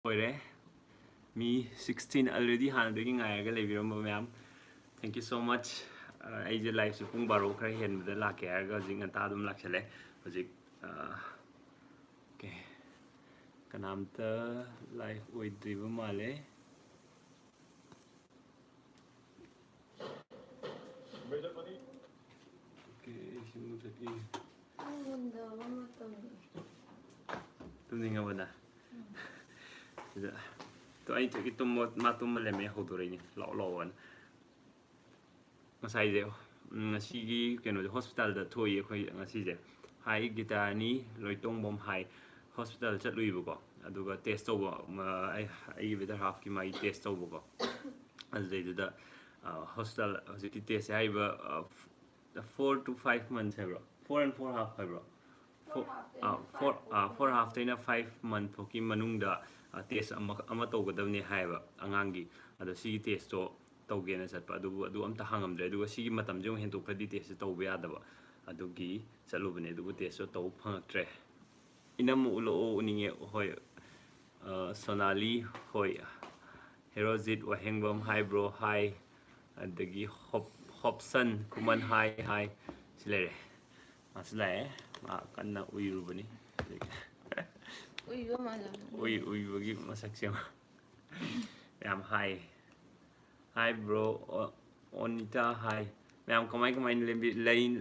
Oire, me 16 already handling I ma'am. Thank you so much. I just live supung baro kray hen the lake aga jing and tadum lakshale. Hojik okay. Kanamta life with driven male. Okay, tumning awada. To I took it to matum leme hodoring, law one. Masai deo. Sigi can the hospital the toy ngasi hai guitar ni loitong bom hai hospital chat lui buko aduga test over I better half ki mai test over buko as they did the hospital city test hai 4 to 5 months hai bro 4.5 hai bro 4.5 to 5 month poki manung da test ama togadavni hai ba angangi ado si test to tawgena satpa adu amta hangamdre adu sigi matam jong hen to khadi test tawbe adaba adugi chalubane adu test to phangaktre inam ulo uninge hoi sonali hoi herozit wahengbam hi bro hi adagi hopson kuman hi silere aslai kanna uirubani uibagi masaksem yam hi bro onita hi ma'am kamai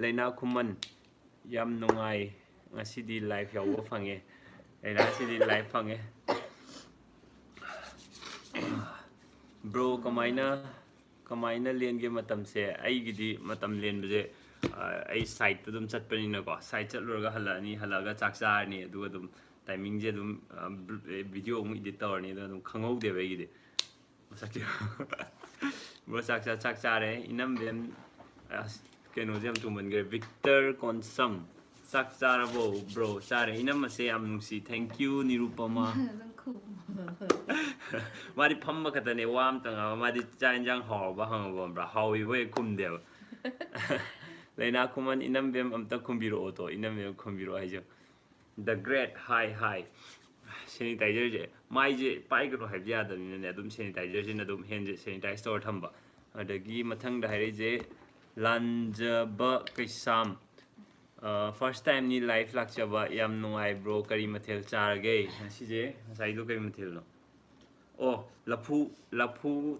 laina kuman yam nungai ngasidi live yawo fange laina sidi live fange bro kamaina lenge matam se ai gidi matam len bje ai site to dum chatpani na ko site chatlurga halani halaga chakchar ni adu dum timing je dum video mu editor ni dum khangau de be gidi masakti bro chakchar re inam ben keno jam tuman ge Victor Konsam chakcharabo bro chare inam ase am nungsi thank you Nirupama mari phamma katane wam tanga mari chanjang haw ba hang bom bra hawi we kum de leina kuman inam bem amta kumbiro to inam bem kumbiro aijo the great hi sanitizer je mai je pai gro have ya da ni ne dum sanitizer je na dum hand je sanitize store thamba adagi mathang da hai je lanjaba kaisam first time ni life lakchaba yam nungai bro kari mathel charge si je sai do kari mathel no oh lapu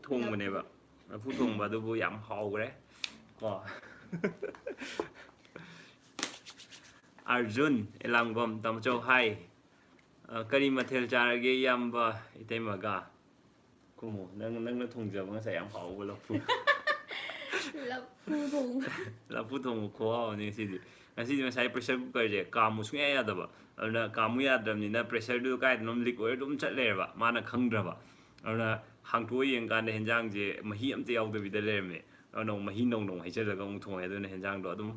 thong bane ba lapu thong ba du bu yam haw gre ko Arjun elangbam tamcho hai kari mathel charage yam ba itay maga kumo nang na thongjaba nga sa yam haw ba lapu thong ko ni si di masai pressure cooker je kamu suya ya da ba na kamu ya dam ni na pressure du kai nom lik oi dum chat le ba mana khangdra ba na hangto yeng kan henjang je mahi amte yaw da bi da le me no mahi nong hai chara ga mu thong ya da na henjang do dum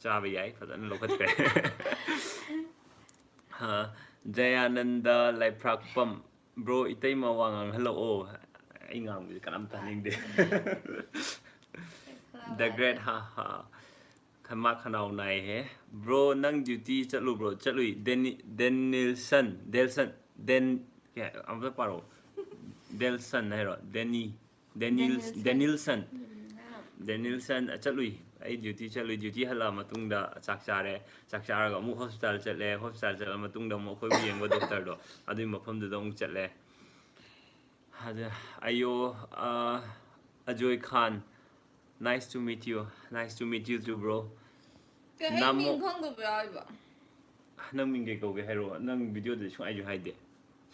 cha ba yai fadan lokat kai ha Jayananda lai prakpam bro itay mawangang hello oh ai ngam kanam taning de the great ha khama khanau nai he bro nang duty chatlu bro chatlu Denilson Den amta paro Delson hai ro Denilson chatlu ai duty hala matung da chakchare ga mu hospital chat matung da mo khoi yeng ba doctor do adu mafam da dong chatle hada ayo Ajoy Khan nice to meet you too bro nam nang ming ke ko ge hero nang video de chung ai ju hai de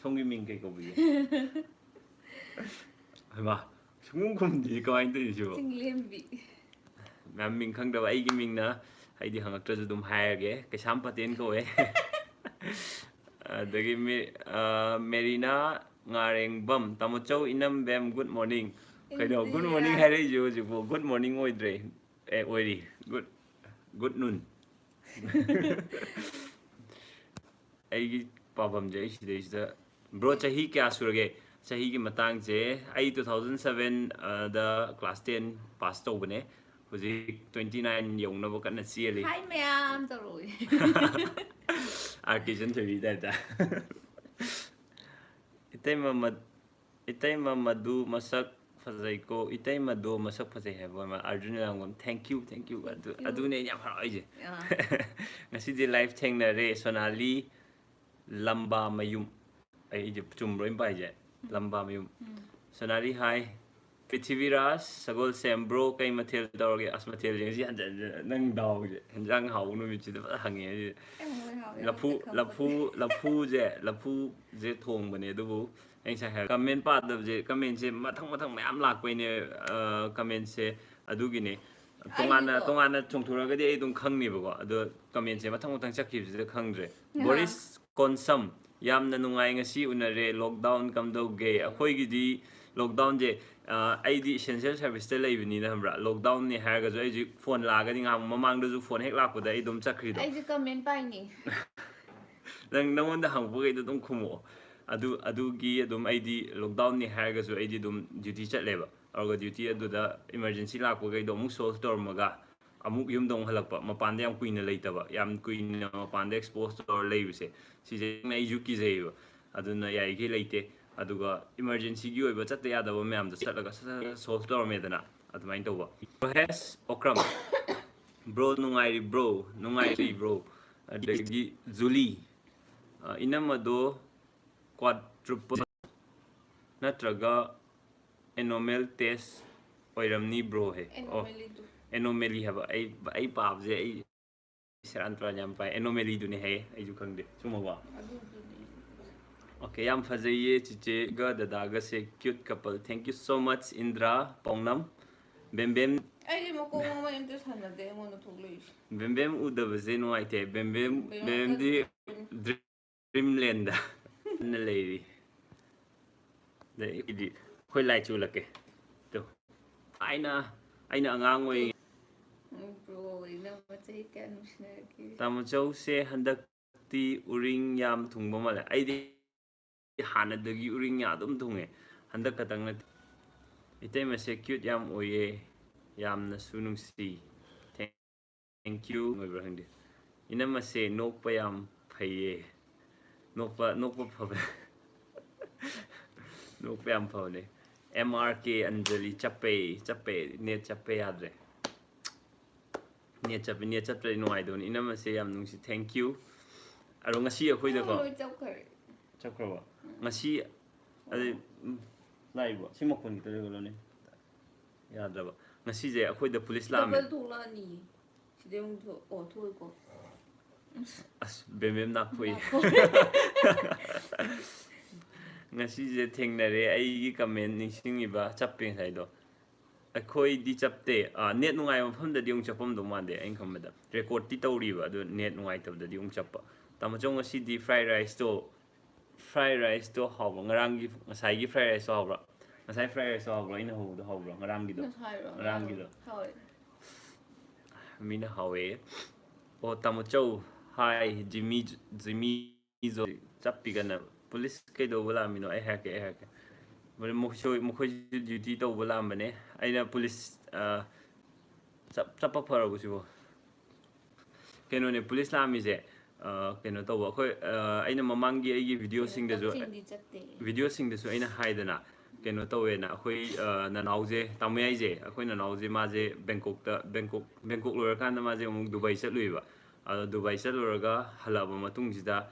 song gi ming ke ko bi hai ba chung kum di ko ai de ju nam ming khang da ai gi ming na hai di hang tra dum hai ge ke sam paten ko e de gi Merina ngareng bam tamochau inam bem good morning kaino good morning hai re ju good morning oi dre oi ri good noon ai pabam je sida bro chahi kya surge chahi ki matang je ai 2007 da class 10 pass to bane hoji 29 yong na bokan na chiali hai ma'am to roi artisan thari da Itay madu masak fazay ko itay madu masak fazay haba ma Arjun lang gom thank you adu ne yam harai je ngasi di live theng na re Sonali lamba mayum ai je chum roim pai je lamba mayum Sonali hi Prithviraj sagol sem bro kai mathel dorge as mathel je ji nang daw je hanjang hau nu mi chi da hange lapu je thong bane du bu anh sai ha comment pa da je comment se mathang mayam lak pai ne comment se adu gi ne tongana chongthura ga de ai dum khang ni ba ko adu comment se mathang chakhi je khang dre Boris Konsam yamna nungai ngasi unare lockdown kam do ge akhoi gi di lockdown je ai di essential service te lei bini na hambra lockdown ni ha ga jo ai ji phone la ga ni ngam mamang da ju phone hek lak ko da ai dum chakri do ai ji comment pai ni nang namon da hang bu ge dum khumo adu gi adum ai di lockdown ni ha ga jo ai di dum duty chat leba or duty adu da emergency lak ko ge do mu so storm ga amuk yum dong halakpa mapan da yam kuina leitaba yam kuina mapan da expose to leibse si je na iju ki jeiba aduna yai ge leite aduga emergency gi oiba chatte yadaba myam da chatlaga solve to medana adumain toba has okram bro nungai bro adagi Zuli inamado quadruple natraga anomal test oiramni bro he anomaly haba ai pap je ai serantra jam pai anomaly du ne he ai ju khang de suma ba okay yam fajaye chiche ga dada ga se cute couple thank you so much Indra Pongnam bem ai ji mo ko mo interest hana de mo no thoglo bem uda baze no ai te bem di dreamland na lady de idi khoi lai chu lake to aina angang oi Tamachau se handak ti uring yam thungba mala ai di hana dagi uring ya dum thunge handak katang na itai ma se cute yam oye yam na sunung si thank you my brother ina ma se nokpa yam phaye nokpa phabe nokpa yam phone MRK Anjali chape net chape adre net chape no I don't ina ma se yam nung si thank you aro ngasi akhoi da ko chakra ba ngasi ade live si mo kon tele golo ne ya da ba ngasi je akhoi da police la me thula ni si de mo o thu ko as bem na khoi ngasi je thengnare ai gi comment ningsing iba chapping sai do akhoi di chapte net nungai mafam da diung chapam do mande ain khamda record ti tawri ba do net nungai tab da diung chappa tamachong asi di fried rice to haw ngarang gi ngasai gi fried rice haw ngasai fried rice haw ina ho do haw ngarang gi do mina hawe o tamachong hi Jimmy zo chappi gana police ke do bala mino ai ha ke bale mo duty to bala mane aina police chappa phara bu sibo keno ne police la mi je keno to ba khoi aina mamangi ai gi video sing da so aina haidana keno to we na khoi nanau je tamoyai je khoi nanau je ma je Bangkok lor kan ma je mu Dubai chalui ba Dubai chaluraga halaba matung sida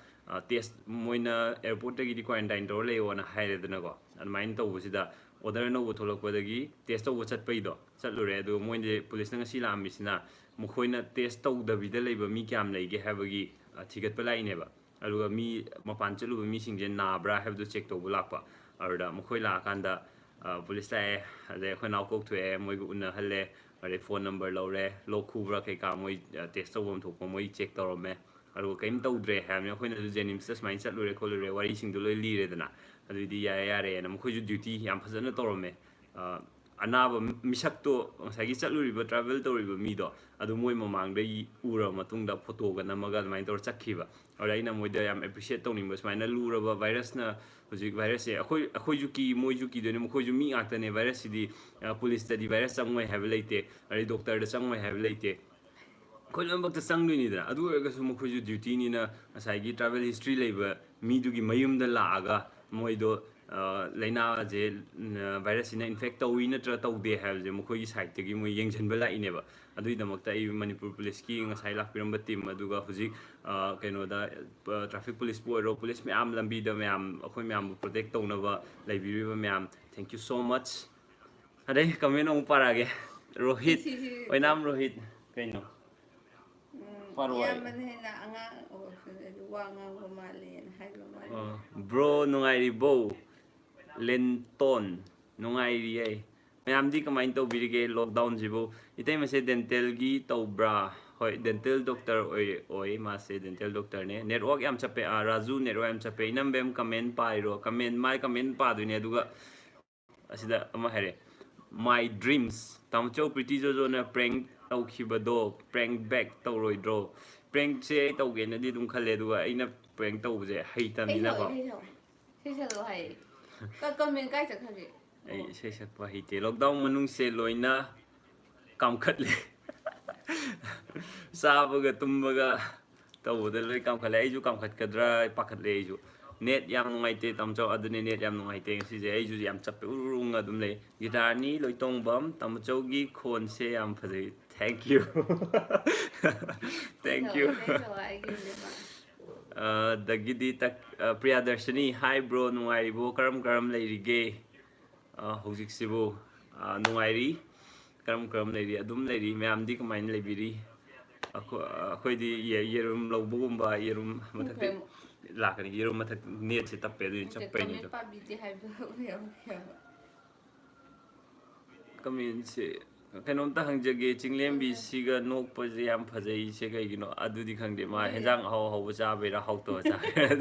test moina airport gi di quarantine to le wona haidana ko admain to busida order no bu tholok padagi test to chat pai do chatlure do moinde police na si la mi sina mukhoina test to da bi da leiba mi kyam leige habagi thigat palai ne ba aluga mi mapan chalu mi singje na bra have to check to bulakpa arda mukhoi la kanda police la ade khona kok thue moi gu una halle are phone number lore lo khubra kai ka moi test to bom thok moi check to me aru kaim to dre ha me khoina jenim sas main chat lure kholure wari sing do loi li re dana adu di ya re na mukhoi ju duty yam phajana to me anaba misak to sagi chatluri ba travel to ri ba mi do adu moi mamang dai ura matung da photo ga namaga main to chakhiba ora ina moi da yam appreciate to ning ba maina lura ba virus na hojik virus e akhoi ju ki moi ju ki de ne mukhoi ju mi akta ne virus di police da di virus changmai have leite ari doctor da changmai have leite khoi bak ta changlu ni da adu ga su mukhoi ju duty ni na asai gi travel history leiba mi du gi mayum da la aga moi do laina je virus ina infect tawi natra tawde habje mkhoi site gi mo yengjanba laineba adui damakta ai manipur police ki ngasai lakpiram team aduga hujik keno da traffic police boiro police myam lambi da myam akhoi myam protect tawnaba laibiriba myam thank you so much ade comment ong parage rohit oinam rohit kaino bro nungai bo lenton nungai ri ai mayam di kamain to birige lockdown jibo itai mase dental gi to bra hoi dental doctor oi ma se dental doctor ne network yam chape raju network yam chape inam bem comment pa iro comment mai comment pa du ne duga asida ama hare my dreams tamcho pretty jojo na prank tau khibado prank back tau roi dro prank se tau ge na di dum khale duga aina prank tau je haitan ni na ba ai se sakpa hite lockdown manung se loina kam khatle sabaga tumbaga tawda loi kam khale ai ju kam khat kadra pakhat le ju net yam nungaite tamcho adune net yam nungaite si je ai ju yam chape urung adum le guitar ni loi tong bam tamcho gi khon se yam phajai thank you thank you dagidi tak priyadarshini hi bro nungai bo karam leirige hojik sibo nungairi karam leiri adum leiri myam di kamain leibiri akhoi di yerum lobugumba yerum mathak lakani yerum mathak net se tappe du chapai ni kamin se kanom ta hangjage chinglem bi siga nok paje yam phajai se kai gino adudi khangde ma henjang haw cha bera haw to cha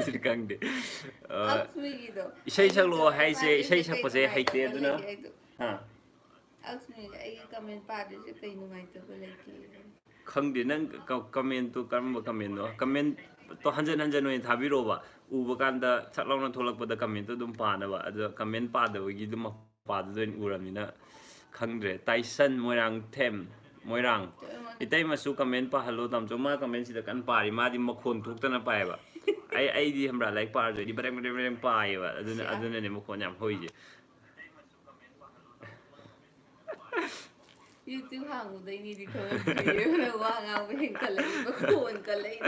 sir khangde isai saklo hai se isai sak paje haite aduna ha khangde nang comment to karam comment no comment to hanjan oi thabiro ba uba kanda chaklawna tholakpada comment to dum pa na ba adu comment pa da gi dum pa da join uramina khangdre Tyson moirang them moirang itai masu comment pa hello tam choma comment sida kan pari ma di makhon thuktana pae ba ai di hamra like par jo di bareng pae ba aduna ne makhon yam hoi je YouTube hàng của đây đi comment video là qua ngao với hình cả lấy makhon cả lấy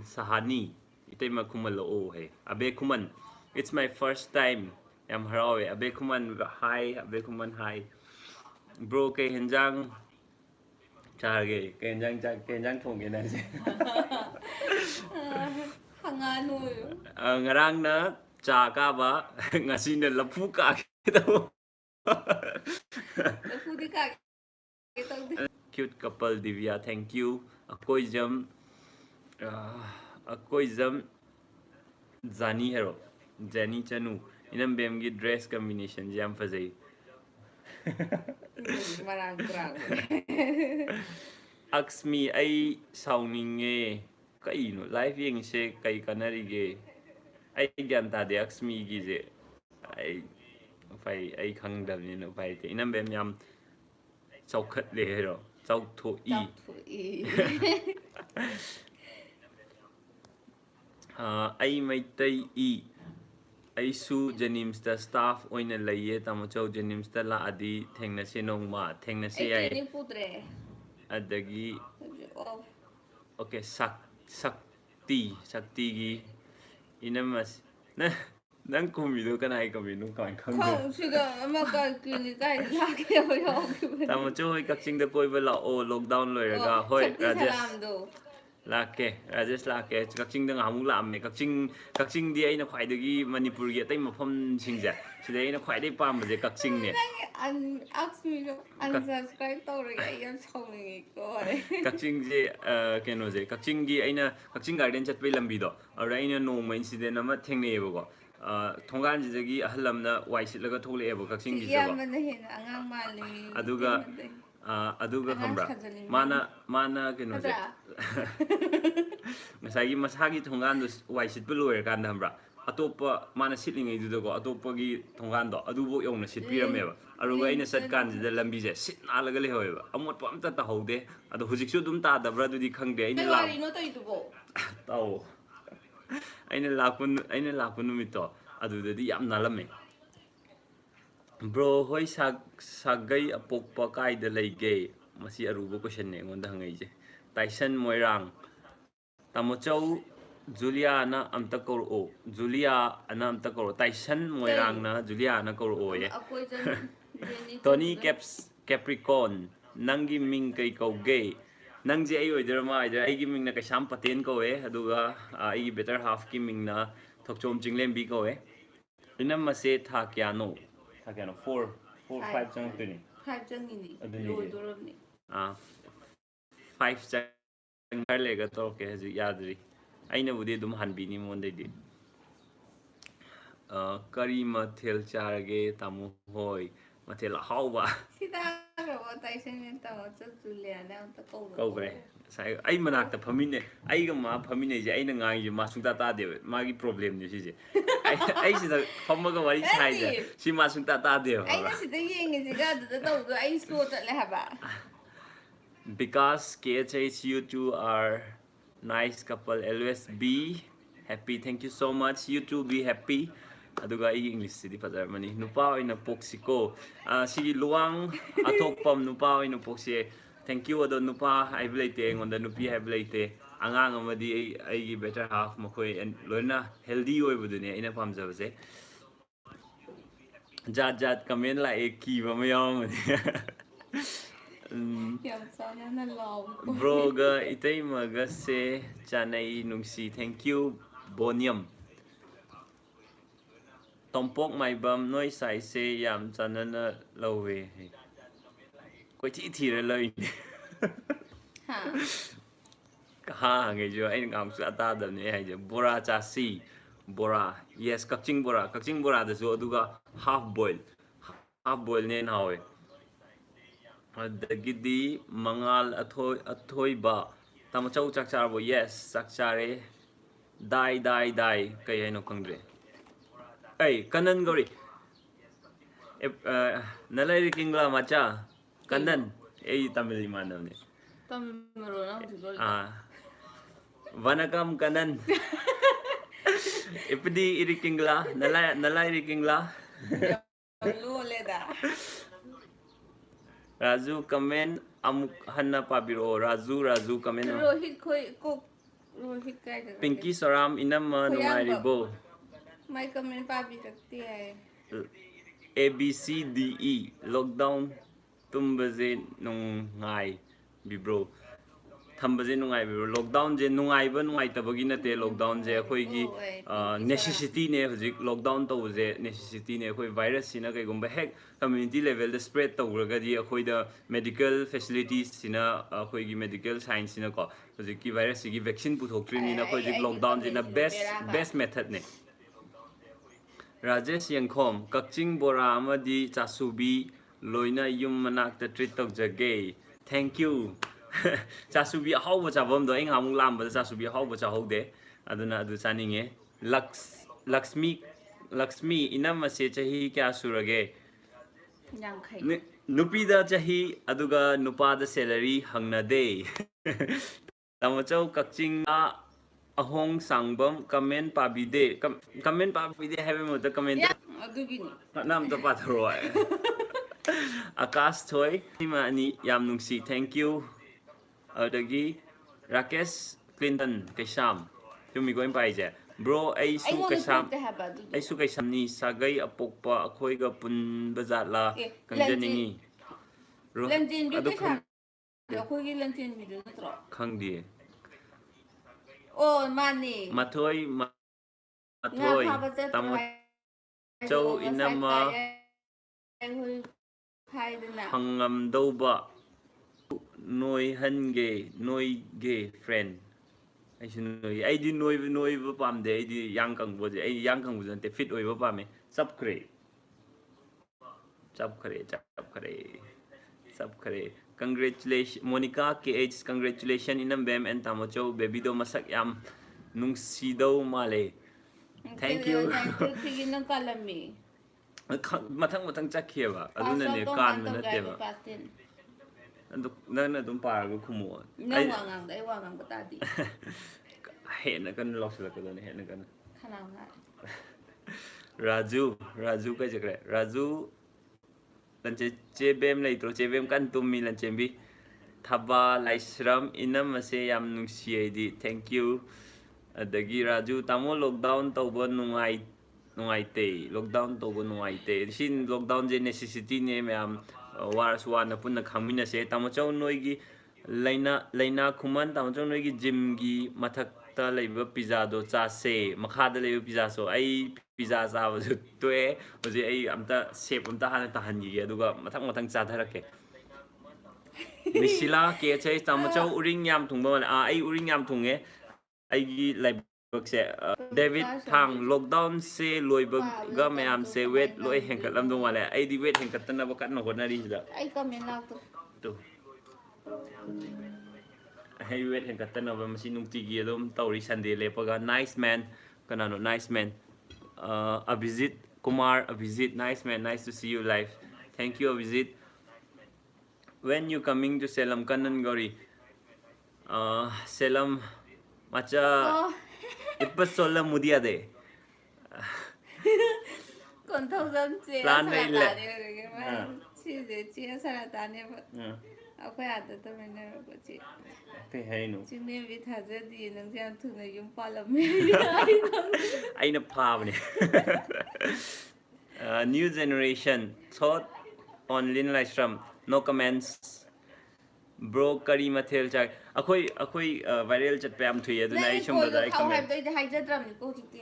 sahani itai makumalo o he abe kuman it's my first time yam harawe abe kuman hi abe kuman hi bro ke henjang charge ke henjang thong ge na se hangan oi ngarang na cha ka ba ngasi na lapu ka to lapu di ka cute couple Divya thank you akoi jam Zani hero Jenny Chanu inam bem gi dress combination jam fazai marang brang aksmi ai sauninge kai no live yeng se kai kanari ge ai gyan ta de aksmi gi je ai fai ai khang dam ni no fai te inam bem yam chaukhat le hero chauk tho i ai mai tai i ai su Jenims da staff oina laye tamacho Jenims da la adi thengna se nongma thengna se ai ni putre adagi okay sakti gi inamas nang komido kanai komino kan khang siga ama ka clinic kai la ke yo tamacho hoi kakching da koi bala o lockdown loiraga hoi Rajesh lake kakching da ngamu lam me kakching di aina khwai dagi manipur gi tai mafam singja sidai aina khwai dai pam je kakching ne ask me to unsubscribe to ri ai am chongni ko kakching je keno je kakching gi aina kakching garden chat pe lambi do ara aina no ma incident ama thengne ebo go thongan je gi ahalamna wai sit laga thole ebo kakching gi ya man he angang mali aduga khambra mana keno je ngasai masagi thongan do wai sit beloir kan hambra atopa mana sitlingai du go atopa gi thongan do adu bo yongna sit pirame ba aruga ina sat kan je lambi je sit na laga le hoy ba amot pa amta ta haude adu hujik su dum ta dabra du di khangde ina la no tai du bo tao ꯑꯩꯅ ꯂꯥꯛꯄ ꯅꯨꯃꯤꯠꯇꯣ ꯑꯗꯨꯗꯗꯤ ꯌꯥꯝ ꯅꯥꯜꯂꯝꯃꯦ bro ꯍꯣꯏ ꯁꯥꯒꯩ ꯑꯄꯣꯛꯄ ꯀꯥꯏꯗ ꯂꯩꯒꯦ ꯃꯁꯤ ꯑꯔꯨꯕ ꯀꯣꯏꯁꯟꯅꯦ ꯑꯩꯉꯣꯟꯗ ꯍꯪꯉꯛꯏꯁꯦ ꯇꯥꯏꯁꯟ ꯃꯣꯏꯔꯥꯡ ꯇꯥꯃꯣꯆꯧ ꯖꯨꯂꯤꯌꯥꯅ ꯑꯝꯇ ꯀꯧꯔꯛꯑꯣ ꯖꯨꯂꯤꯌꯥꯅ ꯑꯝꯇ ꯀꯧꯔꯛꯑꯣ ꯇꯥꯏꯁꯟ ꯃꯣꯏꯔꯥꯡꯅ ꯖꯨꯂꯤꯌꯥꯅ ꯀꯧꯔꯛꯑꯣꯌꯦ ꯇꯣꯅꯤ ꯀꯦꯄ꯭ꯔꯤꯀꯣꯟ ꯅꯪꯒꯤ ꯃꯤꯡ ꯀꯩ ꯀꯧꯒꯦ ꯅꯪꯁꯦ ꯑꯩ ꯑꯣꯏꯗꯣꯏꯔꯥ ꯃꯥ ꯑꯣꯏꯗꯣꯏꯔꯥ ꯑꯩꯒꯤ ꯃꯤꯡꯅ ꯀꯩꯁꯥꯝ ꯄꯇꯦꯟ ꯀꯧꯋꯦ ꯑꯗꯨꯒ ꯑꯩꯒꯤ ꯕꯦꯇꯔ ꯍꯥꯐꯀꯤ ꯃꯤꯡꯅ ꯊꯣꯛꯆꯣꯝ ꯆꯤꯡꯂꯦꯝꯕꯤ ꯀꯧꯋꯦ ꯏꯅꯝꯃꯁꯦ ꯊꯥ ꯀꯌꯥꯅꯣ 4 5 ꯆꯪꯉꯛꯇꯣꯏꯅꯤ 5 ꯆꯪꯉꯤꯅꯤ ꯑꯗꯨꯅꯤ ꯂꯣꯏꯗꯣꯔꯕꯅꯤ 5 ꯈꯔ ꯂꯩꯔꯒ ꯇꯧꯔꯛꯀꯦ ꯍꯧꯖꯤꯛ ꯌꯥꯗ꯭ꯔꯤ ꯑꯩꯅꯕꯨꯗꯤ ꯑꯗꯨꯝ ꯍꯟꯕꯤꯅꯤ ꯃꯉꯣꯟꯗꯩꯗꯤ ꯀꯔꯤ ꯃꯊꯦꯜ ꯆꯥꯔꯒꯦ ꯇꯥꯃꯣ ꯍꯣꯏ ꯃꯊꯦꯜ ꯑꯍꯥꯎꯕ ꯁꯤꯗꯥꯈ꯭ꯔꯕ ꯇꯥꯏꯁꯟ ꯇꯥꯃꯣꯆꯧ ꯖꯨꯂꯤꯌꯥꯅ ꯑꯝꯇ ꯀꯧꯈ꯭ꯔꯦ ꯉꯁꯥꯏ ꯑꯩ ꯃꯅꯥꯛꯇ ꯐꯝꯃꯤꯟꯅꯩ ꯑꯩꯒ ꯃꯥ ꯐꯝꯃꯤꯟꯅꯩꯁꯦ ꯑꯩꯅ ꯉꯥꯡꯉꯤꯁꯦ ꯃꯥ ꯁꯨꯡꯇꯥ ꯇꯥꯗꯦꯕ ꯃꯥꯒꯤ ꯄ꯭ꯔꯣꯕ꯭ꯂꯦꯝꯅꯦ ꯁꯤꯁꯦ ꯑꯩ ꯁꯤꯗ ꯐꯝꯃꯒ ꯋꯥꯔꯤ ꯁꯥꯏꯁꯦ ꯁꯤ ꯃꯥ ꯁꯨꯡꯇꯥ ꯇꯥꯗꯦꯕ ꯑꯩꯅ ꯁꯤꯗ ꯌꯦꯡꯉꯤꯁꯤꯒ ꯑꯗꯨꯗ ꯇꯧꯕꯗꯣ ꯑꯩ ꯁ꯭ꯂꯣ ꯆꯠꯂꯦ ꯍꯥꯏꯕ because KHH you two are nice couple always be happy thank you so much you two be happy aduga ai english sidi fajarmani nupa oina poksiko sigi luang atokpam nupa oina pokse thank you ado nupa haibleite ngonda nupi haibleite angang amadi ai gi better half makoi loina healthy oibudune aina pamjabase jat jat comment la ek ki bama yawamani Broga itay magase chanay nungsi thank you bonium Tompok maibam noi sai se yam chanana lawe koi thi thira loi ha ngai jo ai ngam su ata da ne hai je bora chasi bora yes kakching bora da su aduga half boil ne nawe adagidi mangal athoiba tamachau chakcharbo yes chakchare dai kai haino kangre ai kanan gori nalai kingla macha kanan ei tamil manavne vanakam kanan ipdi irikingla nalai irikingla Raju comment amuk hanna pabiro Raju comment Rohit koi kok Rohit kai da Pinky Saram inamma nungairibo mai comment pabi rakti hai ABCDE lockdown tumbaje nungai bibro thambase nungai bibro lockdown je nungai ba nungai tabagi nate lockdown je akhoi gi necessity ne hojik lockdown to je necessity ne akhoi virus sina kai gumba hek community level the spread tawraga di akhoi da medical facilities sina akhoi gi medical science sina ko hojik ki virus gi vaccine puthokri ni na akhoi jik lockdown je na best method ne Rajesh Yangkhom Kakching Bora amadi Chasubi loina yum manakta treat tawjage thank you Chasubi hauba chabam do ing amuk lamba Chasubi hauba chahaude aduna adu chaninge Lakshmi inamase chahi kya surage Nupida chahi aduga nupada salary hangnade Tamachau Kakching ahong sangbam comment pabide have mo the comment adugini nam to pathro Akash Thoi ni yam nungsi thank you adagi Rakesh Clinton Kaisam yumi going pai je bro ai su kaisam ni sagai apokpa akhoi ga pun bazat la kangjaningi lanjin bi kaisam akhoi gi lanjin bi natro khangdi Oh mani Mathoi Tamo Chau inama Hangam Doba Noi Hange Noi Gay friend I should know I didn't know Pam de Yang Kang was a young Kang was a fit over Pame Subcre Congratulations Monica KH congratulations inam bem and Tamocho baby do masak yam nung sido male thank you tigin kalami matang chakhiba aduna ne kan manateba nana dum parago khumo nang wangang dai wangang batadi Hẹn kan lock cái đó này hẹn kan. Khana nga. Raju cái gì cái Raju lần chế bem này tro chế bem kan tumi lần chế bi thaba laisram inam ase yam nungsi di thank you adagi Raju tamo lockdown tauba nungai te lockdown tauba nungai te sin lockdown je necessity ne mayam waraswa na punna khamina se tamo chau noi gi laina khuman tamo chau noi gi gym gi mathak ta leiba pizza do cha se makha da leiba pizza so ai pizza cha ba ju toe hoje ai amta shape amta hana ta han gi aduga mathang cha tharake Misila ke chai tamo chau uring yam thungba ai uring yam thunge ai gi lai se David thang lockdown se loiba ga mayam se wet loi hengkat lam dong wala ai di wet hengkat tan ba kan no honari da Ai comment lak tu ai wet hengkat tan ba masi nungti gi adom tauri Sunday lepaga nice man kana no nice man Abhijit Kumar Abhijit nice man nice to see you live thank you Abhijit when you coming to Selam Kanan Gori Selam macha ipa sola mudia de Còn thâu dâm chia Plan salata này là- đi cái mà chia salata này mà akwai adata mai na ko ce cái hay no cin ne bi ta jadi nan jan tuna yin pala me ai na pa bane new generation thought on Lin Livestream no comments bro kari mathel chak akhoi viral chat pe am thui aduna ai chum da ai khau hai comment dai hai jadram ni ko ti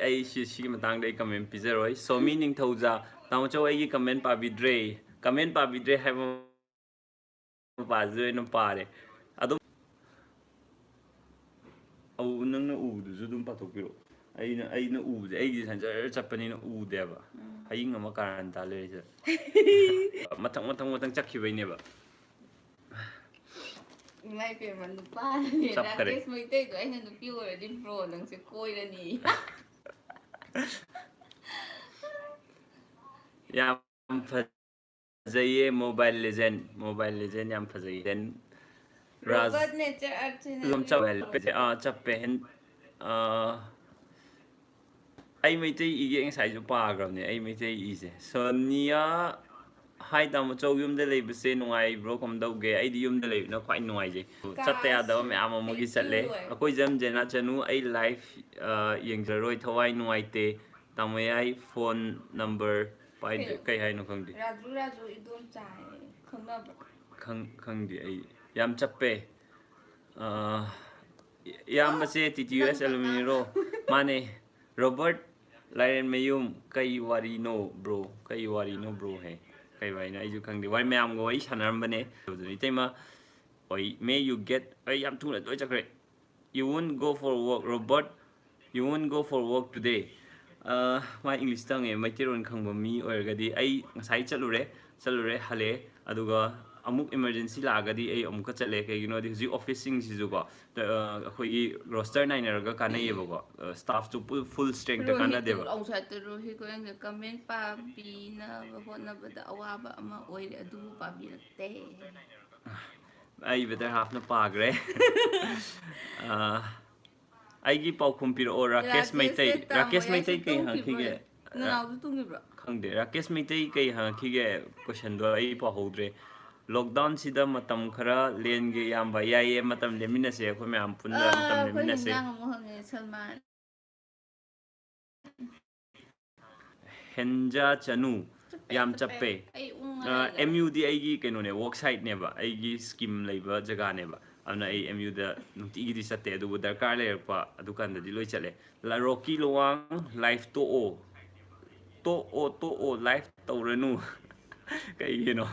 ai si matang dai comment pizeroi so meaning thauja taw chaw ai comment pa bidre hai pa zoi no pare adum au nang na u du dum pa thok piro ai na u je ai gi san chapani na u de ba ai ngama karan ta le je matang chakhi bai ne ba mai pe man du pa ni Sắp da cái đấy. kes mai te do ai nan du pi ora din pro nang se koi la ni yam fazaiye mobile legend yam fazaiye then raz robot ne cha archina lom chawel pe chappe hen ai mai te i ge sai ju pa gram ne ai mai te i je sonia hai ta mo chow yum de lei bu se nuai bro kom dau ge ai di yum de lei no khwai nuai je chat ya da me ama mo gi chat le akoi jam je na chanu ai live yeng jaroi thawai nuai te tamoyai phone number pai kai hai no khang di raju idom chai khong na ba khang di ai yam chappe yam ba se TTUS alumni ro mane Robert Laren Mayum kai wari no bro he kai wai na ai ju khang di wai mayam go ai sanar bane ni tema oi may you get ai yam thu la doi chakre you won't go for work Robert you won't go for work today my English tang e mai tiron khang ba mi oirgadi ai ngasai chalure hale aduga amuk emergency lagadi ai amuk ka chale ke you know di office sing si ju ko khoi roster nine ra ka nai ba ko staff to full strength ka na de ba ông sai từ rồi khi có anh comment pa bi na ba na ba da awa ba ama oi adu pa bi na te ai better half na pa gre ai gi pau khum pir o Rakesh Maitai kai ha ki ge na nào tu ngi bra khang de Rakesh Maitai kai ha ki ge question do ai pa hodre lockdown sida matam khara len ge yam ba ya ye matam lemina se ko me am pun da matam lemina se mo hang Salman henja chanu yam chappe ai MU di ai gi keno ne work site ne ba ai gi scheme leiba jaga ne ba amna ai MU da nunti gi di satte adu darkar le pa adu kan da di loi chale la Rocky Lowang live to o live to renu kai you know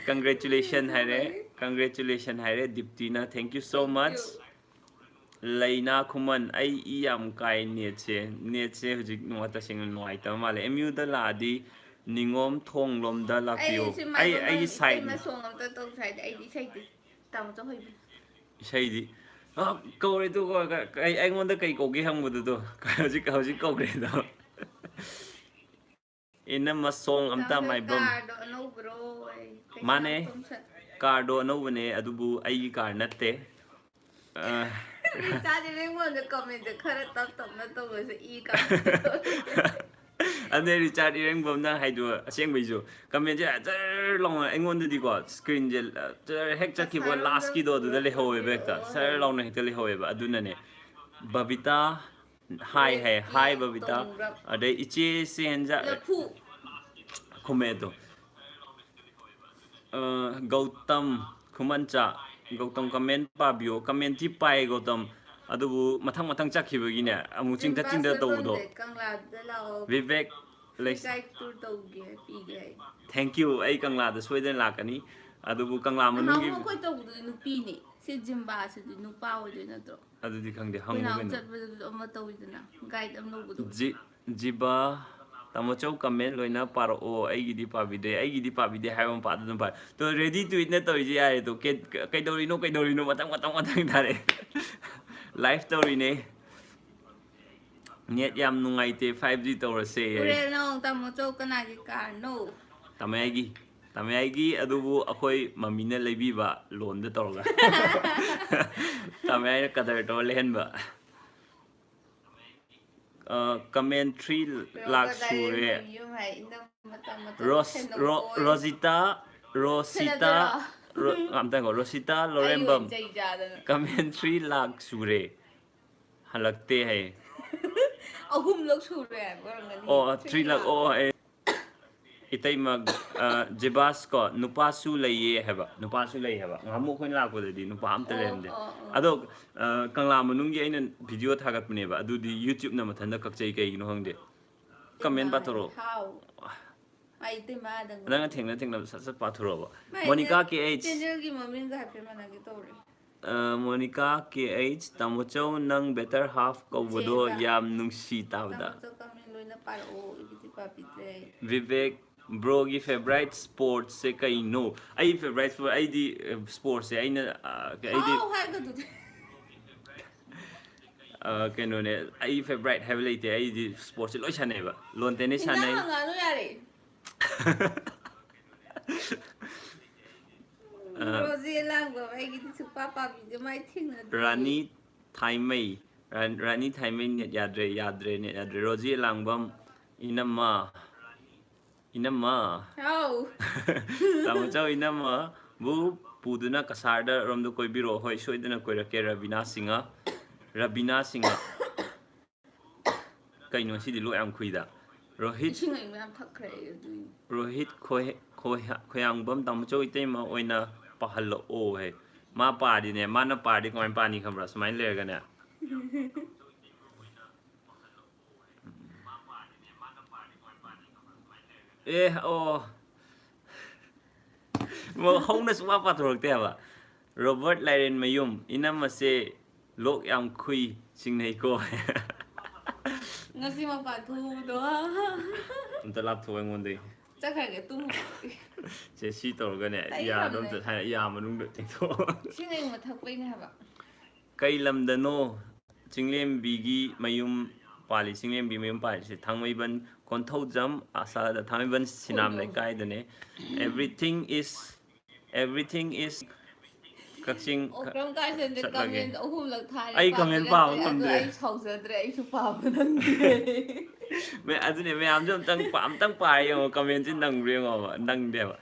congratulations haire Diptina thank you so much Laina Khuman ai I yam kai net se hujik no ta sing noi ta male MU da la di ningom thong lom da la pio ai side ma song am ta tong side ai di side tam cho hoi sai di câu đấy tôi gọi anh ngon tới cây cổ kia hăng một từ hujik câu đấy đó ina ma song am ta mai bom mane car do no bane adubu ai car natte recharge ꯏꯔꯦꯡꯕꯝꯗ ꯀꯃꯦꯟꯁꯦ ꯈꯔ ꯇꯞ ꯇꯞꯅ ꯇꯧꯕꯁꯦ E ꯀꯥꯔꯛꯇꯧꯔꯦ ꯑꯗꯩ Richard ꯏꯔꯦꯡꯕꯝ ꯅꯪ ꯍꯥꯏꯗꯣ ꯑꯁꯦꯡꯕꯩꯁꯨ ꯀꯃꯦꯟꯁꯦ ꯖꯔ ꯂꯥꯎꯅ ꯑꯩꯉꯣꯟꯗꯗꯤꯀꯣ ꯁ꯭ꯀ꯭ꯔꯤꯟꯁꯦ ꯖꯔ ꯍꯦꯛ ꯆꯠꯈꯤꯕ ꯀꯁꯥꯔꯣꯝꯗ ꯂꯥꯁꯀꯤꯗꯣ ꯑꯗꯨꯗ ꯂꯩꯍꯧꯋꯦꯕ ꯍꯦꯛꯇ ꯄꯨꯔꯛꯑꯣ ꯁꯔ ꯍꯥꯏꯌꯣ ꯂꯥꯎꯅ ꯍꯦꯛꯇ ꯂꯩꯍꯧꯋꯦꯕ ꯑꯗꯨꯅꯅꯦ ꯕꯕꯤꯇꯥ ꯍꯥꯏ ꯍꯥꯏ ꯔꯦꯀꯦ ꯍꯥꯏ ꯕꯕꯤꯇꯥ ꯇꯣꯡꯔꯞ ꯑꯗꯩ ꯏꯆꯦ ꯆꯦꯟꯖ ꯂꯐꯨ ꯈꯨꯝꯃꯦꯗꯣ ꯒꯧꯇꯝ ꯈꯨꯃꯟꯆꯥ ꯒꯧꯇꯝ ꯀꯃꯦꯟ ꯄꯥꯕꯤꯌꯣ ꯀꯃꯦꯟꯇꯤ ꯄꯥꯏ ꯒꯧꯇꯝ ꯑꯗꯨꯕꯨ ꯃꯊꯪ ꯃꯊꯪ ꯆꯠꯈꯤꯕꯒꯤꯅꯦ ꯑꯃꯨꯛ ꯆꯤꯡꯊ ꯖꯤꯝꯕꯥ ꯆꯤꯡꯊ ꯇꯧꯕꯗꯣ ꯁꯣꯏꯕꯝꯗ ꯀꯪꯂꯥꯗ ꯂꯥꯛꯑꯣ ꯚꯤꯕꯦꯛ ꯐ꯭ꯔꯤ ꯒꯥꯏꯗ ꯇꯨꯔ ꯇꯧꯒꯦ ꯄꯤꯒꯦ ꯍꯥꯏ ꯊꯦꯡꯀ꯭ꯌꯨ ꯑꯩ ꯀꯪꯂꯥꯗ ꯁꯣꯏꯗꯅ ꯂꯥꯛꯀꯅꯤ ꯑꯗꯨꯕꯨ ꯀꯪꯂꯥ ꯃꯅꯨꯡꯒꯤ ꯅꯍꯥꯟꯃꯨꯛ ꯑꯩꯈꯣꯏ ꯇꯧꯕꯗꯨꯗꯤ ꯅꯨꯄꯤꯅꯤ ꯁꯤ ꯖꯤꯝꯕꯥꯁꯤꯗꯤ ꯅꯨꯄꯥ ꯑꯣꯏꯗꯣꯏ ꯅꯠꯇ꯭ꯔꯣ ꯑꯗꯨꯗꯤ ꯈꯪꯗꯦ ꯑꯩꯈꯣꯏ ꯍꯪꯉꯨ ꯅꯍꯥꯟꯃꯨꯛ ꯀꯩꯅꯣ ꯆꯠꯄꯗꯁꯨ ꯑꯃ ꯇꯧꯋꯤꯗꯅ ꯒꯥꯏꯗ ꯑꯃ ꯂꯧꯕꯗꯣ ꯖꯤꯕꯥ ꯇꯥꯃꯣꯆꯧ ꯀꯃꯦꯟ ꯂꯣꯏꯅ ꯄꯥꯔꯛꯑꯣ ꯑꯩꯒꯤꯗꯤ ꯄꯥꯕꯤꯗꯦ ꯍꯥꯏꯕ ꯃꯄꯥꯗ ꯑꯗꯨꯝ ꯄꯥꯏ ꯇꯣ ꯔꯦꯗꯤ ꯇꯨ ꯏꯠꯅ ꯇꯧꯔꯤꯁꯦ ꯌꯥꯔꯦ ꯇꯣ ꯀꯩꯗꯧꯔꯤꯅꯣ ꯃꯊꯪ ꯊꯥꯔꯛꯑꯦ ꯂꯥꯏꯐ ꯇꯧꯔꯤꯅꯦ ꯅꯦꯠ ꯌꯥꯝ ꯅꯨꯡꯉꯥꯏꯇꯦ 5G ꯇꯧꯔꯁꯦ ꯍꯨꯔꯦꯟ ꯅꯣꯡ ꯇꯥꯃꯣꯆꯧ ꯀꯅꯥꯒꯤ ꯀꯥꯔꯅꯣ ꯇꯥꯃꯌꯥꯏꯒꯤ ꯑꯗꯨꯕꯨ ꯑꯩꯈꯣꯏ ꯃꯃꯤꯅ ꯂꯩꯕꯤꯕ ꯂꯣꯟꯗ ꯇꯧꯔꯒ ꯇꯥꯃꯌꯥꯏꯅ ꯀꯗꯔ ꯇꯧꯔ ꯂꯩꯍꯟꯕ ꯀꯃꯦꯟ 3 ꯂꯥꯛ ꯔꯣꯒꯗꯥꯏꯔꯦ ꯁꯨꯔꯦ ꯃꯌꯨꯝ ꯍꯥꯏ ꯏꯅꯝꯃ ꯇꯥꯃꯣꯆꯧꯕꯨ ꯁꯦꯟꯅꯧꯀꯣꯌꯦ ꯔꯣꯁꯤꯇꯥ ꯁꯦꯟꯅꯗꯣꯏꯔꯣ ꯑꯝꯇ ꯉꯣ ꯔꯣꯁꯤꯇꯥ ꯑꯩ ꯑꯣꯏꯅ ꯂꯣꯔꯦꯝꯕꯝ ꯆꯩ ꯆꯥꯗꯅ ꯀꯃꯦꯟ 3 ꯂꯥꯛ ꯁꯨꯔꯦ ꯍꯜꯂꯛꯇꯦ ꯍꯥꯏꯌꯦ ꯑꯍꯨꯝꯂꯛ ꯁꯨꯔꯦ ꯍꯥꯏꯕ ꯑꯣꯏꯔꯝꯒꯅꯤ ꯑꯣ 3 3 ꯂꯥꯛ ꯂꯥꯛ ꯏꯇꯩꯃ ꯖꯤꯕꯥꯁ ꯀꯣ ꯅꯨꯄꯥꯁꯨ ꯂꯩꯌꯦ ꯍꯥꯏꯕ ꯅꯨꯄꯥꯁꯨ ꯂꯩ ꯍꯥꯏꯕ ꯉꯍꯥꯃꯨꯛ ꯑꯩꯈꯣꯏꯅ ꯂꯥꯛꯄꯗꯗꯤ ꯅꯨꯄꯥ ꯑꯝꯇ ꯑꯣ ꯂꯩꯔꯝꯗꯦ ꯑꯣ ꯑꯣ ꯑꯗꯣ ꯀꯪꯂꯥ ꯃꯅꯨꯡꯒꯤ ꯑꯩꯅ ꯚꯤꯗꯤꯑꯣ ꯊꯥꯒꯠꯄꯅꯦꯕ ꯑꯗꯨꯗꯤ ꯌꯨꯇ꯭ꯌꯨꯕꯅ ꯃꯊꯟꯇ ꯀꯛꯆꯩ ꯀꯩꯒꯤꯅꯣ ꯈꯪꯗꯦ ꯏꯇꯩꯃ ꯀꯃꯦꯟ ꯍꯥꯏ ꯄꯥꯊꯣꯔꯛꯑꯣ ꯍꯥꯎ ꯃꯥꯏ ꯏꯇꯩꯃꯗꯪ ꯅꯪꯅ ꯅꯠꯇꯦ ꯊꯦꯡꯅꯕ ꯁꯠ ꯄꯥꯊꯣꯔꯛꯑꯣꯕ ꯃꯥꯏꯅ ꯃꯣꯅꯤꯀꯥ ꯀꯦ ꯑꯩꯆ ꯆꯦꯟꯅꯦꯜꯒꯤ ꯃꯃꯤꯡꯒ ꯍꯥꯏꯐꯦꯠ ꯃꯥꯟꯅꯒꯦ ꯇꯧꯔꯦ ꯃꯣꯅꯤꯀꯥ ꯀꯦ ꯑꯩꯆ ꯇꯥꯃꯣꯆꯧ ꯅꯪ ꯕꯦꯇꯔ ꯍꯥꯐ ꯀꯧꯕꯗꯣ ꯏꯆꯦꯒ ꯌꯥꯝ ꯅꯨꯡꯁꯤ ꯇꯥꯕꯗ ꯇꯥꯃꯣꯆꯧ ꯀꯃꯦꯟ ꯂꯣꯏꯅ ꯄꯥꯔꯛꯑꯣ ꯑꯩꯒꯤꯗꯤ ꯄꯥꯕꯤꯗ꯭ꯔꯦ ꯕꯤꯕꯦꯛ ꯕ꯭ꯔꯣꯒꯤ ꯐꯦꯚꯣꯔꯥꯏꯠ ꯁ꯭ꯄꯣꯔꯠꯁꯁꯦ ꯀꯩꯅꯣ ꯑꯩ ꯐꯦꯚꯣꯔꯥꯏꯠ ꯁ꯭ꯄꯣꯔꯠ ꯑꯩꯗꯤ ꯁ꯭ꯄꯣꯔꯠꯁꯦ ꯑꯩꯗꯤ ꯍꯥꯎ ꯍꯥꯏꯒꯗꯨꯗꯤ ꯀꯩꯅꯣꯅꯦ ꯑꯩ ꯐꯦꯚꯣꯔꯥꯏꯠ ꯍꯥꯏꯕ ꯂꯩꯇꯦ ꯑꯩꯗꯤ ꯁ꯭ꯄꯣꯔꯠꯁꯦ ꯂꯣꯏ ꯁꯥꯟꯅꯩꯑꯕ ꯂꯣꯟ ꯇꯦꯅꯤꯁ ꯍꯤꯟꯖꯥꯡ ꯁꯥꯟꯅꯩ ꯍꯪꯉꯛꯑꯅꯨ ꯌꯥꯔꯦ ꯔꯣꯖꯦ ꯂꯥꯡꯕ ꯑꯩꯒꯤꯗꯤ ꯁꯨꯛꯄꯥ ꯄꯥꯕꯤꯗꯦ ꯃꯥꯏ ꯊꯦꯡꯅꯗ꯭ꯔꯤꯌꯦ ꯔꯥꯅꯤ ꯊꯥꯏꯃꯩ ꯅꯦꯠ ꯌꯥꯗ꯭ꯔꯦ ꯔꯣꯖꯤ ꯂꯥꯡꯕꯝ ꯏꯅꯝꯃ ꯍꯥꯎ ꯇꯥꯃꯣꯆꯧ ꯏꯅꯝꯃꯕꯨ ꯄꯨꯗꯨꯅ ꯀꯁꯥꯔꯗ ꯔꯣꯝꯗ ꯀꯣꯏꯕꯤꯔꯛꯑꯣ ꯍꯣꯏ ꯁꯣꯏꯗꯅ ꯀꯣꯏꯔꯛꯀꯦ ꯔꯕꯤꯅꯥ ꯁꯤꯡꯍ ꯀꯩꯅꯣ ꯁꯤꯗꯤ ꯂꯣꯛ ꯌꯥꯝ ꯈꯨꯏꯗ ꯏꯁꯤꯡ ꯑꯏꯪꯕ ꯌꯥꯝ ꯊꯛꯈ꯭ꯔꯦ ꯑꯩ ꯑꯗꯨꯏꯅꯤ ꯔꯣꯍꯤꯠ ꯈꯣꯌꯥꯡꯕꯝ ꯇꯥꯃꯣꯆꯧ ꯏꯇꯩꯃ ꯑꯣꯏꯅ ꯄꯥꯍꯜꯂꯛꯑꯣ ꯍꯥꯏ ꯃꯥ ꯄꯥꯔꯗꯤꯅꯦ ꯃꯥꯅ ꯄꯥꯔꯗꯤ ꯀꯃꯥꯏꯅ ꯄꯥꯅꯤ ꯈꯪꯕ꯭ꯔꯥ ꯁꯨꯃꯥꯏꯅ ꯂꯩꯔꯒꯅꯦ ꯑꯣ ꯍꯧꯅ ꯁꯨꯡꯄꯥ ꯄꯥꯊꯣꯔꯛꯇꯦꯕ ꯔꯣꯕꯔꯠ ꯂꯥꯏꯔꯦꯟꯃꯌꯨꯝ ꯏꯅꯝꯃꯁꯦ ꯂꯣꯛ ꯌꯥꯝ ꯈꯨꯏ ꯆꯤꯡꯅꯩꯀꯣ ꯉꯁꯤ ꯃꯄꯥꯟ ꯊꯣꯛꯎꯕꯗꯣ ꯑꯝꯇ ꯂꯥꯞꯊꯣꯛꯑꯣ ꯑꯩꯉꯣꯟꯗꯩ ꯆꯠꯈ꯭ꯔꯒꯦ ꯇꯨꯝꯃꯨꯔꯣ ꯁꯤ ꯇꯧꯔꯒꯅꯦ ꯌꯥꯗꯣ ꯇꯩꯈ꯭ꯔꯕꯅꯦ ꯑꯝꯇ ꯌꯥ ꯃꯅꯨꯡꯗ ꯇꯦꯡꯊꯣꯛꯑꯣ ꯏꯁꯤꯡ ꯑꯏꯪꯕ ꯊꯛꯄꯩꯅꯦ ꯍꯥꯏꯕ ꯀꯩ ꯂꯝꯗꯅꯣ ꯆꯤꯡꯂꯦꯝꯕꯤꯒꯤ ꯃꯌꯨꯝ ꯆꯤꯡꯂꯦꯝꯕꯤ ꯃꯌꯨꯝ ꯄꯥꯜꯂꯤꯁꯦ ꯊꯥꯡꯃꯩꯕꯟ ꯀꯣꯟꯊꯧꯖꯝ ꯑꯁꯥꯗ ꯊꯥꯡꯃꯩꯕꯟ ꯁꯤꯅꯥꯝ ꯈꯣꯏꯗꯧ ꯂꯩꯀꯥꯏꯗꯅꯦ ꯑꯦꯚ꯭ꯔꯤꯊꯤꯡ ꯏꯁ ꯀꯛꯆꯤꯡ ꯑꯣ ꯀꯔꯝ ꯀꯥꯟꯗ ꯆꯠꯂꯒꯦ ꯀꯃꯦꯟ ꯑꯍꯨꯝꯂꯛ ꯊꯥꯔꯦ ꯑꯩ ꯀꯃꯦꯟ ꯄꯥꯕ ꯄꯥꯕꯤꯔꯛꯇ꯭ꯔꯦ ꯑꯗꯣ ꯉꯝꯗ꯭ꯔꯦ ꯑꯩ ꯁꯥꯎꯖꯗ꯭ꯔꯦ ꯑꯩꯁꯨ ꯄꯥꯕ ꯅꯪꯗꯦ ꯑꯗꯨꯅꯦ ꯃꯌꯥꯝꯁꯨ ꯑꯝꯇꯪ ꯄꯥꯔ ꯌꯦꯡꯉꯣ ꯀꯃꯦꯟꯁꯤ ꯅꯪꯕ꯭ꯔꯥ ꯌꯦꯡꯉꯣꯕ ꯅꯪꯗꯦꯕ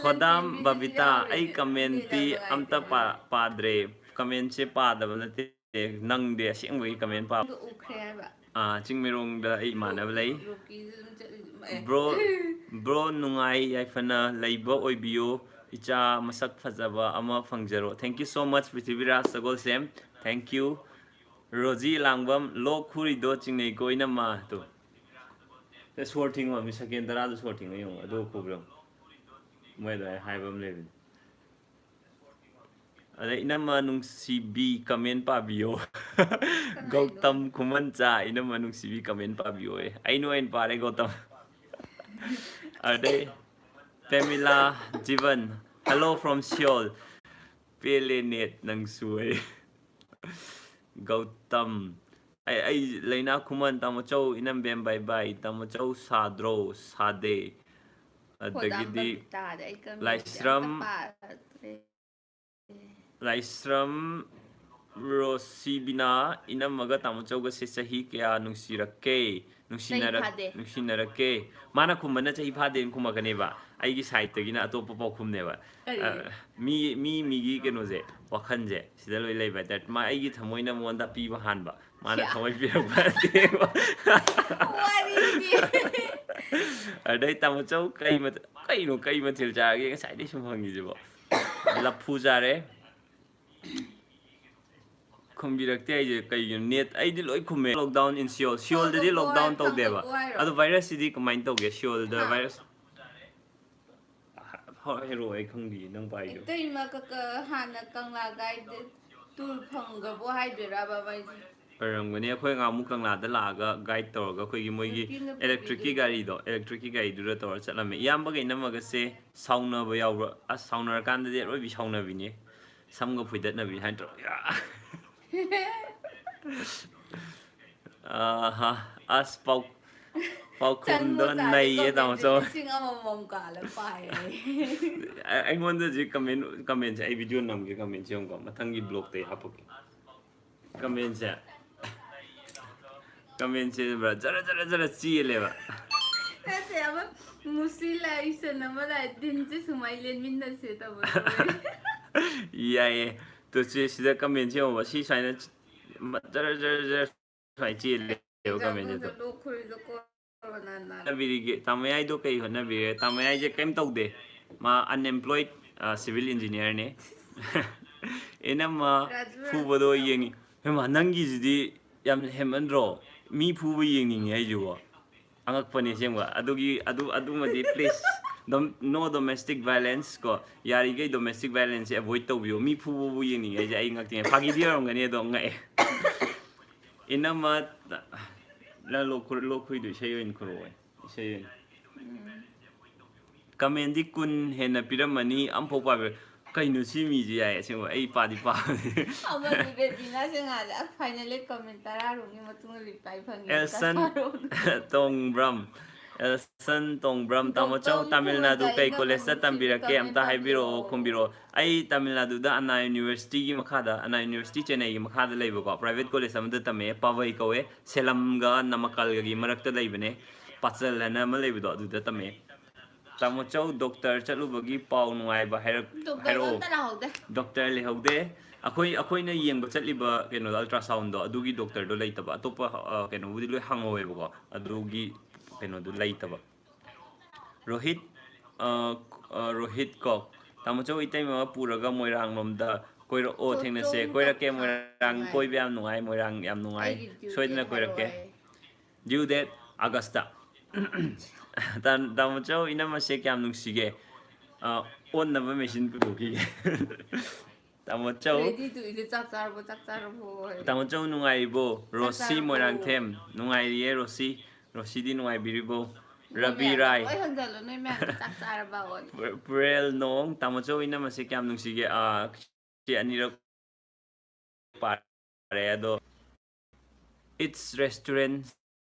ꯍꯣꯗꯥꯝ ꯂꯟꯆꯦꯟꯕꯤꯁꯤꯁꯨ ꯕꯕꯤꯇꯥ ꯌꯥꯎꯔꯦ ꯑꯩ ꯅꯦꯠ ꯀꯃꯦꯟꯇꯤ ꯌꯥꯝ ꯅꯨꯡꯉꯥꯏꯇꯦ ꯑꯝꯇ ꯍꯥꯏꯕ ꯄꯥꯗ꯭ꯔꯦ ꯀꯃꯦꯟꯁꯦ ꯄꯥꯗꯕ ꯅꯠꯇꯦ ꯅꯪꯗꯦ ꯑꯁꯦꯡꯕꯒꯤ ꯀꯃꯦꯟ ꯄꯥꯕ ꯑꯗꯨ ꯎꯈ꯭ꯔꯦ ꯍꯥꯏꯕ ꯆꯤꯡꯃꯩꯔꯣꯡꯗ ꯑꯩ ꯏꯃꯥꯟꯅꯕ ꯂꯩ ꯔꯣꯛꯀꯤꯁꯨ ꯑꯗꯨꯝ ꯆꯠꯂꯤ ꯕ꯭ꯔꯣ ꯅꯨꯡꯉꯥꯏ ꯌꯥꯏꯐꯅ ꯂꯩꯕ ꯑꯣꯏꯕꯤꯌꯨ ꯏꯆꯥ ꯃꯁꯛ ꯐꯖꯕ ꯑꯃ ꯐꯪꯖꯔꯣ ꯊꯦꯡꯀ꯭ꯌꯨ ꯁꯣ ꯃꯆ ꯄ꯭ꯔꯤꯊꯤꯕꯤꯔꯥꯖ ꯁꯒꯣꯜꯁꯦꯝ ꯊꯦꯡꯀ꯭ꯌꯨ ꯔꯣꯖꯤ ꯂꯥꯡꯕꯝ ꯂꯣꯛ ꯈꯨꯔꯤꯗꯣ ꯆꯤꯡꯅꯩꯀꯣ ꯏꯅꯝꯃ ꯇꯣ ꯁꯣꯔ ꯊꯤꯡꯉꯣ ꯁꯦꯀꯦꯟ 10ꯗ ꯁꯣꯔ ꯊꯤꯡꯉꯣ ꯌꯦꯡꯉꯣ ꯑꯗꯨꯒ ꯈꯨꯕ꯭ꯔ ꯃꯣꯏ ꯑꯗꯨꯃꯥꯏꯅ ꯍꯥꯏꯕ ꯑꯃ ꯂꯩꯕꯅꯤ ꯑꯗꯩ ꯏꯅꯝꯃ ꯅꯨꯡꯁꯤꯕꯤ ꯀꯃꯦꯟ ꯄꯥꯕꯤꯌꯣ ꯀꯅꯥꯏꯅꯣ ꯒꯧꯇꯝ ꯈꯨꯃꯟꯆꯥ ꯏꯅꯝꯃ ꯅꯨꯡꯁꯤꯕꯤ ꯀꯃꯦꯟ ꯄꯥꯕꯤꯌꯣꯌꯦ ꯑꯩꯅ ꯑꯣꯏꯅ ꯄꯥꯔꯦ ꯒꯧꯇꯝ ꯑꯗꯩ ꯄꯦꯃꯤꯂꯥ ꯖꯤꯕꯟ ꯍꯦꯜꯂꯣ ꯐ꯭ꯔꯣꯝ ꯁꯤꯌꯣꯜ ꯄꯦꯂꯦ ꯅꯦꯠ ꯅꯪꯁꯨ ꯒꯧꯇꯝ ꯑꯩ ꯂꯩꯅꯥ ꯈꯨꯃꯟ ꯇꯥꯃꯣꯆꯧ ꯏꯅꯝꯕꯦꯝ ꯕꯥꯏ ꯕꯥꯏ ꯇꯥꯃꯣꯆꯧ ꯁꯥꯗ꯭ꯔꯣ ꯁꯥꯗꯦ ꯍꯣꯗꯥꯝ ꯑꯗꯒꯤꯗꯤ ꯕꯕꯤꯇꯥꯗ ꯑꯩ ꯀꯃꯦꯟꯁꯦ ꯂꯥꯏꯁ꯭ꯔꯝ ꯑꯝꯇ ꯄꯥꯗ꯭ꯔꯦ Laisram Rosibina inamaga tamuchauga se sahi kaya nungsirake nungsinarake mana khumana chahi phade khumaganeba aigi side tagina atopa pau khumneba mi gi keno je wakhan je sida loi lei ba that ma aigi thamoina monda pi ba hanba mana thamoi pi ba te wari adai tamuchau kai mathil jage ngasai dei sum hangi jibo laphu jare ꯈꯨꯝꯕꯤꯔꯛꯇꯦ ꯑꯩꯁꯦ ꯀꯩꯒꯤꯅꯣ net ꯑꯩꯗꯤ ꯂꯣꯏ ꯈꯨꯝꯃꯦ lockdown ꯏꯟ ꯁꯤꯌꯣꯜꯗꯗꯤ lockdown ꯇꯧꯗꯦꯕ ꯑꯗꯣ ꯚꯥꯏꯔꯁꯁꯤꯗꯤ ꯀꯃꯥꯏꯅ ꯇꯧꯒꯦ ꯁꯤꯌꯣꯜꯗ virus ꯍꯥꯏꯔꯛꯑꯣ ꯑꯩ ꯈꯪꯗꯤꯌꯦ ꯅꯪ ꯄꯥꯏꯗꯣ ꯏꯇꯩꯃ ꯍꯥꯟꯅ ꯀꯪꯂꯥ ꯒꯥꯏꯗ ꯇꯨꯔ ꯐꯪꯈ꯭ꯔꯕꯣ ꯍꯥꯏꯗꯣꯏꯔꯕ ꯃꯩꯁꯦ ꯑꯣꯏꯔꯝꯒꯅꯤ ꯑꯩꯈꯣꯏ ꯉꯥꯃꯨꯛ ꯀꯪꯂꯥꯗ ꯂꯥꯛꯑꯒ ꯒꯥꯏꯗ ꯇꯧꯔꯒ ꯑꯩꯈꯣꯏꯒꯤ ꯃꯣꯏꯒꯤ ꯑꯦꯂꯦꯛꯇ꯭ꯔꯤꯛꯀꯤ ꯒꯥꯔꯤꯗꯨꯔ ꯇꯧꯔ ꯆꯠꯂꯝꯃꯦ ꯏꯌꯥꯝꯕꯒ ꯏꯅꯝꯃꯒꯁꯦ ꯁꯥꯎꯅꯕ ꯌꯥꯎꯕ꯭ꯔꯥ ꯑꯁ ꯁꯥꯎꯅꯔꯀꯥꯟꯗꯗꯤ ꯑꯔꯣꯏꯕꯤ ꯁꯥꯎꯅꯕꯤꯅꯦ ꯁꯝꯒ ꯐꯣꯏꯗꯠꯅꯕꯤ ꯍꯥꯏꯅ ꯇꯧꯔꯒ ꯑꯁ ꯄꯥꯎꯈꯨꯝꯗꯣ ꯅꯩꯌꯦ ꯇꯥꯃꯣꯆꯧ ꯑꯩꯉꯣꯟꯗ ꯍꯧꯖꯤꯛ ꯀꯃꯦꯟꯁꯦ ꯑꯩ ꯚꯤꯗꯤꯑꯣ ꯅꯝꯒꯦ ꯀꯃꯦꯟꯁꯦ ꯌꯦꯡꯉꯨꯀꯣ ꯃꯊꯪꯒꯤ ꯕ꯭ꯂꯣꯛꯇꯩ ꯍꯥꯞꯄꯛꯀꯦ ꯀꯃꯦꯟꯁꯦ ꯖꯔ ꯖꯔ ꯖꯔ ꯆꯦꯜꯂꯦꯕ ꯅꯠꯇꯦ ꯑꯃ ꯃꯨꯁꯤ ꯂꯥꯏꯁꯟ ꯑꯃ ꯂꯥꯏ ꯗꯤꯟꯁꯦ ꯁꯨꯃꯥꯏꯅ ꯂꯦꯟꯃꯤꯟꯅꯁꯦ ꯇꯧꯕꯗꯣ ꯌꯥꯏꯌꯦ ꯇꯣ ꯁꯤꯗ ꯀꯃꯦꯟꯁꯦ ꯌꯦꯡꯉꯣꯕ ꯁꯤ ꯁꯨꯃꯥꯏꯅ ꯖꯔ ꯖꯔ ꯖꯔ ꯁꯨꯃꯥꯏꯅ ꯆꯦꯜꯂꯦꯕ ꯀꯃꯦꯟꯁꯦ ꯍꯣꯠꯅꯕꯤꯔꯤꯒꯦ ꯇꯥꯃꯌꯥꯏꯗꯣ ꯀꯩ ꯍꯣꯠꯅꯕꯤꯔꯦ ꯇꯥꯃꯌꯥꯏꯁꯦ ꯀꯩꯝ ꯇꯧꯗꯦ ꯃꯥ ꯑꯟꯑꯦꯝꯄ꯭ꯂꯣꯏꯗ ꯁꯤꯚꯤꯜ ꯏꯟꯖꯤꯅꯤꯌꯔꯅꯦ ꯏꯅꯝꯃ ꯐꯨꯕꯗꯣ ꯌꯦꯡꯅꯤ ꯍꯦꯃ ꯅꯪꯒꯤꯁꯤꯗꯤ ꯌꯥꯝ ꯍꯦꯟꯃꯟꯗ꯭ꯔꯣ ꯃꯤ ꯐꯨꯕ ꯌꯦꯡꯅꯤꯡꯉꯦ ꯑꯩꯁꯤꯕꯣ ꯑꯉꯛꯄꯅꯦ ꯑꯁꯦꯡꯕ ꯑꯗꯨꯃꯗꯤ ꯄ꯭ꯂꯤꯖ ꯅꯣ ꯗꯣꯃꯦꯁꯇꯤꯛ ꯚꯥꯏꯂꯦꯟꯁ ꯀꯣ ꯌꯥꯔꯤꯈꯩ ꯗꯣꯃꯦꯁꯇꯤꯛ ꯚꯥꯏꯂꯦꯟꯁꯁꯦ ꯑꯦꯚꯣꯏꯗ ꯇꯧꯕꯤꯌꯣ ꯃꯤ ꯐꯨꯕꯕꯨ ꯌꯦꯡꯅꯤꯡꯉꯦ ꯑꯩꯁꯦ ꯑꯩ ꯉꯛꯇꯤꯉꯩ ꯐꯥꯒꯤꯗꯤ ꯑꯣꯏꯔꯝꯒꯅꯤ ꯑꯗꯣ ꯉꯛꯑꯦ ꯏꯅꯝꯃ ꯅꯪ ꯂꯣꯛ ꯈꯨꯏꯗꯣ ꯏꯁꯩ ꯑꯣꯏꯅ ꯈꯨꯔꯛꯑꯣ ꯏꯁꯩ ꯑꯣꯏꯅ ꯀꯃꯦꯟꯗꯤ 10 ꯍꯦꯟꯅ ꯄꯤꯔꯝꯃꯅꯤ ꯑꯝꯐꯥꯎ ꯄꯥꯕꯤꯔꯣ ꯀꯩꯅꯣ ꯁꯤ ꯃꯤꯁꯦ ꯌꯥꯏ ꯑꯁꯦꯡꯕ ꯑꯩ ꯄꯥꯗꯤ ꯄꯥꯕꯅꯦ ꯑꯃꯗꯤ ꯕꯦꯕꯤꯅꯥꯁꯦ ꯉꯥꯜꯂꯦ ꯐꯥꯏꯅꯦꯜꯂꯤ ꯀꯃꯦꯟ 10ꯔꯣꯝꯒꯤ ꯃꯇꯨꯡꯗ ꯔꯤꯄ꯭ꯂꯥꯏ ꯐꯪꯉꯦ ꯑꯦꯜꯁꯟ ꯇꯣꯡꯕ꯭ꯔꯝ ꯇꯥꯃꯣꯆꯧ ꯇꯥꯃꯤꯜ ꯅꯥꯗꯨ ꯀꯩ ꯀꯣꯂꯦꯖꯇ ꯇꯝꯕꯤꯔꯛꯀꯦ ꯑꯝꯇ ꯍꯥꯏꯕꯤꯔꯛꯑꯣ ꯈꯨꯝꯕꯤꯔꯛꯑꯣ ꯑꯩ ꯇꯥꯃꯤꯜ ꯅꯥꯗꯨꯗ ꯑꯅꯥ ꯌꯨꯅꯤꯚꯔꯁꯤꯇꯤꯒꯤ ꯃꯈꯥꯗ ꯑꯅꯥ ꯌꯨꯅꯤꯚꯔꯁꯤꯇꯤ ꯆꯦꯟꯅꯩꯒꯤ ꯃꯈꯥꯗ ꯂꯩꯕꯀꯣ ꯄ꯭ꯔꯥꯏꯚꯦꯠ ꯀꯣꯂꯦꯖ ꯑꯃꯗ ꯇꯝꯃꯛꯑꯦ ꯄꯥꯕꯩ ꯀꯧꯋꯦ ꯁꯦꯂꯝꯒ ꯅꯃꯀꯜꯒꯒꯤ ꯃꯔꯛꯇ ꯂꯩꯕꯅꯦ ꯄꯥꯆꯜ ꯍꯥꯏꯅ ꯑꯃ ꯂꯩꯕꯗꯣ ꯑꯗꯨꯗ ꯇꯝꯃꯛꯑꯦ ꯇꯥꯃꯣꯆꯧ ꯗꯣꯛꯇꯔ ꯆꯠꯂꯨꯕꯒꯤ ꯄꯥꯎ ꯅꯨꯡꯉꯥꯏꯕ ꯍꯥꯏꯔꯛꯑꯣ ꯗꯣꯛꯇꯔ ꯂꯩꯍꯧꯗꯦ ꯑꯩꯈꯣꯏꯅ ꯌꯦꯡꯕ ꯆꯠꯂꯤꯕ ꯀꯩꯅꯣꯗꯣ ꯑꯜꯇ꯭ꯔꯥꯁꯥꯎꯟꯗꯣ ꯑꯗꯨꯒꯤ ꯗꯣꯛꯇꯔꯗꯣ ꯂꯩꯇꯕ ꯑꯇꯣꯞꯄ ꯀꯩꯅꯣꯕꯨꯗꯤ ꯂꯣꯏ ꯍꯪꯍꯧꯋꯦꯕꯀꯣ ꯑꯗꯨꯒꯤ ꯀꯩꯅꯣꯗꯣ ꯂꯩꯇꯕ ꯔꯣꯍꯤꯠ ꯀꯣ ꯇꯥꯃꯣꯆꯧ ꯏꯇꯩꯃ ꯄꯨꯔꯒ ꯃꯣꯏꯔꯥꯡ ꯂꯣꯝꯗ ꯀꯣꯏꯔꯛꯑꯣ ꯊꯦꯡꯅꯁꯦ ꯀꯣꯏꯔꯛꯀꯦ ꯃꯣꯏꯔꯥꯡ ꯀꯣꯏꯕ ꯌꯥꯝ ꯅꯨꯡꯉꯥꯏ ꯃꯣꯏꯔꯥꯡ ꯌꯥꯝ ꯅꯨꯡꯉꯥꯏ ꯁꯣꯏꯗꯅ ꯀꯣꯏꯔꯛꯀꯦ ꯗ꯭ꯌꯨ ꯗꯦꯠ ꯑꯥꯒꯁꯇ ꯇꯥꯃꯣꯆꯧ ꯏꯅꯝꯃꯁꯦ ꯀꯌꯥꯝ ꯅꯨꯡꯁꯤꯒꯦ ꯑꯣꯟꯅꯕ ꯃꯦꯆꯤꯟ ꯄꯨꯊꯣꯛꯈꯤꯒꯦ ꯇꯥꯃꯣꯆꯧ ꯇꯥꯃꯣꯆꯧ ꯅꯨꯡꯉꯥꯏꯔꯤꯕꯣ ꯔꯣꯁꯤ ꯃꯣꯏꯔꯥꯡꯊꯦꯝ ꯅꯨꯡꯉꯥꯏꯔꯤꯌꯦ ꯔꯣꯁꯤꯗꯤ ꯅꯨꯡꯉꯥꯏꯕꯤꯔꯤꯕꯣ ꯔꯕꯤ ꯔꯥꯏ ꯄꯨꯔꯦꯜ ꯅꯣꯡ ꯇꯥꯃꯣꯆꯧ ꯏꯅꯝꯃꯁꯦ ꯀꯌꯥꯝ ꯅꯨꯡꯁꯤꯒꯦ ꯁꯤ ꯑꯅꯤꯔꯛ ꯄꯥꯔꯦ ꯑꯗꯣ ꯏꯠꯁ ꯔꯦꯁꯇꯨꯔꯦꯟ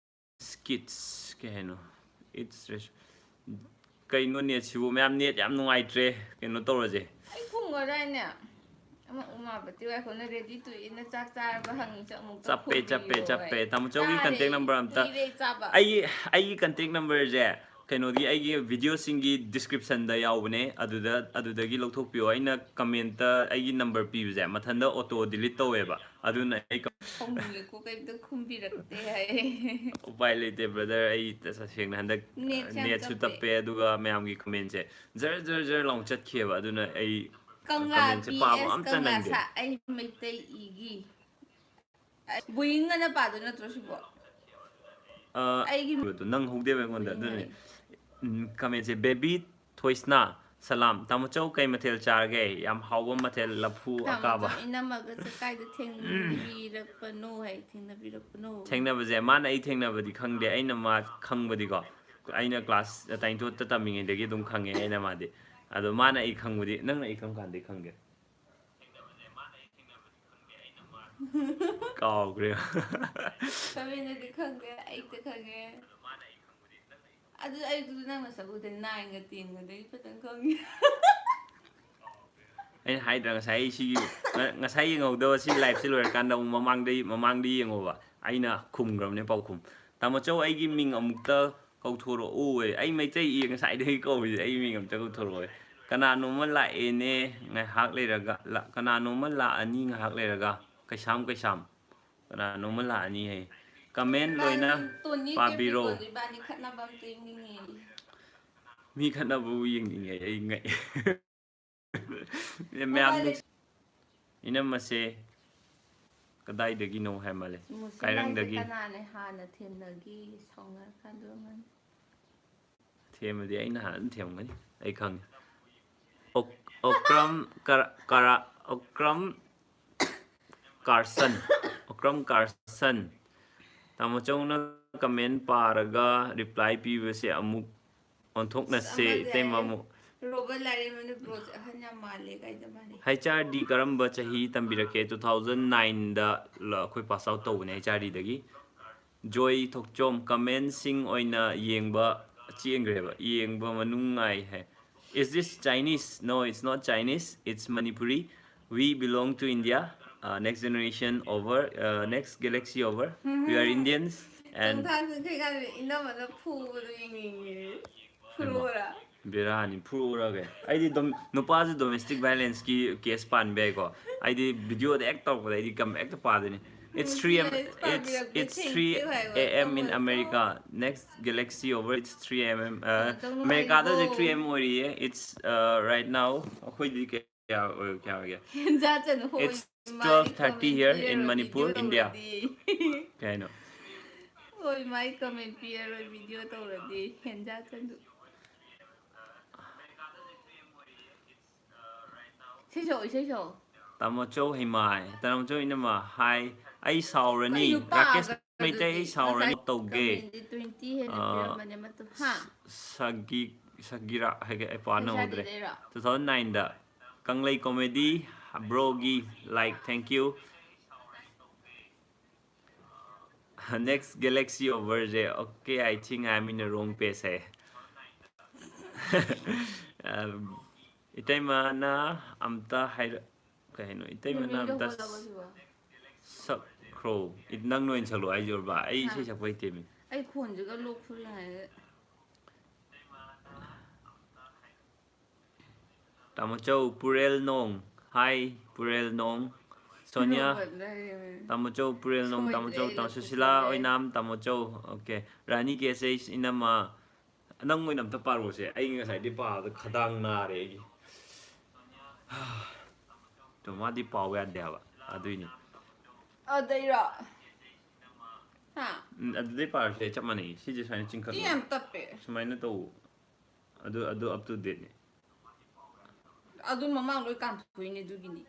ꯀꯤꯠꯁ ꯀꯩ ꯍꯥꯏꯅꯣ ꯏꯠꯁ ꯀꯩꯅꯣ ꯅꯦꯠꯁꯤꯕꯨ ꯃꯌꯥꯝ ꯅꯦꯠ ꯌꯥꯝ ꯅꯨꯡꯉꯥꯏꯇ꯭ꯔꯦ ꯀꯩꯅꯣ ꯇꯧꯔꯁꯦ ꯑꯩ ꯈꯨꯝꯒꯗꯥꯏꯅꯦ ꯑꯃ ꯎꯃꯥꯕꯇꯤ ꯑꯩꯈꯣꯏꯅ ꯔꯦꯗꯤ ꯇꯨ ꯏꯠꯅ ꯆꯥꯛ ꯆꯥꯔꯕ ꯍꯪꯉꯤꯁꯦ ꯑꯃꯨꯛꯇ ꯆꯞꯄꯦ ꯇꯥꯃꯣꯆꯧꯒꯤ ꯀꯟꯇꯦꯛ ꯅꯝꯕꯔ ꯑꯝꯇ ꯑꯩꯒꯤ ꯀꯟꯇꯦꯛ ꯅꯝꯕꯔꯁꯦ ꯀꯩꯅꯣꯒꯤ ꯑꯩꯒꯤ ꯚꯤꯗꯤꯑꯣꯁꯤꯡꯒꯤ ꯗꯤꯁꯀ꯭ꯔꯤꯞꯁꯟꯗ ꯌꯥꯎꯕꯅꯦ ꯑꯗꯨꯗꯒꯤ ꯂꯧꯊꯣꯛꯄꯤꯌꯣ ꯑꯩꯅ ꯀꯃꯦꯟꯇ ꯑꯩꯒꯤ ꯅꯝꯕꯔ ꯄꯤꯕꯁꯦ ꯃꯊꯟꯇ ꯑꯣꯇꯣ ꯗꯤꯂꯤꯠ ꯇꯧꯋꯦꯕ ꯑꯗꯨꯅ ꯑꯩ ꯈꯨꯝꯕꯤꯀꯣ ꯀꯩꯝꯇ ꯈꯨꯝꯕꯤꯔꯛꯇꯦ ꯍꯥꯏ ꯎꯄꯥꯏ ꯂꯩꯇꯦ ꯕ꯭ꯔꯗꯔ ꯑꯩ ꯇꯁꯦꯡꯅ ꯍꯟꯗꯛ ꯅꯦꯠꯁꯨ ꯇꯞꯄꯦ ꯑꯗꯨꯒ ꯃꯌꯥꯝꯒꯤ ꯀꯃꯦꯟꯁꯦ ꯖꯔ ꯂꯥꯎ ꯆꯠꯈꯤꯑꯕ ꯑꯗꯨꯅ ꯑꯩ ꯀꯪꯂꯥ ꯀꯃꯦꯟꯁꯦ ꯄꯤ ꯄꯥꯕ ꯑꯦꯁ ꯑꯝꯇ ꯀꯪꯂꯥ ꯅꯪꯗꯦ ꯁꯥ ꯑꯩ ꯃꯩꯇꯩ ꯏꯒꯤ ꯕꯨꯏꯡ ꯑꯅ ꯄꯥꯗꯣꯏ ꯅꯠꯇ꯭ꯔꯣ ꯁꯤꯕꯣ ꯑꯩꯒꯤ ꯅꯪꯍꯧꯗꯦꯕ ꯑꯩꯉꯣꯟꯗ ꯕꯨꯏꯡ ꯑꯗꯨꯅꯅꯦ ꯍꯥꯏ ꯀꯃꯦꯟꯁꯦ ꯕꯦꯕꯤ ꯊꯣꯏꯁꯅꯥ ꯁꯂꯥꯝ ꯇꯥꯃꯣꯆꯧ ꯀꯩ ꯃꯊꯦꯜ ꯆꯥꯔꯒꯦ ꯌꯥꯝ ꯍꯥꯎꯕ ꯃꯊꯦꯜ ꯂꯐꯨ ꯑꯀꯥꯕ ꯇꯥꯃꯣꯆꯧ ꯏꯅꯝꯃꯒꯁꯦ ꯀꯥꯏꯗ ꯊꯦꯡꯅꯕꯤꯔꯛꯄꯅꯣ ꯍꯥꯏ ꯊꯦꯡꯅꯕꯤꯔꯛꯄꯅꯣ ꯊꯦꯡꯅꯕꯁꯦ ꯃꯥꯅ ꯑꯩ ꯊꯦꯡꯅꯕꯗꯤ ꯈꯪꯗꯦ ꯑꯩꯅ ꯃꯥ ꯈꯪꯕꯗꯤꯀꯣ ꯑꯩꯅ ꯀ꯭ꯂꯥꯁ ꯇꯥꯏꯅꯤꯊꯣꯠꯇ ꯇꯝꯃꯤꯉꯩꯗꯒꯤ ꯑꯗꯨꯝ ꯈꯪꯉꯦ ꯑꯩꯅ ꯃꯥꯗꯤ ꯑꯗꯣ ꯃꯥꯅ ꯑꯩ ꯈꯪꯕꯗꯤ ꯅꯪꯅ ꯑꯩ ꯀꯔꯝ ꯀꯥꯟꯗꯩ ꯈꯪꯒꯦ ꯀꯥꯎꯈ꯭ꯔꯦ ꯀꯃꯦꯟꯗꯗꯤ ꯈꯪꯗꯦ ꯑꯩꯗ ꯈꯪꯉꯦ ꯑꯗꯨ ꯑꯩꯗꯨꯁꯨ ꯅꯪ ꯃꯁꯛ ꯎꯗꯦ 9ꯒ 10ꯒꯗꯤ ꯐꯖꯅ ꯈꯪꯉꯤ ꯑꯩꯅ ꯍꯥꯏꯗ꯭ꯔꯥ ꯉꯁꯥꯏ ꯁꯤꯒꯤ ꯉꯁꯥꯏ ꯌꯦꯡꯍꯧꯗꯕ ꯁꯤ ꯂꯥꯏꯐꯁꯦ ꯂꯣꯏꯔꯀꯥꯟꯗ ꯑꯃꯨꯛ ꯃꯃꯥꯡꯗ ꯌꯦꯡꯉꯣꯕ ꯑꯩꯅ ꯈꯨꯝꯈ꯭ꯔꯕꯅꯦ ꯄꯥꯎꯈꯨꯝ ꯇꯥꯃꯣꯆꯧ ꯑꯩꯒꯤ ꯃꯤꯡ ꯑꯃꯨꯛꯇ ꯀꯧꯊꯣꯔꯛꯎ ꯑꯩ ꯃꯩꯇꯩ ꯉꯁꯥꯏꯗꯒꯤ ꯀꯧꯔꯤꯁꯦ ꯑꯩ ꯃꯤꯡ ꯑꯃꯨꯛꯇ ꯀꯧꯊꯣꯔꯛꯑꯣ ꯀꯅꯥꯅꯣꯝꯃ ꯂꯥꯛꯑꯦꯅꯦ ꯉꯥꯏꯍꯥꯛ ꯂꯩꯔꯒ ꯀꯅꯥꯅꯣꯝꯃ ꯂꯥꯛꯑꯅꯤ ꯉꯥꯏꯍꯥꯛ ꯂꯩꯔꯒ ꯀꯩꯁꯥꯝ ꯀꯅꯥꯅꯣꯝꯃ ꯂꯥꯛꯑꯅꯤ ꯍꯥꯏ ꯀꯃꯦꯟ ꯂꯣꯏꯅ ꯄꯥꯕꯤꯔꯣ ꯃꯤ ꯈꯠꯅꯕꯕꯨ ꯌꯦꯡꯅꯤꯡꯉꯦ ꯑꯩ ꯉꯛꯑꯦ ꯃꯌꯥꯝ ꯏꯅꯝꯃꯁꯦ ꯀꯗꯥꯏꯗꯒꯤꯅꯣ ꯍꯥꯏ ꯃꯥꯜꯂꯦ ꯀꯥꯏꯔꯪꯗꯒꯤ ꯀꯅꯥꯅ ꯍꯥꯟꯅ ꯊꯦꯡꯅꯈꯤ ꯁꯥꯎꯅꯔꯀꯥꯟꯗ ꯑꯣꯏꯔꯝꯒꯅꯤ ꯊꯦꯝꯕꯗꯤ ꯑꯩꯅ ꯍꯥꯟꯅ ꯑꯗꯨꯝ ꯊꯦꯝꯒꯅꯤ ꯑꯩ ꯈꯪꯉꯦ ꯑꯣꯀ꯭ꯔꯝ ꯀꯥꯔꯁꯟ ꯇꯥꯃꯣꯆꯧꯅ ꯀꯃꯦꯟ ꯄꯥꯔꯒ ꯔꯤꯄ꯭ꯂꯥꯏ ꯄꯤꯕꯁꯦ ꯑꯃꯨꯛ ꯑꯣꯟꯊꯣꯛꯅꯁꯦ ꯏꯇꯩꯃꯃꯨꯛ ꯔꯣꯕꯔꯠ ꯂꯥꯏꯔꯦꯝꯃꯅ ꯕ꯭ꯔꯣꯁꯦ ꯑꯍꯟ ꯌꯥꯝ ꯃꯥꯜꯂꯦ ꯀꯥꯏꯗ ꯃꯥꯜꯂꯦ HRD ꯀꯔꯝꯕ ꯆꯍꯤ ꯇꯝꯕꯤꯔꯛꯀꯦ 2009ꯗ ꯑꯩꯈꯣꯏ ꯄꯥꯁ ꯑꯥꯎꯠ ꯇꯧꯕꯅꯦ HRDꯗꯒꯤ ꯖꯣꯏ ꯊꯣꯛꯆꯣꯝ ꯀꯃꯦꯟꯁꯤꯡ ꯑꯣꯏꯅ ꯌꯦꯡꯕ ꯆꯦꯟꯈ꯭ꯔꯦꯕ ꯌꯦꯡꯕ ꯃꯅꯨꯡꯉꯥꯏ ꯍꯥꯏ Is this Chinese? No, it's not Chinese. It's Manipuri. We belong to India. Next generation over. Next galaxy over. We are Indians. And Birani, Purage. I did no past domestic violence case pan bego. I did video the act of I did come back to pardon. It's 3 a.m. It's 3 a.m. in America. Next galaxy over. It's 3 a.m. America does 3 a.m. It's right now. It's 12:30 here in Manipur, India. Okay, I know. Oi, my comment here video already. Say Tamocho himai. Tamocho inama hi. Ai saurani. Rakesh Maitai ai saurani tauge. Sagira hege epana hodre. 2009 da. Kanglei comedy brogi like thank you. Next galaxy over there. Okay, I think I'm in the wrong place. Itaimana amta hai kahino itaimana amta sakro itnang noin chalo ai jorba ai sei sapai temi ai khonjuga lok phuri hai Tamochou Purel Nong hi Purel Nong Sonia Tamochou Purel Nong Tamochou Susila oinam Tamochou okay Rani Keses inama nang oinam ta parose ai ngasai di pa da khadang na re to ma di paw ya de ba aduini adaira ha adui parse chap mani si je sain chingkha yam tappe sumaina to adu up to date ne adun mamang loi kan thuine dugini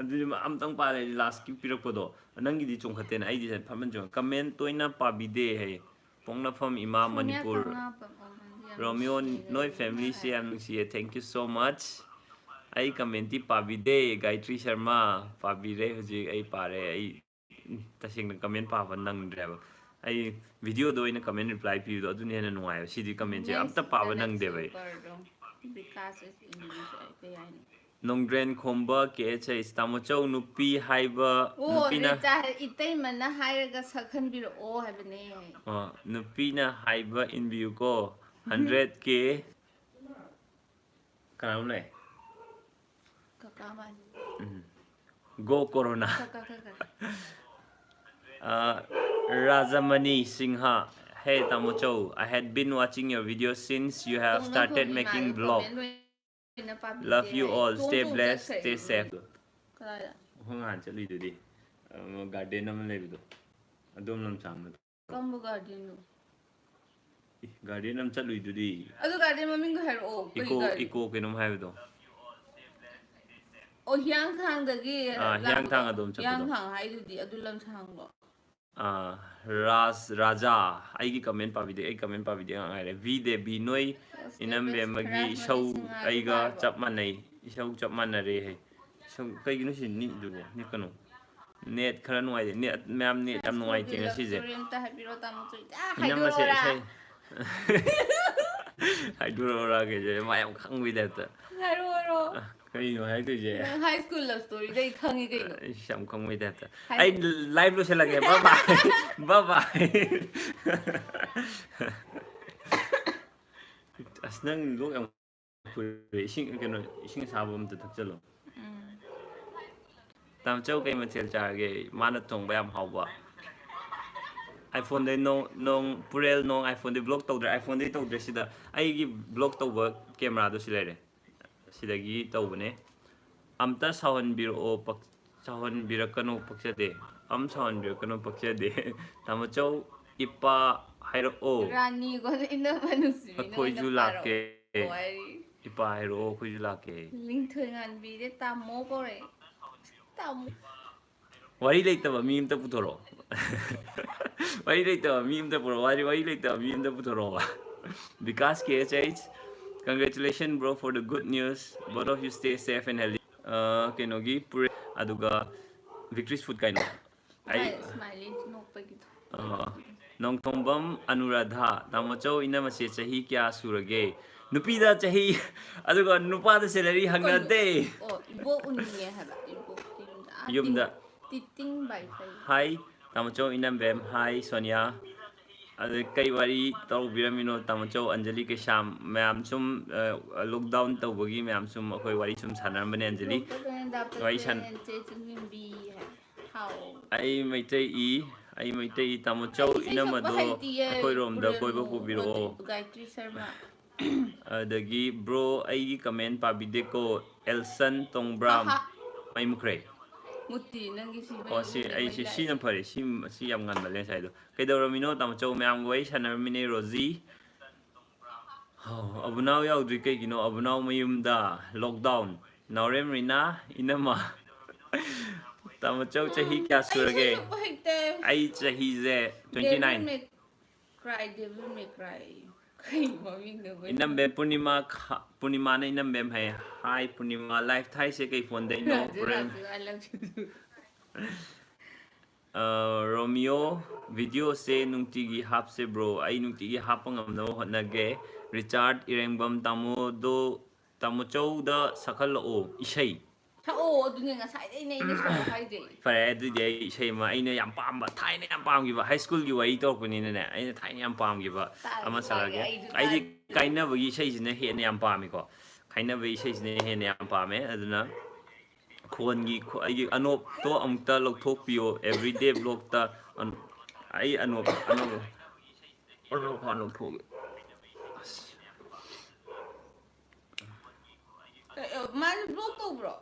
adui ma amtang pare last ki pirakpodo nangi di chongkhaten ai di phaman jong comment toina pabide hai pongna pham ima Manipur Romeo noi family se am si thank you so much ai commenti pabide Gayatri Sharma pabire hoji ai pare ai tasing comment pa ban nang dreba ai video do ina comment reply pi do adun hena nuai si di comment je amta pa ban nang de bai because is English ai pe ai Nongdren khomba ke che Tamochou nupi haiba nupina cha itai manna hairaga sakhan bir o haibane nupina haiba in view ko 100k kanam le kakaman go corona Rajamani Singha hey Tamochou I had been watching your videos since you have started making vlog Love you all. Stay blessed. Stay safe. Hongan chalu dudi. Garden nam lebido. Adom nam changna. Kambu garden no. Garden nam chalu dudi. Adu garden maming ko hero. Iko kenom haibido. O hyang thang dagi. Hyang thang adom chalu. Hyang thang hai dudi adu lam chang lo. Raja aigi comment pabide ai comment pabide ngai V de B noi inam be magi show aiga chap manai show chap manare he show kai ginu sin ni du ni kanu net khara nuai net ma'am net am nuai te ngasi je inam ma se sai haiduro ra ge je ma yam khang bi da ta haiduro ꯀꯩꯅꯣ ꯍꯥꯏꯗꯣꯏꯁꯦ ꯅꯪ high school ꯂꯞ ꯁ꯭ꯇꯣꯔꯤꯗꯩ ꯈꯪꯉꯤ ꯀꯩꯅꯣ ꯌꯥꯝ ꯈꯪꯕꯩ ꯇꯥꯏꯞꯇ ꯍꯥꯏ ꯑꯩ live ꯂꯣꯏꯁꯤꯜꯂꯒꯦ ꯕꯥꯏ ꯕꯥꯏ ꯑꯁ ꯅꯪ ꯂꯣꯛ ꯌꯥꯝ ꯈꯨꯔꯦ ꯏꯁꯤꯡ ꯀꯩꯅꯣ ꯏꯁꯤꯡ ꯑꯁꯥꯕ ꯑꯝꯇ ꯊꯛꯆꯜꯂꯣ ꯇꯥꯃꯣꯆꯧ ꯀꯩ ꯃꯊꯦꯜ ꯆꯥꯔꯒꯦ ꯃꯥꯅ ꯊꯣꯡꯕ ꯌꯥꯝ ꯍꯥꯎꯕ ꯑꯥꯏꯐꯣꯟꯗꯩ ꯅꯣꯡ ꯄꯨꯔꯦꯜ ꯅꯣꯡ ꯑꯥꯏꯐꯣꯟꯗꯩ ꯕ꯭ꯂꯣꯛ ꯇꯧꯗ꯭ꯔꯦ ꯑꯥꯏꯐꯣꯟꯗꯩ ꯇꯧꯗ꯭ꯔꯦ ꯁꯤꯗ ꯑꯩꯒꯤ ꯕ꯭ꯂꯣꯛ ꯇꯧꯕ ꯀꯦꯃꯦꯔꯥꯗꯣ ꯁꯤ ꯂꯩꯔꯦ ꯁꯤꯗꯒꯤ ꯇꯧꯕꯅꯦ ꯑꯝꯇ ꯁꯥꯎꯍꯟꯕꯤꯔꯛꯀꯅꯨ ꯄꯛꯆꯗꯦ ꯁꯥꯎꯍꯟꯕꯤꯔꯛꯀꯅꯨ ꯄꯛꯆꯗꯦ ꯇꯥꯃꯣꯆꯧ ꯏꯄꯥ ꯍꯥꯏꯔꯛꯑꯣ ꯔꯥꯅꯤꯒꯣꯗ ꯏꯅꯝꯕ ꯅꯨꯡꯁꯤꯕꯤꯅ ꯑꯣꯏꯅ ꯑꯩꯈꯣꯏꯁꯨ ꯂꯥꯛꯀꯦ ꯄꯥꯔꯛꯑꯣ ꯍꯥꯏꯔꯤ ꯏꯄꯥ ꯍꯥꯏꯔꯛꯑꯣ ꯑꯩꯈꯣꯏꯁꯨ ꯂꯥꯛꯀꯦ ꯂꯤꯡꯊꯣꯏ ꯉꯥꯟꯕꯤꯁꯦ ꯇꯥꯃꯣ ꯀꯧꯔꯛꯑꯦ ꯇꯥꯃꯣ ꯋꯥꯔꯤ ꯂꯩꯇꯕ ꯃꯤ ꯑꯃꯇ ꯄꯨꯊꯣꯔꯛꯑꯣ ꯋꯥꯔꯤ ꯂꯩꯇꯕ ꯃꯤ ꯑꯃꯇ ꯄꯨꯊꯣꯔꯛꯑꯣ ꯋꯥꯔꯤ ꯂꯩꯇꯕ ꯃꯤ ꯑꯃꯇ ꯄꯨꯊꯣꯔꯛꯑꯣ ꯕꯤꯀꯥꯁ ꯀꯦ ꯑꯩꯆ ꯑꯩꯆ congratulations bro for the good news both of you stay safe and healthy ꯀꯩꯅꯣꯒꯤ ꯄꯨꯔꯦ ꯑꯗꯨꯒ victory's food ꯀꯩꯅꯣ ꯑꯩ ꯁ꯭ꯃꯥꯏꯂꯤ ꯅꯣꯛꯄꯒꯤꯗꯣ ꯅꯣꯡꯊꯣꯡꯕꯝ ꯑꯅꯨꯔꯥꯙꯥ ꯇꯥꯃꯣꯆꯧ ꯏꯅꯝꯃꯁꯦ ꯆꯍꯤ ꯀꯌꯥ ꯁꯨꯔꯒꯦ ꯅꯨꯄꯤꯗ ꯆꯍꯤ ꯑꯗꯨꯒ ꯅꯨꯄꯥꯗ ꯁꯦꯂꯔꯤ ꯀꯩꯅꯣ ꯍꯪꯅꯗꯦ ꯑꯣ ꯏꯕꯣꯛ ꯎꯅꯤꯡꯉꯦ ꯍꯥꯏꯕ ꯏꯕꯣꯛ ꯌꯨꯝꯗ ꯇꯤꯇꯤꯡ ꯕꯥꯏ ꯐꯩ ꯍꯥꯏ ꯇꯥꯃꯣꯆꯧ ꯏꯅꯝꯕꯦꯝ ꯍꯥꯏ ꯁꯣꯅꯤꯌꯥ ꯑꯗꯩ ꯀꯩ ꯋꯥꯔꯤ ꯇꯧꯕꯤꯔꯝꯃꯤꯅꯣ ꯇꯥꯃꯣꯆꯧ ꯑꯟꯖꯂꯤ ꯀꯩꯁꯥꯝ ꯃꯌꯥꯝ ꯁꯨꯝ ꯂꯣꯛꯗꯥꯎꯟ ꯇꯧꯕꯒꯤ ꯃꯌꯥꯝ ꯁꯨꯝ ꯑꯩꯈꯣꯏ ꯋꯥꯔꯤ ꯁꯨꯝ ꯁꯥꯟꯅꯔꯝꯕꯅꯦ ꯑꯟꯖꯂꯤ ꯋꯥꯔꯤ ꯑꯩ ꯃꯩꯇꯩ ꯇꯥꯃꯣꯆꯧ ꯑꯩ ꯏꯁꯩ ꯁꯛꯄ ꯏꯅꯝꯃꯗꯣ ꯍꯩꯇꯤꯌꯦ ꯑꯩꯈꯣꯏꯔꯣꯝꯗ ꯀꯣꯏꯕ ꯄꯨꯕꯤꯔꯛꯑꯣ ꯒꯥꯌꯇ꯭ꯔꯤ ꯁꯔꯃ ꯑꯗꯒꯤ ꯕ꯭ꯔꯣ ꯑꯩꯒꯤ ꯀꯃꯦꯟ ꯄꯥꯕꯤꯗꯦꯀꯣ ꯑꯦꯜꯁꯟ ꯇꯣꯡꯕ꯭ꯔꯥꯝ ꯍꯥꯍꯥ ꯃꯩ ꯃꯨꯠꯈ꯭ꯔꯦ ꯃꯨꯠꯇꯤ ꯅꯪꯒꯤ ꯁꯤ ꯑꯣ ꯁꯤ ꯑꯩꯁꯤ ꯁꯤꯅ ꯐꯔꯦ ꯁꯤ ꯌꯥꯝ ꯉꯟꯃꯜꯂꯦ ꯉꯁꯥꯏꯗꯣ ꯀꯩꯗꯧꯔꯝꯃꯤꯅꯣ ꯇꯥꯃꯣꯆꯧ ꯃꯌꯥꯝꯒ ꯋꯥꯔꯤ ꯁꯥꯟꯅꯔꯝꯃꯤꯅꯦ ꯔꯣꯖꯤ ꯑꯕꯨꯅꯥꯎ ꯌꯥꯎꯗ꯭ꯔꯤ ꯀꯩꯒꯤꯅꯣ ꯑꯕꯨꯅꯥꯎ ꯃꯌꯨꯝꯗ ꯂꯣꯛꯗꯥꯎꯟ ꯅꯥꯎꯔꯦꯝ ꯔꯤꯅꯥ ꯏꯅꯝꯃ ꯇꯥꯃꯣꯆꯧ ꯆꯍꯤ ꯀꯌꯥ ꯑꯩ ꯏꯁꯩ ꯁꯨꯔꯒꯦ ꯁꯛꯄ ꯍꯩꯇꯦ ꯑꯩ ꯆꯍꯤꯁꯦ 29 ꯗꯦꯚꯤꯜ ꯃꯦ ꯀ꯭ꯔꯥꯏ ꯀꯩ ꯃꯃꯤꯡꯅꯣ ꯏꯅꯝꯕꯦꯝ ꯄꯨꯔꯅꯤꯃꯥꯅ ꯏꯅꯝꯕꯦꯝ ꯍꯥꯏ ꯄꯨꯔꯅꯤꯃꯥ ꯂꯥꯏꯐ ꯊꯥꯏꯁꯦ ꯀꯩ ꯐꯣꯟꯗꯩꯅꯣ ꯔꯥꯖꯨ ꯄꯨꯔꯦꯜ ꯔꯥꯖꯨ ꯑꯥꯏ ꯂꯚ ꯌꯨ ꯔꯣꯃꯤꯌꯣ ꯚꯤꯗꯤꯑꯣꯁꯦ ꯅꯨꯡꯇꯤꯒꯤ ꯍꯥꯞꯁꯦ ꯕ꯭ꯔꯣ ꯑꯩ ꯅꯨꯡꯇꯤꯒꯤ ꯍꯥꯞꯄ ꯉꯝꯅꯕ ꯍꯣꯠꯅꯒꯦ ꯔꯤꯆꯥꯔꯠ ꯏꯔꯦꯡꯕꯝ ꯇꯥꯃꯣꯆꯧꯗ ꯁꯛꯍꯜꯂꯛꯑꯣ ꯏꯁꯩ ꯁꯛꯑꯣ ꯑꯗꯨꯅꯦ ꯉꯁꯥꯏꯗꯩꯅꯦ ꯑꯩꯅ ꯁꯛꯑꯣ ꯍꯥꯏꯖꯦ ꯐꯔꯦ ꯑꯗꯨꯗꯤ ꯑꯩ ꯏꯁꯩ ꯑꯃ ꯑꯩꯅ ꯌꯥꯝ ꯄꯥꯝꯕ ꯊꯥꯏꯅ ꯌꯥꯝ ꯄꯥꯝꯈꯤꯕ ꯍꯥꯏ ꯁ꯭ꯀꯨꯜꯒꯤ ꯋꯥꯔꯤ ꯇꯧꯔꯛꯄꯅꯤꯅꯅꯦ ꯑꯩꯅ ꯊꯥꯏꯅ ꯌꯥꯝ ꯄꯥꯝꯈꯤꯕ ꯇꯥꯒꯦ ꯑꯃ ꯇꯥꯒꯦ ꯁꯛꯂꯛꯑꯒꯦ ꯑꯩꯁꯨ ꯑꯩꯗꯤ ꯇꯥꯒꯦ ꯀꯥꯏꯅꯕꯒꯤ ꯏꯁꯩꯁꯤꯅ ꯍꯦꯟꯅ ꯌꯥꯝ ꯄꯥꯝꯃꯤꯀꯣ ꯈꯥꯏꯅꯕꯒꯤ ꯏꯁꯩꯁꯤꯅ ꯍꯦꯟꯅ ꯌꯥꯝ ꯄꯥꯝꯃꯦ ꯑꯗꯨꯅ ꯑꯩꯒꯤ ꯑꯅꯣꯞꯇꯣ ꯑꯃꯨꯛꯇ ꯂꯧꯊꯣꯛꯄꯤꯌꯣ ꯑꯦꯕ꯭ꯔꯤꯗꯦ ꯕ꯭ꯂꯣꯛꯇ ꯑꯩ ꯑꯅꯣꯞ ꯂꯧꯊꯣꯛꯑꯒꯦ ꯃꯥꯁꯦ ꯕ꯭ꯂꯣꯛ ꯇꯧꯕ꯭ꯔꯣ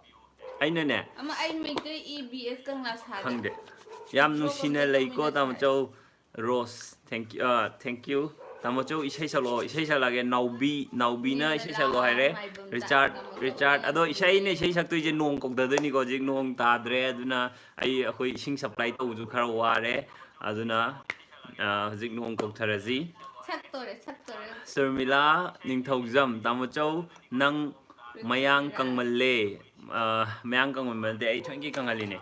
ꯑꯩꯅꯅꯦ ꯑꯃ ꯑꯩ ꯃꯩꯇꯩ ꯏ ꯕꯤ ꯑꯦꯁ ꯀꯪꯂꯥ ꯁꯥꯗ ꯈꯪꯗꯦ ꯌꯥꯝ ꯕ꯭ꯂꯣꯛ ꯅꯨꯡꯁꯤꯅ ꯑꯝꯇ ꯂꯩꯀꯣ ꯇꯧꯃꯤꯟꯅꯁꯦ ꯍꯥꯏ ꯇꯥꯃꯣꯆꯧ ꯔꯣꯁ ꯊꯦꯡꯀ꯭ꯌꯨ ꯇꯥꯃꯣꯆꯧ ꯏꯁꯩ ꯁꯛꯂꯛꯑꯣ ꯏꯁꯩ ꯁꯛꯂꯛꯑꯒꯦ ꯅꯥꯎꯕꯤꯅ ꯃꯤꯅ ꯏꯁꯩ ꯁꯛꯂꯛꯑꯣ ꯂꯥ ꯍꯥꯏꯔꯦ ꯃꯥꯏꯕꯝ ꯇꯥꯃꯣ ꯔꯤꯆꯥꯔꯠ ꯌꯥꯝ ꯑꯗꯣ ꯑꯩꯅ ꯊꯨꯔꯦ ꯏꯁꯩ ꯁꯛꯇꯣꯏꯁꯦ ꯅꯣꯡ ꯀꯧꯗꯗꯣꯏꯅꯤꯀꯣ ꯍꯧꯖꯤꯛ ꯅꯣꯡ ꯇꯥꯗ꯭ꯔꯦ ꯑꯗꯨꯅ ꯑꯩꯈꯣꯏ ꯏꯁꯤꯡ ꯁꯄ꯭ꯂꯥꯏ ꯇꯧꯕꯁꯨ ꯈꯔ ꯋꯥꯔꯦ ꯑꯗꯨꯅ ꯍꯧꯖꯤꯛ ꯅꯣꯡ ꯀꯧꯊꯔꯁꯤ ꯁꯛꯇꯣꯔꯦ ꯁꯔꯃꯤꯂꯥ ꯅꯤꯡꯊꯧꯖꯝ ꯇꯥꯃꯣꯆꯧ ꯅꯪ ꯃꯌꯥꯡ ꯄ꯭ꯔꯤꯊꯤꯕꯤꯔꯥꯖ ꯀꯪꯃꯜꯂꯦ ꯃꯌꯥꯡ ꯀꯪꯃꯟꯕ ꯅꯠꯇꯦ ꯑꯩ ꯊꯣꯏꯅꯀꯤ ꯀꯪꯍꯜꯂꯤꯅꯦ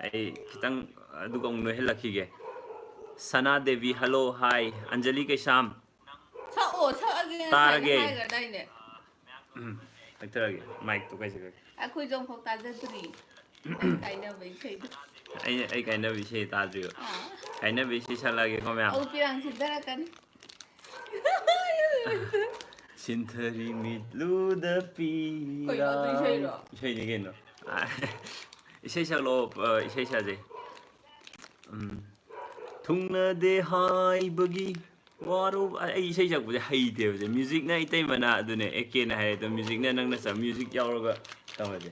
ꯑꯩ ꯈꯤꯇꯪ ꯑꯗꯨꯒ ꯑꯃꯨꯛ ꯅꯣꯏꯍꯜꯂꯛꯈꯤꯒꯦ ꯁꯅꯥ ꯗꯦꯕꯤ ꯍꯜꯂꯣ ꯍꯥꯏ ꯑꯟꯖꯂꯤ ꯀꯩꯁꯥꯝ ꯁꯛꯑꯣ ꯁꯛꯑꯒꯦ ꯉꯁꯥꯏꯅ ꯇꯥꯔꯒꯦ ꯍꯥꯏꯒ꯭ꯔꯗꯥꯏꯅꯦ ꯂꯩꯊꯔꯒꯦ ꯃꯥꯏꯛꯇꯣ ꯀꯥꯏꯖꯈ꯭ꯔꯒꯦ ꯑꯩꯈꯣꯏꯁꯨ ꯑꯃꯨꯛꯐꯥꯎ ꯇꯥꯖꯗ꯭ꯔꯤ ꯅꯪ ꯀꯥꯏꯅꯕ ꯏꯁꯩꯗꯣ ꯑꯩ ꯀꯥꯏꯅꯕ ꯏꯁꯩ ꯇꯥꯗ꯭ꯔꯤꯕ ꯑꯥ ꯀꯥꯏꯅꯕ ꯏꯁꯩ ꯁꯛꯂꯛꯑꯒꯦꯀꯣ ꯃꯌꯥꯝ ꯄꯤꯔꯥꯡ ꯁꯤꯟꯊꯔꯛꯀꯅꯤ ꯁꯤꯟꯊꯔꯤ ꯃꯤꯠꯂꯨꯗ ꯀꯩꯅꯣ ꯑꯗꯨ ꯄꯤꯔꯥꯡ ꯏꯁꯩꯔꯣ ꯏꯁꯩꯅꯤ ꯀꯩꯅꯣ ꯏꯁꯩ ꯁꯛꯂꯛꯑꯣ ꯏꯁꯩ ꯁꯛꯑꯁꯦ ꯊꯨꯡꯅꯗꯦ ꯍꯥꯏꯕꯒꯤ ꯋꯥꯔꯨ ꯑꯩ ꯏꯁꯩ ꯁꯛꯄꯁꯦ ꯍꯩꯇꯦꯕꯁꯦ ꯃ꯭ꯌꯨꯖꯤꯛꯅ ꯏꯇꯩꯃꯅ ꯑꯗꯨꯅꯦ ꯑꯦꯀꯦꯅ ꯍꯥꯏꯔꯦ ꯑꯗꯣ ꯃ꯭ꯌꯨꯖꯤꯛꯅ ꯅꯪꯅ ꯃ꯭ꯌꯨꯖꯤꯛ ꯌꯥꯎꯔꯒ ꯇꯧꯔꯁꯦ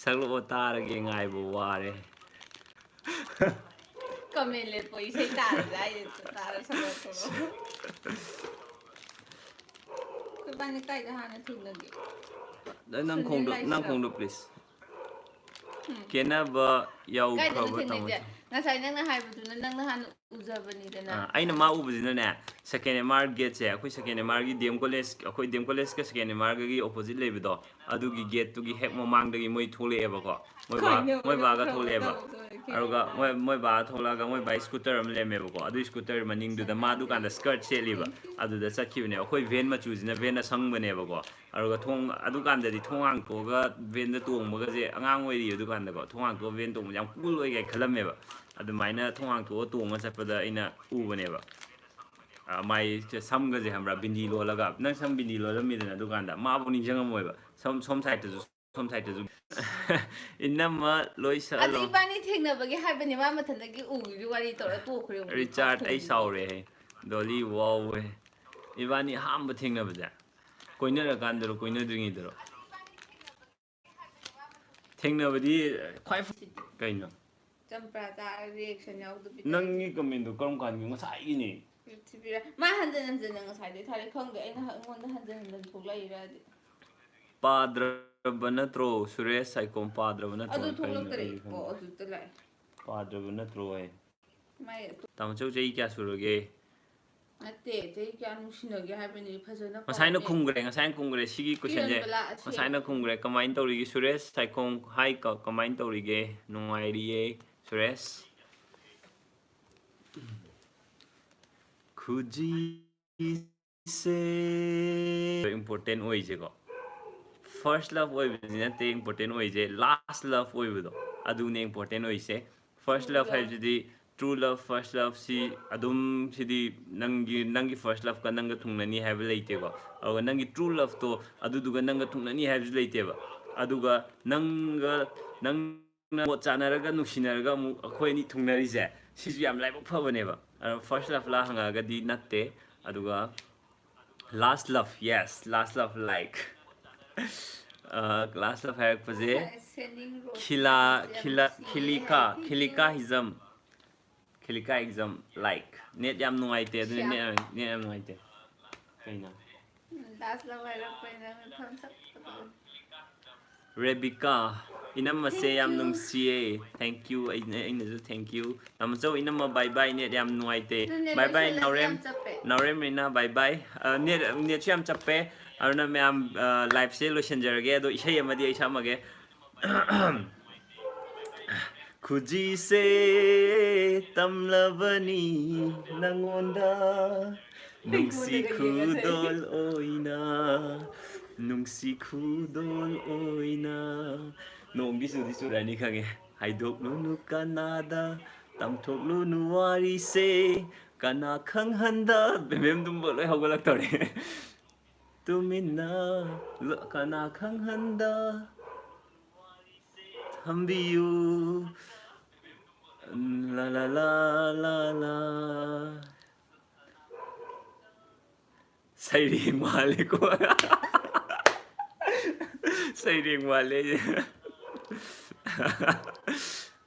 ꯁꯛꯂꯛꯑꯣ ꯇꯥꯔꯒꯦ ꯉꯥꯏꯕ ꯋꯥꯔꯦ ꯀꯃꯦꯟ ꯂꯦꯞꯄꯣ ꯏꯁꯩ ꯇꯥꯔꯁꯦ ꯍꯥꯏꯁꯦ ꯇꯥꯔ ꯁꯛꯂꯛꯑꯣ ꯑꯩꯈꯣꯏꯕꯥꯅꯤ ꯀꯥꯏꯗ ꯍꯥꯟꯅ ꯊꯦꯡꯅꯒꯦ ꯅꯪ ꯁꯨꯅꯤꯜ ꯈꯣꯡꯗꯣ ꯂꯥꯏꯁ꯭ꯔꯝ ꯄ꯭ꯂꯤꯖ ꯈꯦꯅꯕ ꯀꯥꯏꯗꯅꯣ ꯌꯧꯈ꯭ꯔꯕ ꯊꯦꯡꯅꯩꯁꯦ ꯇꯥꯃꯣꯆꯧ ꯉꯁꯥꯏ ꯅꯪꯅ ꯍꯥꯏꯕꯗꯨꯅ ꯅꯪꯅ ꯍꯥꯟꯅ ꯎꯖꯕꯅꯤꯗꯅ ꯑꯩꯅ ꯃꯥ ꯎꯕꯁꯤꯅꯅꯦ ꯁꯦꯀꯦꯟ ꯑꯦꯝ ꯑꯥꯔ ꯒꯦꯠꯁꯦ ꯑꯩꯈꯣꯏ ꯁꯦꯀꯦꯟ ꯑꯦꯝ ꯑꯥꯔꯒꯤ ꯗꯤ ꯑꯦꯝ ꯀꯣꯂꯦꯖ ꯑꯩꯈꯣꯏ ꯗꯤ ꯑꯦꯝ ꯀꯣꯂꯦꯖꯀ ꯁꯦꯀꯦꯟ ꯑꯦꯝ ꯑꯥꯔꯒꯒꯤ ꯑꯣꯄꯣꯖꯤꯠ ꯂꯩꯕꯗꯣ ꯑꯗꯨꯒꯤ ꯒꯦꯠꯇꯨꯒꯤ ꯍꯦꯛ ꯃꯃꯥꯡꯗꯒꯤ ꯃꯣꯏ ꯊꯣꯛꯂꯛꯑꯦꯕꯀꯣ ꯃꯣꯏ ꯕꯥꯒ ꯊꯣꯛꯂꯛꯑꯦꯕ ꯑꯗꯨꯒ ꯃꯣꯏ ꯕꯥ ꯊꯣꯛꯂꯛꯑꯒ ꯃꯣꯏ ꯕꯥ ꯁ꯭ꯀꯨꯇꯔ ꯑꯃ ꯂꯩꯔꯝꯃꯦꯕꯀꯣ ꯑꯗꯨꯒꯤ ꯁ꯭ꯀꯨꯇꯔ ꯃꯅꯤꯡꯗꯨꯗ ꯃꯥꯗꯨꯀꯥꯟꯗ ꯁ꯭ꯀꯔꯠ ꯁꯦꯠꯂꯤꯕ ꯑꯗꯨꯗ ꯆꯠꯈꯤꯕꯅꯦ ꯑꯩꯈꯣꯏ ꯚꯦꯟ ꯃꯆꯨꯁꯤꯅ ꯚꯦꯟ ꯑꯁꯪꯕꯅꯦꯕꯀꯣ ꯑꯗꯨꯒ ꯑꯗꯨꯀꯥꯟꯗꯗꯤ ꯊꯣꯡ ꯍꯥꯡꯇꯣꯛꯑꯒ ꯚꯦꯟꯗ ꯇꯣꯡꯕꯒꯁꯦ ꯑꯉꯥꯡ ꯑꯣꯏꯔꯤ ꯑꯗꯨꯀꯥꯟꯗꯀꯣ ꯊꯣꯡ ꯍꯥꯡꯇꯣꯛꯑꯒ ꯚꯦꯟ ꯇꯣꯡꯕꯁꯦ ꯌꯥꯝ ꯀꯨꯜ ꯑꯣꯏ ꯀꯥꯏ ꯈꯜꯂꯝꯃꯦꯕ ꯑꯗꯨꯃꯥꯏꯅ ꯊꯣꯡ ꯍꯥꯡꯇꯣꯛꯑꯒ ꯇꯣꯡꯉ ꯆꯠꯄꯗ ꯑꯩꯅ ꯎꯕꯅꯦꯕ ꯃꯥꯏ ꯁꯝꯒꯁꯦ ꯈꯪꯕ꯭ꯔꯥ ꯕꯤꯟꯗꯤ ꯂꯣꯜꯂꯒ ꯅꯪ ꯁꯝ ꯕꯤꯟꯗꯤ ꯂꯣꯜꯂꯝꯃꯤꯗꯅ ꯑꯗꯨꯀꯥꯟꯗ ꯃꯥꯕꯨ ꯅꯤꯡꯁꯤꯡꯉꯝꯃꯣꯏꯕ ꯁꯣꯝ ꯁꯥꯏꯗꯠꯇꯁꯨ ꯁꯣꯝ ꯁꯥꯏꯗꯠꯇꯁꯨ ꯏꯅꯝꯃ ꯂꯣꯏ ꯑꯗꯨ ꯁꯛꯍꯜꯂꯣ ꯏꯕꯥꯅꯤ ꯊꯦꯡꯅꯕꯒꯤ ꯍꯥꯏꯕꯅꯤ ꯃꯥ ꯃꯊꯟꯇꯒꯤ ꯎꯈꯤꯕꯒꯤ ꯋꯥꯔꯤ ꯇꯧꯔ ꯇꯣꯛꯈ꯭ꯔꯦ ꯑꯃꯨꯛ ꯔꯤꯆꯥꯔꯠ ꯑꯩ ꯀꯥꯎꯊꯣꯛꯏꯗꯨꯕꯨ ꯁꯥꯎꯔꯦꯍꯦ ꯗꯣꯂꯤ ꯋꯥꯎꯋꯦ ꯏꯕꯥꯅꯤ ꯑꯍꯥꯟꯕ ꯊꯦꯡꯅꯕꯁꯦ ꯀꯣꯏꯅꯔꯀꯥꯟꯗꯔꯣ ꯀꯣꯏꯅꯗ꯭ꯔꯤꯉꯩꯗꯔꯣ ꯊꯦꯡꯅꯕꯗꯤ ꯈ꯭ꯋꯥꯏ ꯀꯩꯅꯣ ꯆꯝꯄ꯭ꯔꯥ ꯆꯥꯔ ꯔꯤꯌꯦꯛꯁꯟ ꯌꯥꯎꯗꯕꯤ ꯅꯪꯒꯤ ꯀꯃꯦꯟꯗꯣ ꯀꯔꯝ ꯀꯥꯟꯒꯤ ꯉꯁꯥꯏꯒꯤꯅꯦ ꯃꯥ ꯍꯟꯖꯤꯟ ꯍꯟꯖꯤꯟꯅ ꯉꯁꯥꯏꯗꯩ ꯊꯥꯔꯦ ꯈꯪꯗꯦ ꯑꯩꯅ ꯑꯩꯉꯣꯟꯗ ꯍꯟꯖꯤꯟ ꯍꯟꯖꯤꯟ ꯊꯣꯛꯂꯛꯏꯔꯗꯤ ꯄꯥꯗ꯭ꯔꯕ ꯅꯠꯇ꯭ꯔꯣ ꯁꯨꯔꯦꯁ ꯁꯥꯏꯈꯣꯝ ꯄꯥꯗ꯭ꯔꯕ ꯅꯠꯇ꯭ꯔꯣ ꯑꯗꯨ ꯀꯩꯅꯣ ꯊꯣꯛꯂꯛꯇꯔꯦ ꯑꯩꯁꯨ ꯑꯣ ꯈꯪꯗꯦ ꯑꯗꯨꯗ ꯂꯥꯛꯑꯦ ꯄꯥꯗ꯭ꯔꯕ ꯅꯠꯇ꯭ꯔꯣ ꯑꯩ ꯃꯥꯏ ꯇꯥꯃꯣꯆꯧ ꯆꯍꯤ ꯀꯌꯥ ꯁꯨꯔꯒꯦ ꯅꯠꯇꯦ ꯆꯍꯤ ꯀꯌꯥ ꯅꯨꯡꯁꯤꯅꯒꯦ ꯍꯥꯏꯕꯅꯤ ꯐꯖꯅ ꯉꯁꯥꯏꯅ ꯄꯥꯎꯅꯦ ꯈꯨꯝꯈ꯭ꯔꯦ ꯁꯤꯒꯤ ꯀꯣꯏꯁꯟꯁꯦ ꯀꯤꯔꯟꯕꯂꯥ ꯑꯁꯦꯡ ꯉꯁꯥꯏꯅ ꯈꯨꯝꯈ꯭ꯔꯦ ꯀꯃꯥꯏꯅ ꯇꯧꯔꯤꯒꯦ ꯁꯨꯔꯦꯁ ꯁꯥꯏꯈꯣꯝ ꯍꯥꯏ ꯀꯃꯥꯏꯅ ꯇꯧꯔꯤꯒꯦ ꯅꯨꯡꯉꯥꯏꯔꯤꯌꯦ ꯁꯨꯔꯦꯁ ꯈꯨꯖꯤꯁꯦ ꯏꯝꯄꯣꯔꯇꯦꯟ ꯑꯣꯏꯁꯦꯀꯣ ꯐꯥꯔꯁ ꯂꯞ ꯑꯣꯏꯕꯗꯤ ꯅꯠꯇꯦ ꯏꯝꯄꯣꯔꯇꯦꯟ ꯑꯣꯏꯁꯦ ꯂꯥꯁ ꯂꯞ ꯑꯣꯏꯕꯗꯣ ꯑꯗꯨꯅꯦ ꯏꯝꯄꯣꯔꯇꯦꯟ ꯑꯣꯏꯁꯦ ꯐꯥꯔꯁ ꯂꯞ ꯍꯥꯏꯕꯁꯤꯗꯤ ꯇ꯭ꯔꯨ ꯂꯞ ꯐꯥꯔꯁ ꯂꯞꯁꯤ ꯑꯗꯨꯝ ꯁꯤꯗꯤ ꯅꯪꯒꯤ ꯐꯥꯔꯁ ꯂꯞꯀ ꯅꯪꯒ ꯊꯨꯡꯅꯅꯤ ꯍꯥꯏꯕ ꯂꯩꯇꯦꯀꯣ ꯑꯗꯨꯒ ꯅꯪꯒꯤ ꯇ꯭ꯔꯨ ꯂꯞꯇꯣ ꯑꯗꯨꯗꯨꯒ ꯅꯪꯒ ꯊꯨꯡꯅꯅꯤ ꯍꯥꯏꯕꯁꯨ ꯂꯩꯇꯦꯕ ꯑꯗꯨꯒ ꯅꯪꯅ ꯃꯣꯠ ꯆꯥꯅꯔꯒ ꯅꯨꯡꯁꯤꯅꯔꯒ ꯑꯃꯨꯛ ꯑꯩꯈꯣꯏ ꯑꯅꯤ ꯊꯨꯡꯅꯔꯤꯁꯦ ꯁꯤꯁꯨ ꯌꯥꯝ ꯂꯥꯏꯕꯛ ꯐꯕꯅꯦꯕ ꯐꯥꯔꯁ ꯂꯞ ꯂꯥ ꯍꯪꯉꯛꯑꯒꯗꯤ ꯅꯠꯇꯦ ꯑꯗꯨꯒ ꯂꯥꯁ ꯂꯞ ꯌꯦꯁ ꯂꯥꯁ ꯂꯞ ꯂꯥꯏꯛ ꯂꯥꯁ ꯂꯞ ꯍꯥꯏꯔꯛꯄꯁꯦ ꯁꯦꯟꯗꯤꯡ ꯔꯣꯁ ꯏꯕꯥꯅꯤꯁꯦ ꯌꯥꯝ ꯅꯨꯡꯁꯤꯌꯦ ꯍꯥꯏ ꯊꯦꯡꯛ ꯌꯨ ꯈꯤꯂꯤꯀꯥ ꯑꯦꯛꯖꯝ ꯂꯥꯏꯛ ꯅꯦꯠ ꯌꯥꯝ ꯅꯨꯡꯉꯥꯏꯇꯦ ꯑꯗꯨꯅ ꯁ꯭ꯌꯥ ꯅꯦꯠ ꯌꯥꯝ ꯅꯨꯡꯉꯥꯏꯇꯦ ꯀꯩꯅꯣ ꯂꯥꯁ ꯂꯞ ꯍꯥꯏꯔꯛꯄꯩ ꯅꯪꯅ ꯊꯝꯁ ꯑꯞ ꯔꯦꯕꯤꯀꯥ ꯏꯅꯝꯃꯁꯦ ꯊꯦꯡꯛ ꯌꯥꯝ ꯌꯨ ꯅꯨꯡꯁꯤꯌꯦ ꯊꯦꯡꯛꯌꯨ ꯑꯩꯅꯁꯨ ꯊꯦꯡꯛꯌꯨ ꯇꯥꯃꯣꯆꯧ ꯏꯅꯝꯃ ꯕꯥꯏ ꯕꯥꯏ ꯅꯦꯠ ꯌꯥꯝ ꯅꯨꯡꯉꯥꯏꯇꯦ ꯑꯗꯨꯅꯦ ꯕꯥꯏ ꯕꯥꯏ ꯂꯣꯏꯁꯤꯜꯂꯁꯦ ꯌꯥꯝ ꯆꯞꯄꯦ ꯅꯥꯎꯔꯦꯝ ꯔꯤꯅꯥ ꯕꯥꯏ ꯕꯥꯏ ꯅꯦꯠꯁꯨ ꯌꯥꯝ ꯆꯞꯄꯦ ꯑꯗꯨꯅ ꯃꯌꯥꯝ ꯂꯥꯏꯐꯁꯦ ꯂꯣꯏꯁꯤꯟꯖꯔꯒꯦ ꯑꯗꯣ ꯏꯁꯩ ꯑꯃꯗꯤ ꯑꯩ ꯁꯛꯑꯝꯃꯒꯦ ꯈꯨꯖꯤꯁꯦ ꯇꯝꯂꯕꯅꯤ ꯅꯪꯉꯣꯟꯗ ꯅꯨꯡꯁꯤ ꯑꯩꯉꯣꯟꯗꯒ ꯌꯦꯡꯉꯁꯦ ꯈꯨꯗꯣꯜ ꯑꯣꯏꯅ ꯅꯨꯡꯁꯤ ꯈꯨꯗꯣꯜ ꯑꯣꯏꯅ ꯅꯣꯡꯗꯤ ꯆꯨꯗꯤ ꯆꯨꯔꯛꯑꯅꯤ ꯈꯪꯉꯦ ꯍꯥꯏꯗꯣꯛꯂꯨꯅꯨ ꯀꯅꯥꯗ ꯇꯝꯊꯣꯛꯂꯨꯅꯨ ꯋꯥꯔꯤꯁꯦ ꯀꯅꯥ ꯈꯪꯍꯟꯗ ꯕꯦꯝꯕꯦꯝꯗꯨꯝꯕ ꯂꯣꯏ ꯍꯧꯒꯠꯂꯛꯇꯧꯔꯦ ꯇꯨꯃꯤꯟꯅ ꯀꯅꯥ ꯈꯪꯍꯟꯗ ꯊꯝꯕꯤꯌꯨ ꯂꯥ ꯂꯥ ꯂꯥ ꯂꯥ ꯂꯥ ꯁꯩꯔꯦꯡ ꯃꯥꯜꯂꯦꯀꯣ ꯁꯩꯔꯦꯡ ꯃꯥꯜꯂꯦ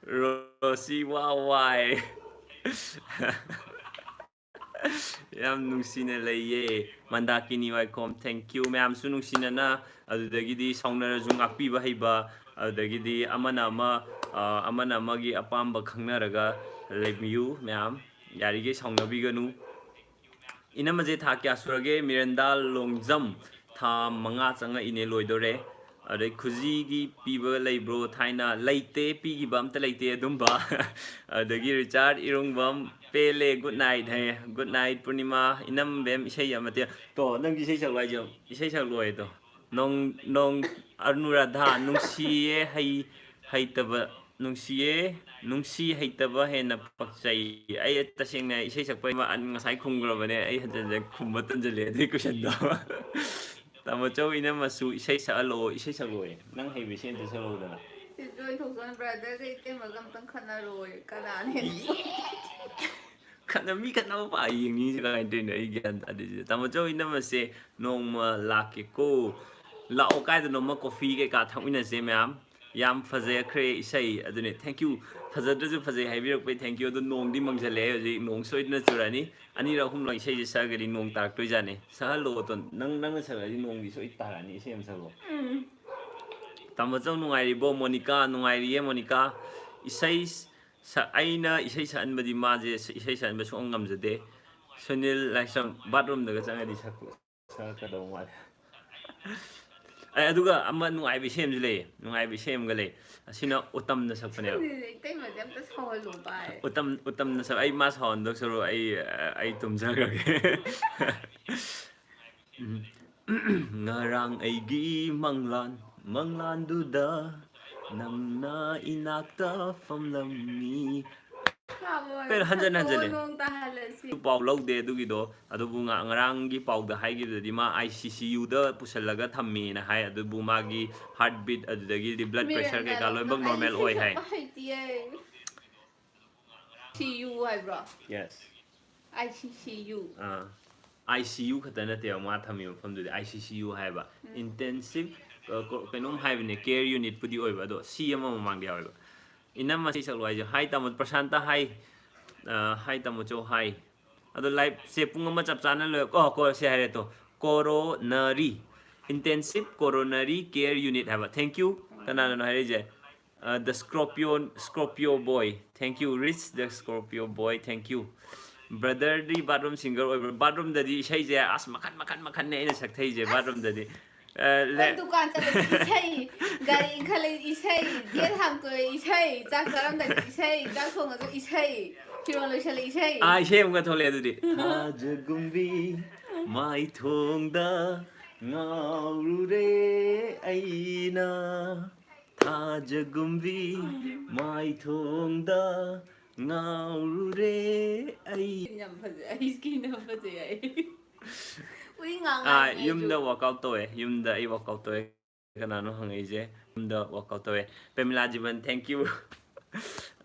ꯔꯣꯁꯤ ꯋꯥꯏ ꯌꯥꯝ ꯅꯨꯡꯁꯤꯅ ꯂꯩꯌꯦ ꯃꯟꯗꯥꯀꯤꯅꯤ ꯋꯥꯏꯈꯣꯝ ꯊꯦꯡꯀ꯭ꯌꯨ ꯃꯌꯥꯝꯁꯨ ꯅꯨꯡꯁꯤꯅꯅ ꯑꯗꯨꯗꯒꯤꯗꯤ ꯁꯥꯎꯅꯔꯁꯨ ꯉꯥꯛꯄꯤꯕ ꯍꯩꯕ ꯑꯗꯨꯗꯒꯤꯗꯤ ꯑꯃꯅ ꯑꯃꯒꯤ ꯑꯄꯥꯝꯕ ꯈꯪꯅꯔꯒ ꯂꯩꯕꯤꯌꯨ ꯃꯌꯥꯝ ꯌꯥꯔꯤꯈꯩ ꯁꯥꯎꯅꯕꯤꯒꯅꯨ ꯏꯅꯝꯃꯁꯦ ꯊꯥ ꯀꯌꯥ ꯁꯨꯔꯒꯦ ꯃꯤꯔꯟꯗꯥ ꯂꯣꯡꯖꯝ ꯊꯥ 5 ꯆꯪꯉꯛꯏꯅꯦ ꯂꯣꯏꯗꯣꯔꯦ ꯑꯗꯩ ꯈꯨꯖꯤꯒꯤ ꯄꯤꯕ ꯂꯩꯕ꯭ꯔோ ꯊꯥꯏꯅ ꯂꯩꯇꯦ ꯄꯤꯈꯤꯕ ꯑꯝꯇ ꯂꯩꯇꯦ ꯑꯗꯨꯝꯕ ꯑꯗꯒꯤ ꯔꯤꯆꯥꯔꯠ ꯏꯔꯨꯡꯕꯝ ꯄꯦꯂꯦ ꯒꯨꯗ ꯅꯥꯏꯠ ꯍꯥꯏꯌꯦ ꯒꯨꯗ ꯅꯥꯏꯠ ꯄꯨꯔꯅꯤꯃꯥ ꯏꯅꯝꯕꯦꯝ ꯏꯁꯩ ꯑꯃ ꯇꯣ ꯅꯪꯒꯤ ꯏꯁꯩ ꯁꯛꯂꯣ ꯍꯥꯏꯁꯦ ꯏꯁꯩ ꯁꯛꯂꯣ ꯍꯥꯏꯗꯣ ꯅꯣꯡ ꯑꯅꯨꯔꯥꯙꯥ ꯅꯨꯡꯁꯤꯌꯦ ꯍꯩꯇꯕ ꯅꯨꯡꯁꯤ ꯍꯩꯇꯕ ꯍꯦꯟꯅ ꯄꯛꯆꯩ ꯑꯩ ꯇꯁꯦꯡꯅ ꯏꯁꯩ ꯁꯛꯄꯩ ꯉꯁꯥꯏ ꯈꯨꯝꯈ꯭ꯔꯕꯅꯦ ꯑꯩ ꯍꯟꯖꯤꯟ ꯈꯨꯝꯕ ꯇꯟꯁꯤꯜꯂꯦ ꯑꯗꯨꯒꯤ ꯀꯣꯏꯁꯟꯗꯣ ꯇꯥꯃꯣꯆꯧ ꯏꯅꯝꯃꯁꯨ ꯏꯁꯩ ꯁꯛꯍꯜꯂꯛꯑꯣ ꯏꯁꯩ ꯁꯛꯂꯣꯏ ꯅꯪ ꯍꯩꯕ ꯏꯁꯩ ꯑꯝꯇ ꯁꯛꯂꯛꯎꯗꯅ ꯖꯣꯏ ꯊꯣꯛꯆꯣꯅ ꯕ꯭ꯔꯗꯔꯒ ꯏꯇꯩꯃꯒ ꯑꯝꯇꯪ ꯈꯠꯅꯔꯣꯏ ꯀꯅꯥꯅ ꯍꯦꯟꯅ ꯃꯤ ꯈꯠꯅꯕ ꯄꯥ ꯌꯦꯡꯅꯤꯡꯉꯤꯁꯦ ꯀꯃꯥꯏꯅ ꯇꯧꯔꯤꯅꯣ ꯑꯩ ꯒ꯭ꯌꯥꯟ ꯇꯥꯗꯦ ꯇꯥꯃꯣꯆꯧ ꯏꯅꯝꯃꯁꯦ ꯅꯣꯡꯃ ꯂꯥꯛꯀꯦꯀꯣ ꯂꯥꯛꯑꯣ ꯀꯥꯏꯗꯅꯣꯃ ꯀꯣꯐꯤ ꯀꯩꯀꯥ ꯊꯛꯃꯤꯟꯅꯁꯦ ꯃꯌꯥꯝ ꯌꯥꯝ ꯐꯖꯈ꯭ꯔꯦ ꯏꯁꯩ ꯑꯗꯨꯅꯦ ꯊꯦꯡꯀ꯭ꯌꯨ ꯐꯖꯗ꯭ꯔꯁꯨ ꯐꯖꯩ ꯍꯥꯏꯕꯤꯔꯛꯄꯩ ꯊꯦꯡꯀ꯭ꯌꯨ ꯑꯗꯣ ꯅꯣꯡꯗꯤ ꯃꯪꯁꯤꯜꯂꯛꯑꯦ ꯍꯧꯖꯤꯛ ꯅꯣꯡ ꯁꯣꯏꯗꯅ ꯆꯨꯔꯛꯑꯅꯤ ꯑꯅꯤꯔꯛ ꯑꯍꯨꯝꯂꯛ ꯏꯁꯩꯁꯦ ꯁꯛꯑꯒꯗꯤ ꯅꯣꯡ ꯇꯥꯔꯛꯇꯣꯏꯖꯥꯠꯅꯤ ꯁꯛꯍꯜꯂꯣ ꯅꯪꯅ ꯁꯛꯑꯗꯤ ꯅꯣꯡꯗꯤ ꯁꯣꯏ ꯇꯥꯔꯛꯑꯅꯤ ꯏꯁꯩ ꯑꯃ ꯁꯛꯂꯣ ꯇꯥꯃꯣꯆꯧ ꯅꯨꯡꯉꯥꯏꯔꯤꯕꯣ ꯃꯣꯅꯤꯀꯥ ꯅꯨꯡꯉꯥꯏꯔꯤꯌꯦ Monica isai aina isai sanbadi maje isai sanba su ngamjade Sunil laisang bathroom daga changadi sakadau mal ai aduga amma nungai bi sem jile nungai bi sem gale asina utam na sakpane Tay mà dám tới thôi luôn bài. utam na sa ai mas hon dok soro ai tumjaga ngarang aigi manglan duda namna inakta famlami pero hanjan pau laude adugido adubu ngaranggi pau da haigibdi ma ICCU da pusallaga thammi na hai adubu magi heartbeat adudagi di blood pressure ke ka loibak normal oi hai ICCU hay bro yes ICCU ICU khata na te ma thammi mafam du ICCU hai ba intensive kainom hai bne care unit pudi oi ba do C ama mamang dia oi ba inam ma si sakloi jo hai tamut prasanta hai hai tamucho hai ado live se pung ama chap chana lo ko se hai to coronary intensive coronary care unit have thank you kana no hai je the Scorpio boy thank you Rich the Scorpio boy thank you brother di bathroom singer over bathroom dadi sai je as makan ne ina sak thai je bathroom dadi Ôi dukan sa isay gari khalay isay get ham to isay chak saram da isay chak thong ga isay firon lo shala isay ai sem ga thole dadi jagumbi mai thong da ngau re aina jagumbi mai thong da ngau re ai nhầm phải ai skin nhầm phải ai ui ngang yumda workout to yumda I workout to kanano hangai je yumda workout to Pamela Jiban thank you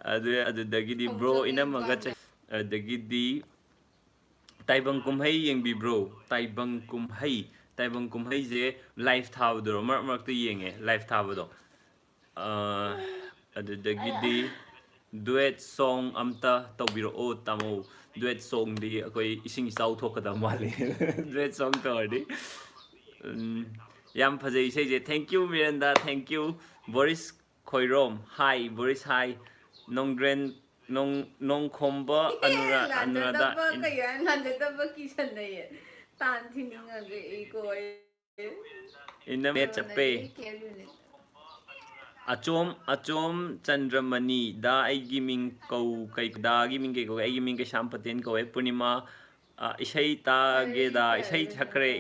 adu dagi di bro ina maga dagi di taibang kumhai yeng bi bro taibang kumhai je live thaw do mar to yenge live thaw do adu dagi di duet song amta tawbiro o tamo duet song di akoi ising isau thokada male duet song to di yam phajai sei je thank you Miranda thank you Boris Khoirom hi Boris hi nongren nong khomba anurada landada ki sanai tan thininga ge ko inna me chappe achom Chandramani da aigi ming kau kai da gi ming ke ko aigi ming ke Shampaten ko Purnima isai ta ge da isai thakre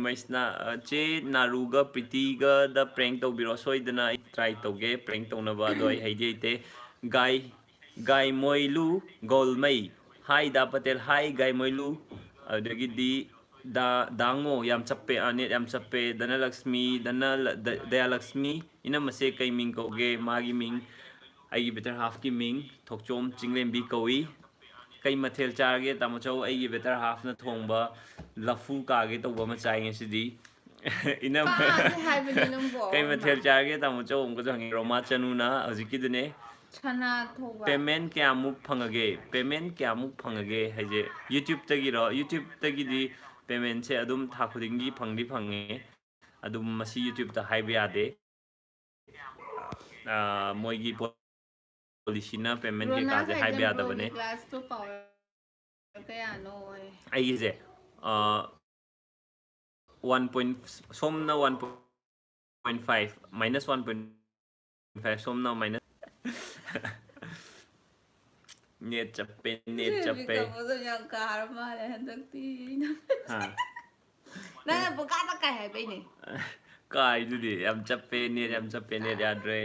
maisna che naruga pritiga da prank to biro soidana try to ge prank to na ba do ai haije te gai moilu golmai hi da patel hi gai moilu adagi di dango yam chappe anet yam chappe dana lakshmi daya lakshmi ina mase kai ming ko ge magi ming ai better half ki ming thokchom chinglem bi koi kai mathel charge tamochau ai better half na thongba lafu ka ge to ba ma chai nge sidi ina kai mathel charge tamochau om ko jang roma chanu na hojiki dune chana thoba payment kya muk phangage haje YouTube tagi ro YouTube tagi di payment se adum tha khudingi phangdi phange adum masi YouTube ta haibe ade moigi policy na payment ke kaje haibe ada bane class to power kaya no ai je 1. somna 1.5 minus 1.5 somna minus net chappe kamu tuh yang karma lah hendak nah buka tak kayak apa ini kai du di am chappe net yadre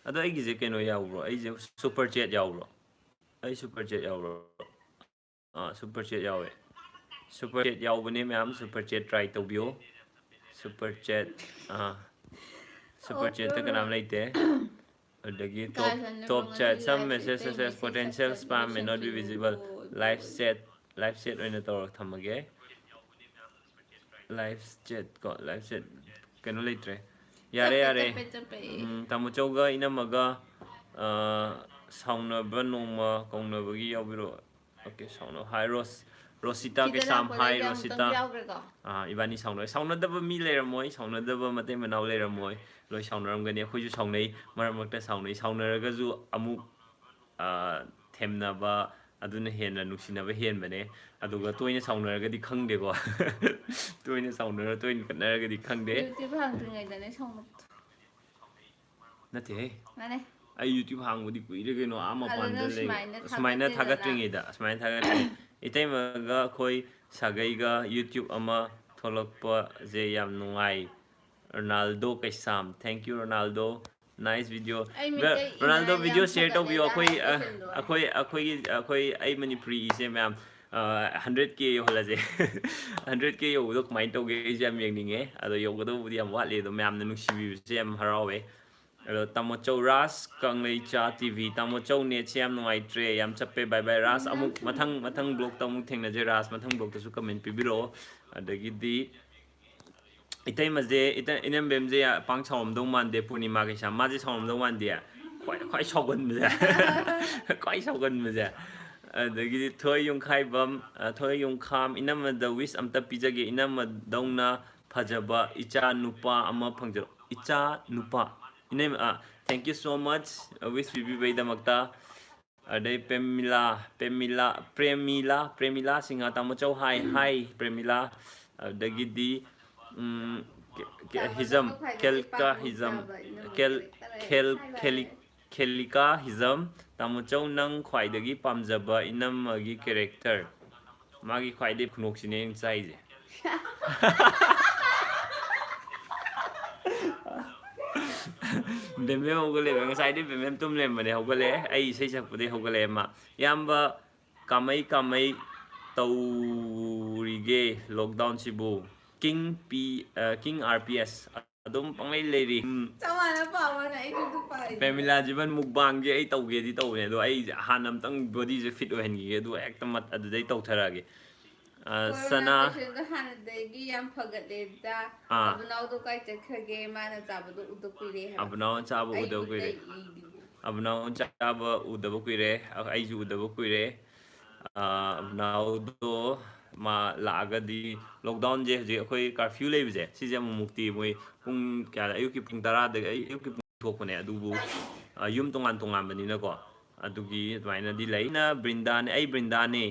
ado ai gize keno yawo ai je super chat yawo super chat yawe super chat yawo ne ma'am super chat try to bio super chat ta kanam laite adagi top chat some messages potential spam may not be visible live set oina tor thamage live chat kano laitre yare tamuchoga ina maga sauna banoma kongna bagi yabiro okay sauna hi Rosita ke sam hi Rosita ibani sauna daba mi leramoi sauna daba mate manau leramoi loi saunarangani akhoi ju saunai maram makta saunai saunaraga ju amuk themnaba aduna henna nuksinaba henbane aduga toina saunaragadi khangde ko toina saunara toina kanaragadi khangde YouTube hangdringaidane sauna nate mane ai YouTube hangudi kuire geno ama Aduna panda le sumaina sumaina thagattedana. sumaina thagattringi itaimaga khoi sagaiga YouTube ama tholakpa je yam nungai Ronaldo Kaisam thank you Ronaldo nice video Ai mitai Ronaldo ina video yam share to bio thagattedda akhoi ai manipuri ise ma'am 100k holaje 100k yodo kmai to ge jam yengninge ado yogodo budi am watle do ma'am na nuksibi se am harawe ado tamochou ras kanglei cha tv tamochou net se am nungai tre yam chappe bye bye ras amuk mathang blog tamuk thengna je ras mathang blog tasu comment pibiro adagi di itai maje ita inem bemje pang chawm dong man de punima ke sam maje chawm dong man dia khoi saugan mja khoi saugan mja adagi thoi yung khai bam thoi yung kham inam da wish amta pijage inam dongna phajaba icha nupa ama phangjaro icha nupa inem thank you so much wish bibi bai damakta adai Premila singa tamochau hi Premila adagi di hizam kelka hizam kelika hizam tamuchau nang khwaidagi pamjaba inamagi character magi khwaidai phunok sine chaije bemem hogale ngasai de bemem tumlem mane hogale ai sei sakpade hogale ma yamba kamai taurige lockdown sibu king rps adum pangai leri Chamana pawana ai tu pai Pamela jiban mukbang ge ai tauge di tau ne do ai hanam tang body je fit ohen ge do ekta mat adu dai tau tharage sana hanadagi yam phagatledda abunau do kai chakhage mana chabadu udukure ha abunau chabu udaw kuire abunau chaba udaw kuire ai ju udaw kuire abunau do ma laga di lockdown je je khoi curfew lei je si je mukti moi pung kya ayuki pung 10 da ayuki pung thokone adubu yum tongan bani na ko adugi twaina di leina brindan ai brindane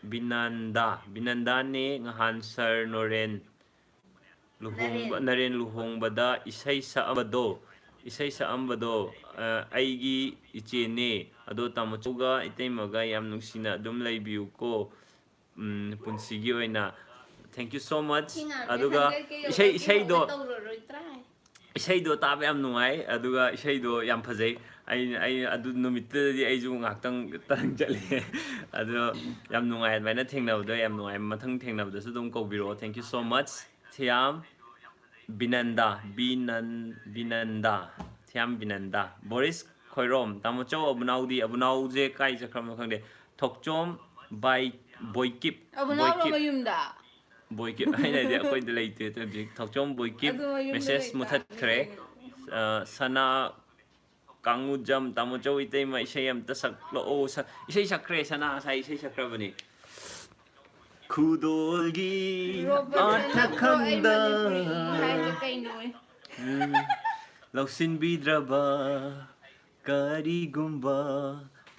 binanda ne ngahan sir Noren naren luhongbada isai sa ambado aigi ichene ado tamochuga itaimaga yam nuksina dum leibiu ko punsigi oina thank you so much aduga isai do tabe am nungai aduga isai do yam phajai ai adu numittadi ai ju ngaktang tarang chale adu yam nungai maina thengnabdo yam nungai mathang thengnabdo su dum kobiro thank you so much thiam binanda thiam binanda boris khoirom tamochau abunau je kai jakram khangde thokchom by boykip yumda boykip haina de akoi de leite to thokchom boykip message muthat khre sana kangujam tamochau itei ma isai am ta saklo o isai sakre sana sai isai sakrabani Kudolgi atakanda Lausin bidraba Karigumba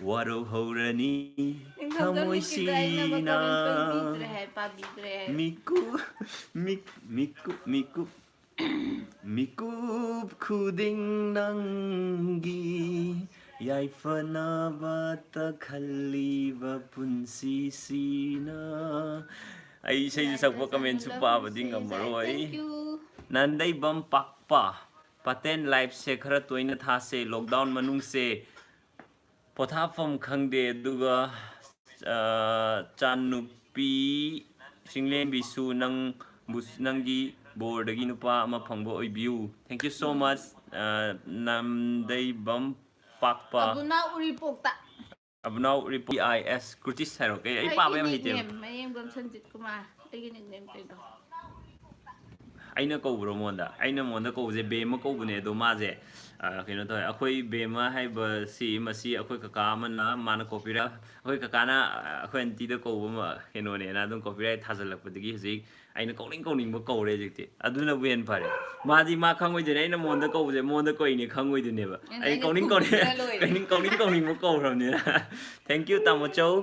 Waro horani Tamoisina Mikup kuding nangi Yaifanabata khaliba punsisina ai sei sakwa comment supa bading amaroi nandai bam pakpa paten life se khara toina tha se lockdown manung se pothafam khangde duga chanupi singlen bisu nang busnangi bordagi nupa ama phangbo oibiu thank you so much namdai bam pakpa abunau report is kurtis hero ke ai pa ba hite mayem gam sanjit kumar ai nickname kai do ꯑꯩꯅ ꯀꯧꯕ꯭ꯔꯣ ꯃꯉꯣꯟꯗ ꯑꯩꯅ ꯃꯉꯣꯟꯗ ꯀꯧꯕꯁꯦ ꯕꯦꯝꯃ ꯀꯧꯕꯅꯦ ꯑꯗꯣ ꯃꯥꯁꯦ ꯀꯩꯅꯣ ꯇꯧꯋꯦ ꯑꯩꯈꯣꯏ ꯕꯦꯝꯃ ꯍꯥꯏꯕꯁꯤ ꯃꯁꯤ ꯑꯩꯈꯣꯏ ꯀꯀꯥ ꯑꯃꯅ ꯃꯥꯅ ꯀꯣꯄꯤꯔꯥꯏꯠ ꯑꯩꯈꯣꯏ ꯀꯀꯥꯅ ꯑꯩꯈꯣꯏ ꯑꯟꯇꯤꯗ ꯀꯧꯕ ꯀꯩꯅꯣꯅꯦꯅ ꯑꯗꯨꯝ ꯀꯣꯄꯤꯔꯥꯏꯠ ꯊꯥꯖꯤꯜꯂꯛꯄꯗꯒꯤ ꯍꯧꯖꯤꯛ ꯑꯩꯅ ꯀꯧꯅꯤꯡꯕ ꯀꯧꯔꯦ ꯍꯧꯖꯤꯛꯇꯤ ꯑꯗꯨꯅꯕꯨ ꯍꯦꯟꯅ ꯐꯔꯦ ꯃꯥꯗꯤ ꯃꯥ ꯈꯪꯉꯣꯏꯗꯣꯏꯅꯦ ꯑꯩꯅ ꯃꯉꯣꯟꯗ ꯀꯧꯕꯁꯦ ꯃꯉꯣꯟꯗ ꯀꯧꯏꯅꯦ ꯈꯪꯉꯣꯏꯗꯣꯏꯅꯦꯕ ꯑꯩ ꯀꯧꯅꯤꯡꯕ ꯀꯧꯈ꯭ꯔꯕꯅꯤꯅ ꯊꯦꯡꯛ ꯌꯨ ꯇꯥꯃꯣꯆꯧ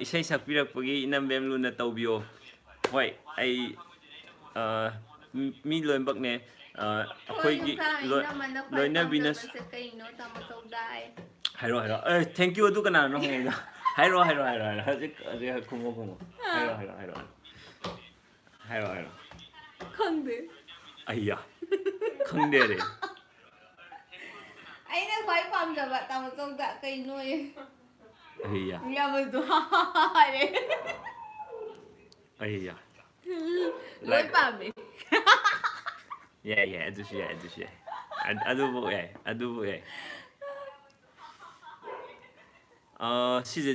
ꯏꯁꯩ ꯁꯛꯄꯤꯔꯛꯄꯒꯤ ꯏꯅꯝꯕꯦꯝ ꯂꯨꯅ ꯇꯧꯕꯤꯌꯣ ꯍꯣꯏ ꯑꯩ ꯃꯤ ꯂꯣꯏꯅꯃꯛꯅꯦ ꯑꯩꯈꯣꯏꯒꯤ ꯂꯣꯏꯅꯕꯤꯅ ꯍꯥꯏꯔꯣ ꯑꯦ ꯊꯦꯡꯛ ꯌꯨ ꯑꯗꯨ ꯀꯅꯥꯅꯣ ꯍꯪꯉꯛꯏꯗꯣ ꯍꯥꯏꯔꯣ ꯍꯧꯖꯤꯛ ꯈꯨꯝꯃꯣ ꯍꯥꯏꯔꯣ ꯈꯪꯗꯦ ꯑయ్ꯌꯥ ꯈꯪꯗꯦꯔꯦ ꯑꯩꯅ ꯈ꯭ꯋꯥꯏ ꯄꯥꯝꯖꯕ ꯇꯥꯃꯣꯆꯧꯗ ꯀꯩꯅꯣ ꯑꯩꯌꯥ ꯌꯥꯝꯅꯁꯨ ꯍꯥꯏꯔꯦ ꯑꯩꯌꯥ ꯂꯣꯏ ꯄꯥꯝꯃꯦ ꯌꯥꯏ ꯑꯗꯨꯁꯨ ꯌꯥꯏ ꯑꯗꯨꯕꯨ ꯌꯥꯏ 시제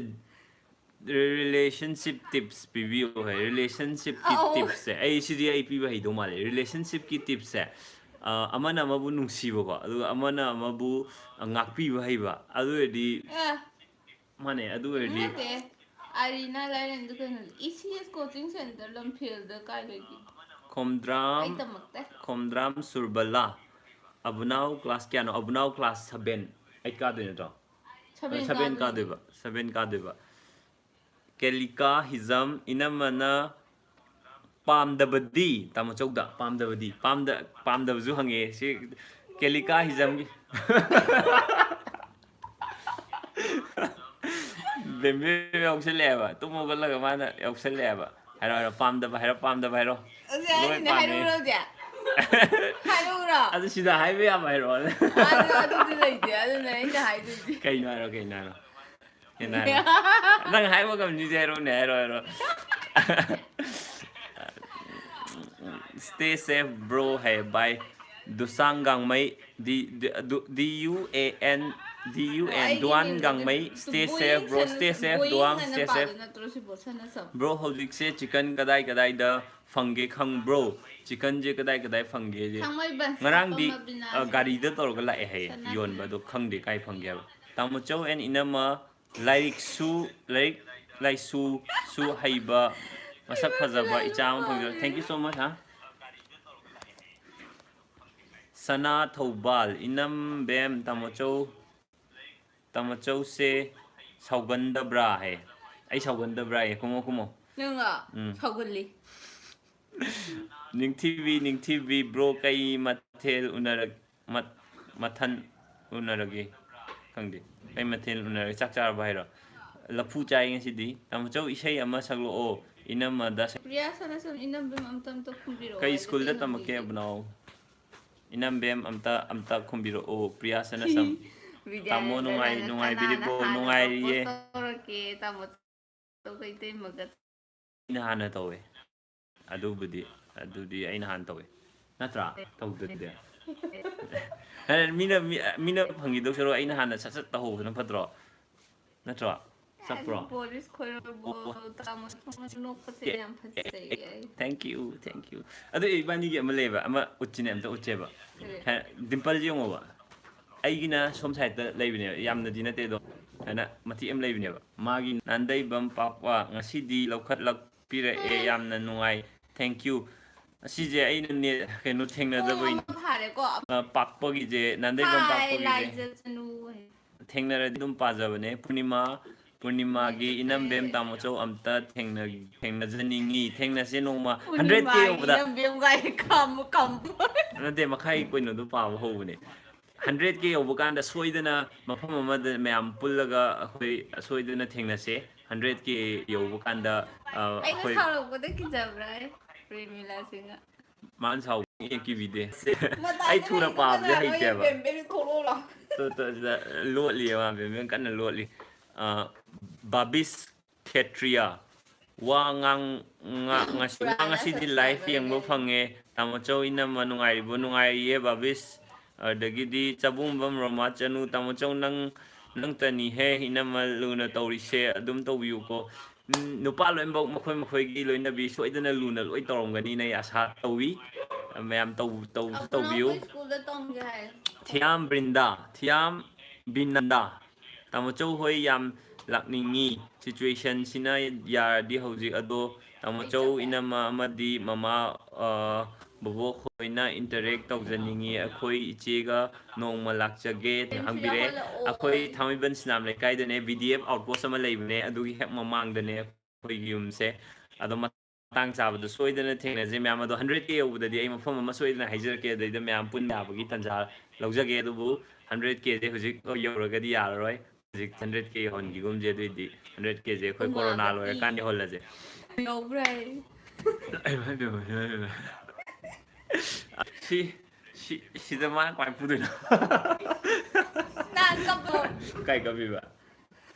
relationship tips 비비오 해 relationship기 tips에 시디 피바 해도 말해 relationship기 tips에 아마나 아마부 뭉시보고 아두 아마나 아마부 ꯉꯥꯛꯄꯤꯕ ꯍꯩꯕ ꯑꯗꯨꯑꯣꯏꯔꯗꯤ ꯃꯥꯅꯦ ꯑꯗꯨꯑꯣꯏꯔꯗꯤ 아리나 라이렌도 그는 ECS 코칭 센터 럼필드 까이르기 ꯈꯣꯝꯗ꯭ꯔꯥꯝ ꯁꯨꯔꯕꯂꯥ ꯑꯕꯨꯅꯥꯎ ꯀ꯭ꯂꯥꯁ ꯀꯌꯥꯅꯣ ꯑꯕꯨꯅꯥꯎ ꯀ꯭ꯂꯥꯁ 7 8 ꯀꯥꯗꯣꯏ ꯅꯠꯇ꯭ꯔꯣ 7 ꯀꯥꯗꯣꯏꯕ ꯀꯦꯂꯤꯀꯥ ꯍꯤꯖꯝ ꯏꯅꯝꯃꯅ ꯄꯥꯝꯗꯕꯗꯤ ꯇꯥꯃꯣꯆꯧꯗ ꯄꯥꯝꯗꯕꯁꯨ ꯍꯪꯉꯦ ꯁꯤ ꯀꯦꯂꯤꯀꯥ ꯍꯤꯖꯝꯒꯤ ꯕꯦꯝꯕꯦ ꯌꯥꯎꯁꯜꯂꯛꯑꯦꯕ ꯇꯨꯝ ꯍꯧꯒꯠꯂꯒ ꯃꯥꯅ ꯌꯥꯎꯁꯜꯂꯛꯑꯦꯕ ꯍꯥꯏꯔꯣ ꯄꯥꯝꯗꯕ ꯍꯥꯏꯔꯣ ꯂꯣꯏ ꯄꯥꯝꯃꯦ 하루라. 아주 시다 하이웨이 한번 해로. 아주 들어있대. 아주 내가 하이든지. 개인화로. 난 하이버가 이제 해로. Stay safe, bro. Hey, bye. Dusang Mai DUAN Duan Gang Mai. Stay safe, bro. Stay safe, Duang. Stay safe. Bro, hojikse chicken kadai da fange khang bro. Chicken je kadai fange je. Ngarang di gari da torga lae hai. Yon ba do khang de kai fange ba. Tamuchou and inama like su haiba masak phajaba icham phangjo. Thank you so much, huh? Sana Thobal inam bem Tamochou se saugandabra hai. Ai saugandabra hai kumo. Nunga saugulli. Ning TV bro kai mathel mathan unaragi khangdi. Kai mathel unaragi chak char ba hairo. Lapu chai ngasidi Tamochou isai ama saglo inam da Priya sana sam inam bem amtam to khumbiro. Kai school da tamake abnao. Inam bem amta khumbiro Priya sana sam. Tamo nungai biribo nungai ye. Ina hana tawe. Adudi aina han tawe. Natra tawdde. Mina phangi do sero aina hana sat taho na phatro. Natra sapro. Police khoibo tamo no phase yam phase. Thank you. Adu ibani gi ama leba ama uchine amta ucheba. Dimple ji ngoba. ꯑꯩꯒꯤꯅ ꯁꯣꯝ ꯁꯥꯏꯗꯇ ꯂꯩꯕꯅꯦꯕ ꯌꯥꯝꯅꯗꯤ ꯅꯠꯇꯦ ꯑꯗꯣ ꯑꯩꯅ ꯃꯇꯤ ꯑꯃ ꯂꯩꯕꯅꯦꯕ ꯃꯥꯒꯤ ꯅꯥꯟꯗꯩꯕꯝ ꯄꯥꯛꯄ ꯉꯁꯤꯗꯤ ꯂꯧꯈꯠꯂꯛꯄꯤꯔꯛꯑꯦ ꯌꯥꯝꯅ ꯅꯨꯡꯉꯥꯏ ꯊꯦꯡꯛ ꯌꯨ ꯑꯁꯤꯁꯦ ꯑꯩꯅ ꯀꯩꯅꯣ ꯊꯦꯡꯅꯗꯕꯩꯅꯤ ꯄꯥꯛꯄꯒꯤꯁꯦ ꯅꯥꯟꯗꯩꯕꯝ ꯄꯥꯛꯄꯒꯤꯁꯦ ꯊꯦꯡꯅꯔꯗꯤ ꯑꯗꯨꯝ ꯄꯥꯖꯕꯅꯦ ꯄꯨꯔꯅꯤꯃꯥꯒꯤ ꯏꯅꯝꯕꯦꯝ ꯇꯥꯃꯣꯆꯧ ꯑꯝꯇ ꯊꯦꯡꯅꯖꯅꯤꯡꯉꯤ ꯊꯦꯡꯅꯁꯦ ꯅꯣꯡꯃ 100K ꯌꯧꯕꯗ ꯅꯠꯇꯦ ꯃꯈꯥꯏ ꯀꯩꯅꯣꯗꯣ ꯄꯥꯕ ꯍꯧꯕꯅꯦ 100K ꯌꯧꯕ ꯀꯥꯟꯗ ꯁꯣꯏꯗꯅ ꯃꯐꯝ ꯑꯃꯗ ꯃꯌꯥꯝ ꯄꯨꯜꯂꯒ ꯑꯩꯈꯣꯏ ꯁꯣꯏꯗꯅ ꯊꯦꯡꯅꯁꯦ 100K ꯌꯧꯕ ꯀꯥꯟꯗ ꯑꯩꯈꯣꯏ ꯁꯥꯎꯔꯛꯄꯗ ꯀꯤꯖꯕ꯭ꯔꯥ ꯄ꯭ꯔꯦꯃꯤꯂꯥ ꯁꯤꯡꯅ ꯃꯥꯅ ꯁꯥꯎꯕ ꯀꯤꯕꯤꯗꯦ ꯑꯩ ꯊꯨꯅ ꯄꯥꯕꯁꯦ ꯍꯩꯇꯦꯕ ꯂꯣꯠꯂꯤꯌꯦ ꯃꯥ ꯕꯦꯝꯕꯦꯝ ꯀꯟꯅ ꯂꯣꯠꯂꯤ ꯕꯥꯕꯤꯁ ꯈꯦꯇ꯭ꯔꯤꯌꯥ ꯋꯥ ꯉꯁꯤꯗꯤ ꯂꯥꯏꯐ ꯌꯦꯡꯕ ꯐꯪꯉꯦ ꯇꯥꯃꯣꯆꯧ ꯏꯅꯝꯃ ꯅꯨꯡꯉꯥꯏꯔꯤꯌꯦ ꯕꯥꯕꯤꯁ ꯑꯗꯒꯤꯗꯤ ꯆꯕꯨꯡꯕꯝ ꯔꯣꯃꯥꯆꯅꯨ ꯇꯥꯃꯣꯆꯧ ꯅꯪꯇꯅꯤꯍꯦ ꯏꯅꯝꯃ ꯂꯨꯅ ꯇꯧꯔꯤꯁꯦ ꯑꯗꯨꯝ ꯇꯧꯕꯤꯌꯨꯀꯣ ꯅꯨꯄꯥ ꯂꯣꯏꯅꯃꯛ ꯃꯈꯣꯏꯒꯤ ꯂꯣꯏꯅꯕꯤ ꯁꯣꯏꯗꯅ ꯂꯨꯅ ꯂꯣꯏ ꯇꯧꯔꯝꯒꯅꯤꯅ ꯑꯩ ꯑꯁꯥ ꯇꯧꯏ ꯃꯌꯥꯝ ꯑꯩꯈꯣꯏ ꯇꯧꯕꯤꯌꯨ ꯁ꯭ꯀꯨꯜꯗ ꯇꯝꯒꯦ ꯍꯥꯏ ꯊꯤꯌꯥꯝ ꯕꯤꯅꯟꯗꯥ ꯇꯥꯃꯣꯆꯧ ꯍꯣꯏ ꯌꯥꯝ ꯂꯥꯛꯅꯤꯡꯉꯤ ꯁꯤꯆꯨꯋꯦꯁꯟꯁꯤꯅ ꯌꯥꯔꯗꯤ ꯍꯧꯖꯤꯛ ꯑꯗꯣ ꯇꯥꯃꯣꯆꯧ ꯏꯅꯝꯃ ꯑꯃꯗꯤ ꯃꯃꯥ ꯕꯣꯕꯣꯛ ꯍꯣꯏꯅ ꯏꯟꯇꯔꯦꯛ ꯇꯧꯖꯅꯤꯡꯉꯤ ꯑꯩꯈꯣꯏ ꯏꯆꯦꯒ ꯅꯣꯡꯃ ꯂꯥꯛꯆꯒꯦ ꯒꯦꯝꯁꯨ ꯍꯪꯕꯤꯔꯛꯑꯦ ꯑꯩꯈꯣꯏ ꯌꯥꯎꯍꯜꯂꯛꯑꯣ ꯊꯥꯡꯃꯩꯕꯟ ꯁꯤꯅꯥꯝ ꯂꯩꯀꯥꯏꯗꯅꯦ BDF ꯑꯥꯎꯠꯄꯣꯁ ꯑꯃ ꯂꯩꯕꯅꯦ ꯑꯗꯨꯒꯤ ꯍꯦꯛ ꯃꯃꯥꯡꯗꯅꯦ ꯑꯩꯈꯣꯏꯒꯤ ꯌꯨꯝꯁꯦ ꯑꯗꯣ ꯃꯇꯥꯡ ꯆꯥꯕꯗ ꯁꯣꯏꯗꯅ ꯊꯦꯡꯅꯖꯦ ꯃꯌꯥꯝ ꯑꯗꯣ 100K ꯌꯧꯕꯗꯗꯤ ꯑꯩ ꯃꯐꯝ ꯑꯃ ꯁꯣꯏꯗꯅ ꯍꯥꯏꯖꯔꯛꯀꯦ ꯑꯗꯩꯗ ꯃꯌꯥꯝ ꯄꯨꯟꯕ ꯌꯥꯕꯒꯤ ꯇꯟꯖꯥ ꯂꯧꯖꯒꯦ ꯑꯗꯨꯕꯨ 100Kꯁꯦ ꯍꯧꯖꯤꯛ ꯌꯧꯔꯒꯗꯤ ꯌꯥꯔꯔꯣꯏ ꯍꯧꯖꯤꯛ 100K ꯌꯧꯍꯟꯈꯤꯒꯨꯝꯁꯦ ꯑꯗꯨꯏꯗꯤ 100Kꯁꯦ ꯑꯩꯈꯣꯏ ꯀꯣꯔꯣꯅꯥ ꯀꯨꯝꯃꯛꯑꯒ ꯂꯣꯏꯔꯀꯥꯟ ꯌꯧꯍꯜꯂꯁꯦ ꯌꯧꯕ꯭ꯔꯥ ꯁꯤꯗ ꯃꯥꯅ ꯀꯃꯥꯏꯅ ꯄꯨꯗꯣꯏꯅꯣ ꯅꯍꯥꯟ ꯀꯞꯄꯣ ꯀꯥꯏ ꯀꯞꯄꯤꯕ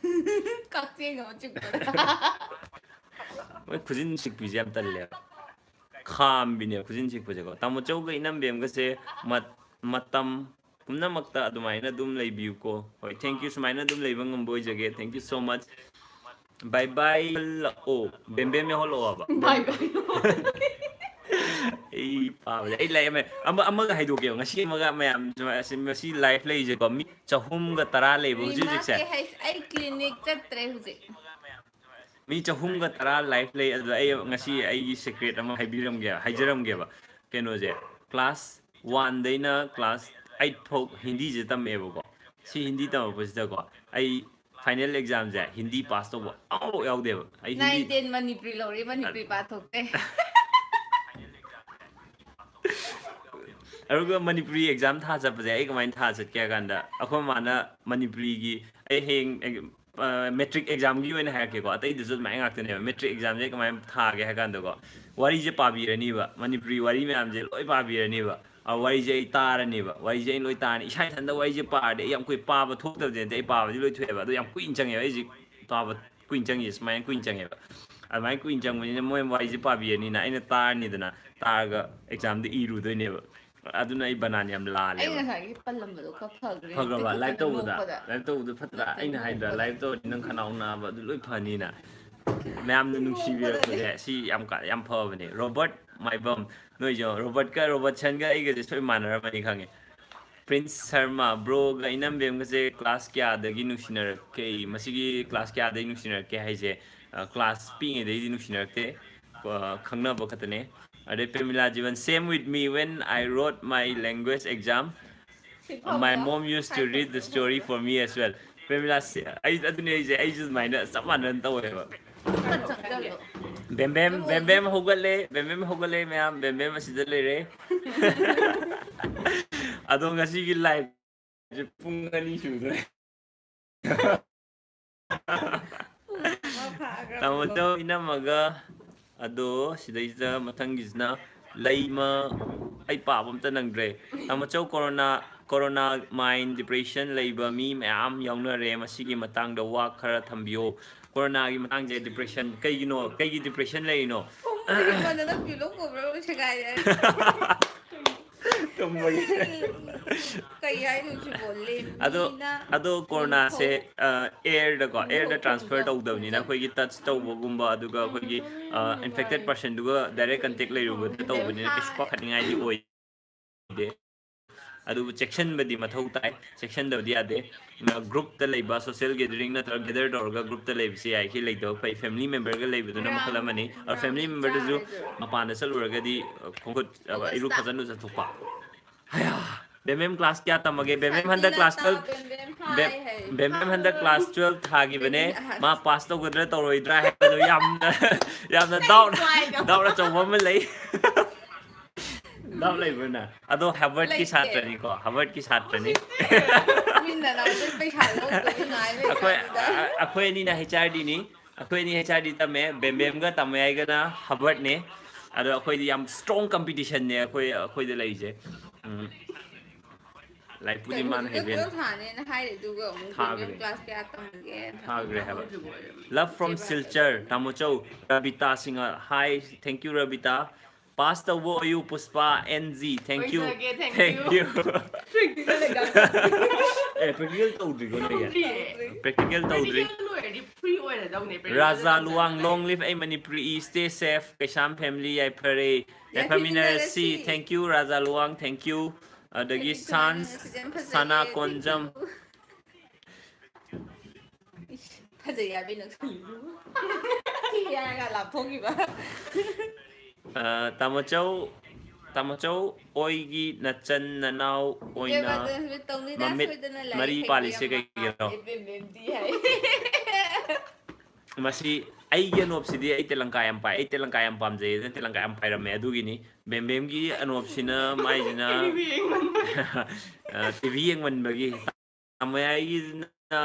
ꯀꯛꯆꯦꯡ ꯑꯃ ꯆꯤꯛꯄꯗ ꯃꯣꯏ ꯈꯨꯖꯤꯟ ꯁꯤꯛꯄꯤꯁꯦ ꯌꯥꯝ ꯇꯜꯂꯦꯕ ꯈꯥꯝꯕꯤꯅꯦꯕ ꯈꯨꯖꯤꯟ ꯁꯤꯛꯄꯁꯦꯀꯣ ꯇꯥꯃꯣꯆꯧꯒ ꯏꯅꯝꯕꯦꯝꯒꯁꯦ ꯃꯇꯝ ꯄꯨꯝꯅꯃꯛꯇ ꯑꯗꯨꯃꯥꯏꯅ ꯑꯗꯨꯝ ꯂꯩꯕꯤꯌꯨꯀꯣ ꯍꯣꯏ ꯊꯦꯡꯛ ꯌꯨ ꯁꯨꯃꯥꯏꯅ ꯑꯗꯨꯝ ꯂꯩꯕ ꯉꯝꯕ ꯑꯣꯏꯖꯒꯦ ꯊꯦꯡꯛ ꯌꯨ ꯁꯣ ꯃꯆ ꯕꯥꯏ ꯕꯥꯏ ꯌꯧꯍꯜꯂꯛꯑꯣ ꯕꯦꯝꯕꯦꯝ ꯌꯧꯍꯜꯂꯛꯑꯣꯕ ꯕꯥꯏ ꯕꯥꯏ ꯑꯩ ꯄꯥꯕꯁꯦ ꯑꯩ ꯂꯥꯏꯔꯤꯛ ꯑꯃꯒ ꯍꯥꯏꯗꯣꯛꯀꯦꯕ ꯉꯁꯤ ꯑꯃꯒ ꯃꯌꯥꯝ ꯃꯁꯤ ꯂꯥꯏꯐ ꯂꯩꯔꯤꯁꯦꯀꯣ ꯃꯤ 310 ꯂꯩꯕ ꯍꯧꯖꯤꯛ ꯔꯤꯃꯥ ꯍꯧꯖꯤꯛꯁꯦ ꯑꯩ ꯀ꯭ꯂꯤꯅꯤꯛ ꯆꯠꯇ꯭ꯔꯦ ꯍꯧꯖꯤꯛ ꯃꯤ 310 ꯂꯥꯏꯐ ꯂꯩ ꯑꯗꯨꯗ ꯑꯩ ꯉꯁꯤ ꯑꯩꯒꯤ ꯁꯦꯀ꯭ꯔꯦꯠ ꯑꯃ ꯍꯥꯏꯖꯔꯝꯒꯦꯕ ꯀꯩꯅꯣꯁꯦ ꯀ꯭ꯂꯥꯁ 1ꯗꯩꯅ ꯀ꯭ꯂꯥꯁ 8 ꯐꯥꯎ ꯍꯤꯟꯗꯤꯁꯦ ꯇꯝꯃꯛꯑꯦꯕꯀꯣ ꯁꯤ ꯍꯤꯟꯗꯤ ꯇꯝꯃꯛꯄꯁꯤꯗꯀꯣ ꯑꯩ ꯐꯥꯏꯅꯦꯜ ꯑꯦꯛꯖꯥꯝꯁꯦ ꯍꯤꯟꯗꯤ ꯄꯥꯁ ꯇꯧꯕ ꯑꯃꯐꯥꯎ ꯌꯥꯎꯗꯦꯕ ꯑꯩ ꯍꯤꯟꯗꯤ 9, 10 ꯃꯅꯤꯄꯨꯔꯤ ꯂꯧꯔꯦ ꯃꯅꯤꯄꯨꯔꯤ ꯄꯥꯊꯣꯛꯇꯦ ꯑꯗꯨꯒ ꯃꯅꯤꯄꯨꯔꯤ ꯑꯦꯛꯖꯥꯝ ꯊꯥ ꯆꯠꯄꯁꯦ ꯑꯩ ꯀꯃꯥꯏꯅ ꯊꯥ ꯆꯠꯀꯦ ꯍꯥꯏ ꯀꯥꯟꯗ ꯑꯩꯈꯣꯏ ꯃꯥꯅ ꯃꯅꯤꯄꯨꯔꯤꯒꯤ ꯑꯩ ꯍꯌꯦꯡ ꯃꯦꯇ꯭ꯔꯤꯛ ꯑꯦꯛꯖꯥꯝꯒꯤ ꯑꯣꯏꯅ ꯍꯥꯏꯔꯛꯀꯦꯀꯣ ꯑꯇꯩꯗꯨꯁꯨ ꯑꯗꯨꯃꯥꯏꯅ ꯉꯥꯛꯇꯅꯦꯕ ꯃꯦꯇ꯭ꯔꯤꯛ ꯑꯦꯛꯖꯥꯝꯁꯦ ꯀꯃꯥꯏꯅ ꯊꯥꯒꯦ ꯍꯥꯏ ꯀꯥꯟꯗꯀꯣ ꯋꯥꯔꯤꯁꯦ ꯄꯥꯕꯤꯔꯅꯤꯕ ꯃꯅꯤꯄꯨꯔꯤ ꯋꯥꯔꯤ ꯃꯌꯥꯝꯁꯦ ꯂꯣꯏ ꯄꯥꯕꯤꯔꯅꯤꯕ ꯋꯥꯔꯤꯁꯦ ꯑꯩ ꯇꯥꯔꯅꯤꯕ ꯋꯥꯔꯤꯁꯦ ꯑꯩ ꯂꯣꯏ ꯇꯥꯔꯅꯤ ꯏꯁꯥ ꯏꯊꯟꯇ ꯋꯥꯔꯤꯁꯦ ꯄꯥꯔꯗꯤ ꯑꯩ ꯌꯥꯝ ꯀꯨꯏ ꯄꯥꯕ ꯊꯣꯛꯇꯕꯗꯤ ꯅꯠꯇꯦ ꯑꯩ ꯄꯥꯕꯗꯤ ꯂꯣꯏ ꯊꯣꯛꯑꯦꯕ ꯑꯗꯣ ꯌꯥꯝ ꯀꯨꯏꯅ ꯆꯪꯉꯦꯕ ꯑꯩꯁꯦ ꯄꯥꯕ ꯀꯨꯏꯅ ꯆꯪꯉꯦ ꯁꯨꯃꯥꯏꯅ ꯀꯨꯏꯅ ꯆꯪꯉꯦꯕ ꯑꯗꯨꯃꯥꯏꯅ ꯀꯨꯏꯅ ꯆꯪꯕꯅꯤꯅ ꯃꯣꯏ ꯋꯥꯔꯤꯁꯦ ꯄꯥꯕꯤꯔꯅꯤꯅ ꯑꯩꯅ ꯇꯥꯔꯅꯤꯗꯅ ꯇꯥꯔꯒ ꯑꯦꯛꯖꯥꯝꯗ ꯏꯔꯨꯗꯣꯏꯅꯦꯕ ꯑꯗꯨꯅ ꯑꯩ ꯕꯅꯥꯟ ꯌꯥꯝ ꯑꯩ ꯂꯥꯜꯂꯦꯕ ꯉꯁꯥꯏꯒꯤ ꯄꯜꯂꯝꯕꯗꯣ ꯈꯔ ꯐꯈ꯭ꯔꯦ ꯐꯈ꯭ꯔꯕ ꯂꯥꯏꯚ ꯇꯤꯈꯠꯇꯅ ꯇꯧꯕꯗ ꯅꯣꯛꯄꯗ ꯂꯥꯏꯚ ꯇꯧꯕꯗ ꯐꯠꯇ꯭ꯔꯥ ꯅꯠꯇꯦ ꯑꯩꯅ ꯍꯥꯏꯗ꯭ꯔꯥ ꯅꯣꯛꯄꯗ ꯂꯥꯏꯚ ꯇꯧꯔꯗꯤ ꯅꯪ ꯈꯅꯥꯎ ꯅꯥꯕ ꯑꯗꯨ ꯂꯣꯏ ꯐꯅꯤꯅ ꯃꯌꯥꯝꯅ ꯅꯣꯛꯄꯗꯅꯦ ꯅꯨꯡꯁꯤꯕꯤꯔꯛꯄꯁꯦ ꯁꯤ ꯌꯥꯝ ꯐꯕꯅꯦ ꯔꯣꯕꯔꯠ ꯃꯥꯏꯕꯝ ꯅꯣꯏꯁꯨ ꯔꯣꯕꯔꯠꯁꯟꯒ ꯑꯩꯒꯁꯦ ꯁꯣꯏ ꯃꯥꯟꯅꯔꯝꯃꯅꯤ ꯈꯪꯉꯦ ꯄ꯭ꯔꯤꯟꯁ ꯁꯔꯃ ꯕ꯭ꯔꯣꯒ ꯏꯅꯝꯕꯦꯝꯒꯁꯦ ꯀ꯭ꯂꯥꯁ ꯀꯌꯥꯗꯒꯤ ꯅꯨꯡꯁꯤꯅꯔꯛꯀꯦ ꯃꯁꯤꯒꯤ ꯀ꯭ꯂꯥꯁ ꯀꯌꯥꯗꯒꯤ ꯅꯨꯡꯁꯤꯅꯔꯛꯀꯦ ꯍꯥꯏꯁꯦ ꯀ꯭ꯂꯥꯁ ꯄꯤꯛꯉꯩꯗꯩꯗꯤ ꯅꯨꯡꯁꯤꯅꯔꯛꯇꯦ ꯈꯪꯅꯕ ꯈꯛꯇꯅꯦ ꯑꯗꯩ Pemila Jiban same with me when I wrote my language exam ꯁꯤ my father mom use to hi read the father story for me as well Premila ꯑꯩ ꯑꯗꯨꯅꯦ ꯑꯩꯁꯨ ꯑꯗꯨꯃꯥꯏꯅ ꯆꯞ ꯃꯥꯟꯅꯅ ꯇꯧꯋꯦꯕ ꯐꯠ ꯆꯪꯁꯜꯂꯣ ꯕꯦꯝꯕꯦꯝ ꯍꯧꯒꯠꯂꯦ ꯃꯌꯥꯝ ꯕꯦꯝꯕꯦꯝ ꯑꯁꯤꯗ ꯂꯩꯔꯦ ꯑꯗꯣ ꯉꯁꯤꯒꯤ ꯂꯥꯏꯚꯁꯦ ꯄꯨꯡ 2 ꯁꯨꯗꯣꯔꯦ ꯄꯨꯡ ꯑꯃ ꯐꯥꯈ꯭ꯔꯕꯗꯣ ꯇꯥꯃꯣꯆꯧ ꯏꯅꯝꯃꯒ ꯑꯗꯣ ꯁꯤꯗꯩꯁꯤꯗ ꯃꯊꯪꯒꯤꯁꯤꯅ ꯂꯩꯃ ꯑꯩ ꯄꯥꯕ ꯑꯝꯇ ꯅꯪꯗ꯭ꯔꯦ ꯇꯥꯃꯣꯆꯧ ꯀꯣꯔꯣꯅꯥ ꯃꯥꯏꯟ ꯗꯤꯄ꯭ꯔꯦꯁꯟ ꯂꯩꯕ ꯃꯤ ꯃꯌꯥꯝ ꯌꯥꯎꯅꯔꯦ ꯃꯁꯤꯒꯤ ꯃꯇꯥꯡꯗ ꯋꯥ ꯈꯔ ꯊꯝꯕꯤꯌꯣ ꯀꯣꯔꯣꯅꯥꯒꯤ ꯃꯇꯥꯡꯁꯦ ꯗꯤꯄ꯭ꯔꯦꯁꯟ ꯀꯩꯒꯤ ꯗꯤꯄ꯭ꯔꯦꯁꯟ ꯂꯩꯔꯤꯅꯣ ꯇꯨꯝꯕꯒꯤ ꯃꯅꯗ ꯄꯤꯂꯣ ꯀꯣꯕꯔ ꯁꯦꯒꯥꯏꯔꯦ ꯇꯨꯝꯕꯒꯤ ꯀꯩ ꯍꯥꯏꯅꯣ ꯁꯤꯕꯣ ꯑꯗꯣ ꯂꯦꯝꯃꯤꯅ ꯑꯗꯣ ꯀꯣꯔꯣꯅꯥꯁꯦ ꯅꯤꯡꯊꯧ ꯑꯦꯌꯔꯗ ꯇ꯭ꯔꯥꯟꯁꯐꯔ ꯈꯣꯡꯖꯪ ꯇꯧꯗꯕꯅꯤꯅ ꯈꯣꯡꯖꯪ ꯑꯩꯈꯣꯏꯒꯤ ꯇꯆ ꯇꯧꯕꯒꯨꯝꯕ ꯑꯗꯨꯒ ꯑꯩꯈꯣꯏꯒꯤ ꯏꯟꯐꯦꯛꯇꯦꯠ ꯄꯔꯁꯟꯗꯨꯒ ꯗꯥꯏꯔꯦꯛ ꯀꯟꯇꯦꯛ ꯂꯩꯔꯨꯕꯗ ꯇꯧꯕꯅꯤꯅ ꯀꯩꯁꯨ ꯄꯥꯈꯠꯅꯤꯡꯉꯥꯏꯗꯤ ꯑꯣꯏꯗꯦ ꯑꯗꯨꯕꯨ ꯆꯦꯛꯁꯤꯟꯕꯗꯤ ꯃꯊꯧ ꯇꯥꯏ ꯆꯦꯛꯁꯤꯟꯗꯕꯗꯤ ꯌꯥꯗꯦ ꯒ꯭ꯔꯨꯞꯇ ꯂꯩꯕ ꯁꯣꯁꯤꯌꯦꯜ ꯒꯦꯗꯔꯤꯡ ꯅꯠꯇ꯭ꯔꯒ ꯒꯦꯗꯔ ꯇꯧꯔꯒ ꯒ꯭ꯔꯨꯞꯇ ꯂꯩꯕꯁꯤ ꯌꯥꯏ ꯁꯤ ꯂꯩꯇꯕ ꯐꯩ ꯐꯦꯃꯤꯂꯤ ꯃꯦꯝꯕꯔꯒ ꯂꯩꯕꯗꯨꯅ ꯃꯈꯜ ꯑꯃꯅꯤ ꯐꯦꯃꯤꯂꯤ ꯒ꯭ꯔꯥꯝ ꯃꯦꯝꯕꯔꯗꯁꯨ ꯆꯥꯔꯣꯏꯗ꯭ꯔꯣ ꯃꯄꯥꯟꯗ ꯆꯠꯂꯨꯔꯒꯗꯤ ꯈꯣꯡꯈꯨꯠ ꯏꯔꯨ ꯑꯣꯒꯁꯇ ꯐꯖꯅ ꯆꯠꯊꯣꯛꯄ ꯕꯦꯝꯕꯦꯝ ꯀ꯭ꯂꯥꯁ ꯀꯌꯥ ꯇꯝꯃꯒꯦ ꯕꯦꯝꯕꯦꯝ ꯍꯟꯗꯛ ꯀ꯭ꯂꯥꯁ ꯁꯟꯖꯤꯅꯥꯇꯥ 12 ꯕꯦꯝ ꯕꯦꯝ ꯍꯥꯏ ꯍꯥꯏ ꯕꯦꯝꯕꯦꯝ ꯍꯟꯗꯛ ꯀ꯭ꯂꯥꯁ 12 ꯊꯥꯈꯤꯕꯅꯦ ꯕꯦꯕꯤ ꯃꯥ ꯄꯥꯁ ꯇꯧꯒꯗ꯭ꯔꯥ ꯇꯧꯔꯣꯏꯗ꯭ꯔꯥ ꯍꯥꯏꯕꯗꯣ ꯌꯥꯝꯅ ꯀꯩ ꯄ꯭ꯋꯥꯏꯅꯣ ꯗꯥꯎꯠ ꯑꯆꯧꯕ ꯑꯃ ꯂꯩ ꯗꯥꯎꯠ ꯂꯩꯕ꯭ꯔ ꯅꯪ ꯑꯗꯣ ꯍꯥꯔꯕꯔꯠꯀꯤ ꯂꯩꯇꯦ ꯁꯥꯇ꯭ꯔꯅꯤꯀꯣ ꯍꯥꯔꯕꯔꯠꯀꯤ ꯁꯥꯇ꯭ꯔꯅꯤ ꯃꯤꯟ ꯅꯅꯥꯎꯗꯩ ꯄꯩꯁꯥ ꯂꯧꯗꯣꯏꯒꯤ ꯉꯥꯏ ꯂꯩꯀꯥꯟꯗꯨꯗ ꯑꯩꯈꯣꯏ ꯑꯅꯤꯅ HRDꯅꯤ ꯑꯩꯈꯣꯏ ꯑꯅꯤ HRD ꯇꯝꯃꯦ ꯕꯦꯝꯕꯦꯝꯒ ꯇꯥꯃꯣꯌꯥꯏꯒꯅ ꯍꯥꯔꯕꯔꯠꯅꯦ ꯑꯗꯣ ꯑꯩꯈꯣꯏꯗꯤ ꯌꯥꯝ ꯁ꯭ꯇ꯭ꯔꯣꯡ ꯀꯝꯄꯤꯇꯤꯁꯟꯅꯦ ꯑꯩꯈꯣꯏꯗ ꯂꯩꯔꯤꯁꯦ ꯂꯥꯏꯔꯤꯛꯄꯨꯗꯤ ꯀꯩꯅꯣ ꯃꯥꯅ ꯍꯧꯖꯤꯛꯇ ꯍꯩꯕ ꯍꯦꯟꯅ 12 ꯊꯥꯅꯦꯅ ꯍꯥꯏꯔꯦ ꯑꯗꯨꯒ ꯑꯃꯨꯛ ꯕꯦꯝꯕꯦꯝ ꯊꯥꯈ꯭ꯔꯦ ꯀ꯭ꯂꯥꯁ ꯀꯌꯥ ꯇꯝꯒꯦꯅ ꯊꯥꯈ꯭ꯔꯦ ꯍꯥꯏꯕ ꯍꯪꯉꯛꯑꯣ ꯂꯞ ꯐ꯭ꯔꯣꯝ ꯆꯦꯕꯥ ꯁꯤꯜꯆꯔ ꯇꯥꯃꯣꯆꯧ ꯔꯕꯤꯇꯥ ꯁꯤꯡꯍ ꯍꯥꯏ ꯊꯦꯡꯛ ꯌꯨ ꯔꯕꯤꯇꯥ ꯄꯥꯁ ꯇꯧꯕ ꯑꯣꯏꯌꯨ ꯄꯨꯁꯄꯥ NG ꯊꯦꯡꯛ ꯌꯨ ꯑꯣꯏꯖꯒꯦ ꯊꯦꯡꯛ ꯌꯨ ꯄ꯭ꯔꯦꯛꯇꯤꯀꯦꯜ ꯑꯦꯛꯖꯥꯝ ꯇꯧꯗ꯭ꯔꯤ ꯄ꯭ꯔꯦꯛꯇꯤꯀꯦꯜ ꯇꯧꯗ꯭ꯔꯤꯀꯣ ꯅꯣꯏ ꯇꯧꯗ꯭ꯔꯤ ꯄ꯭ꯔꯦꯛꯇꯤꯀꯦꯜ ꯇꯧꯗ꯭ꯔꯤ ꯂꯣꯏꯔꯗꯤ free Raza Luang long live a Manipuri stay safe Kaisham family I pray Familiarity thank you Raza Luang thank you Adagi Sans Sana Konjam Fazia bem no Tiaga lá pongiba Tamachau Oigi Nachan Nanau Oina Mari Palise Kairo Masi aigi anopsidi ai Telanka Empire ai Telanka Empire je Telanka Empire me adugini bembem gi anopsina mai jina TV yang man bagi tamoyai gi na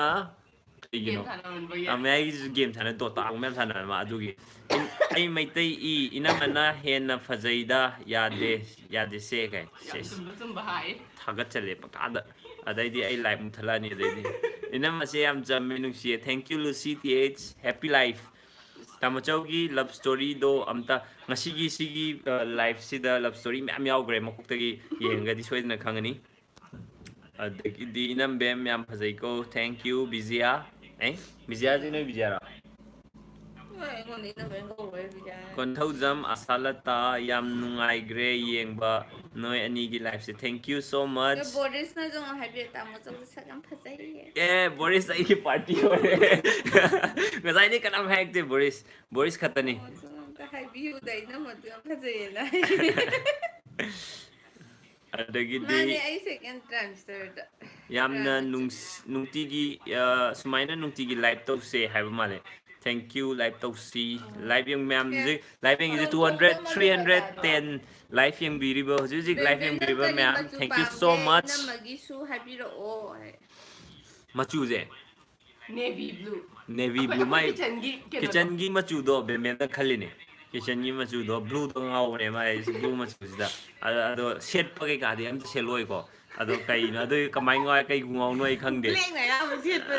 tamoyai gi game thana Dota mem thana ma adugi ai mai tai I inamana hena fajaida yade se kai thagat chale pakada adaidi ai live muthalani adaidi inam ase am jamme nungsi thank you Lucy TH happy life Tamachau gi love story do amta ngasigi sigi life sida love story myam yaugre makukta gi yenga di soidna khangani adagi inam bem myam phajai ko thank you Bizia Bizia ji noi Bizia ra Konthojam Asalata yam nungai gre yengba noi ani gi life se thank you so much Boris na jong habi Tamachau sakam phajai Boris ai ki party hore ngasai ni kanam hack de Boris khatani habi u dai na matu phajai na adagi mani ai second transfer yamna nungtigi sumaina nungtigi live to se haiba male thank you live to see live yang ma'am live yang is 200 310 live yang biriba hujik live yang biriba ma'am thank you so much namagi su habiro o machu je navy blue mai kitchen gi machu do be men da khaline kitchen gi machu do blue do ngau ne mai blue machu da ado set pa ke ka de am se loi ko ado kai na do kamai ngoi kai ngau noi khang de leng na ya mo set pa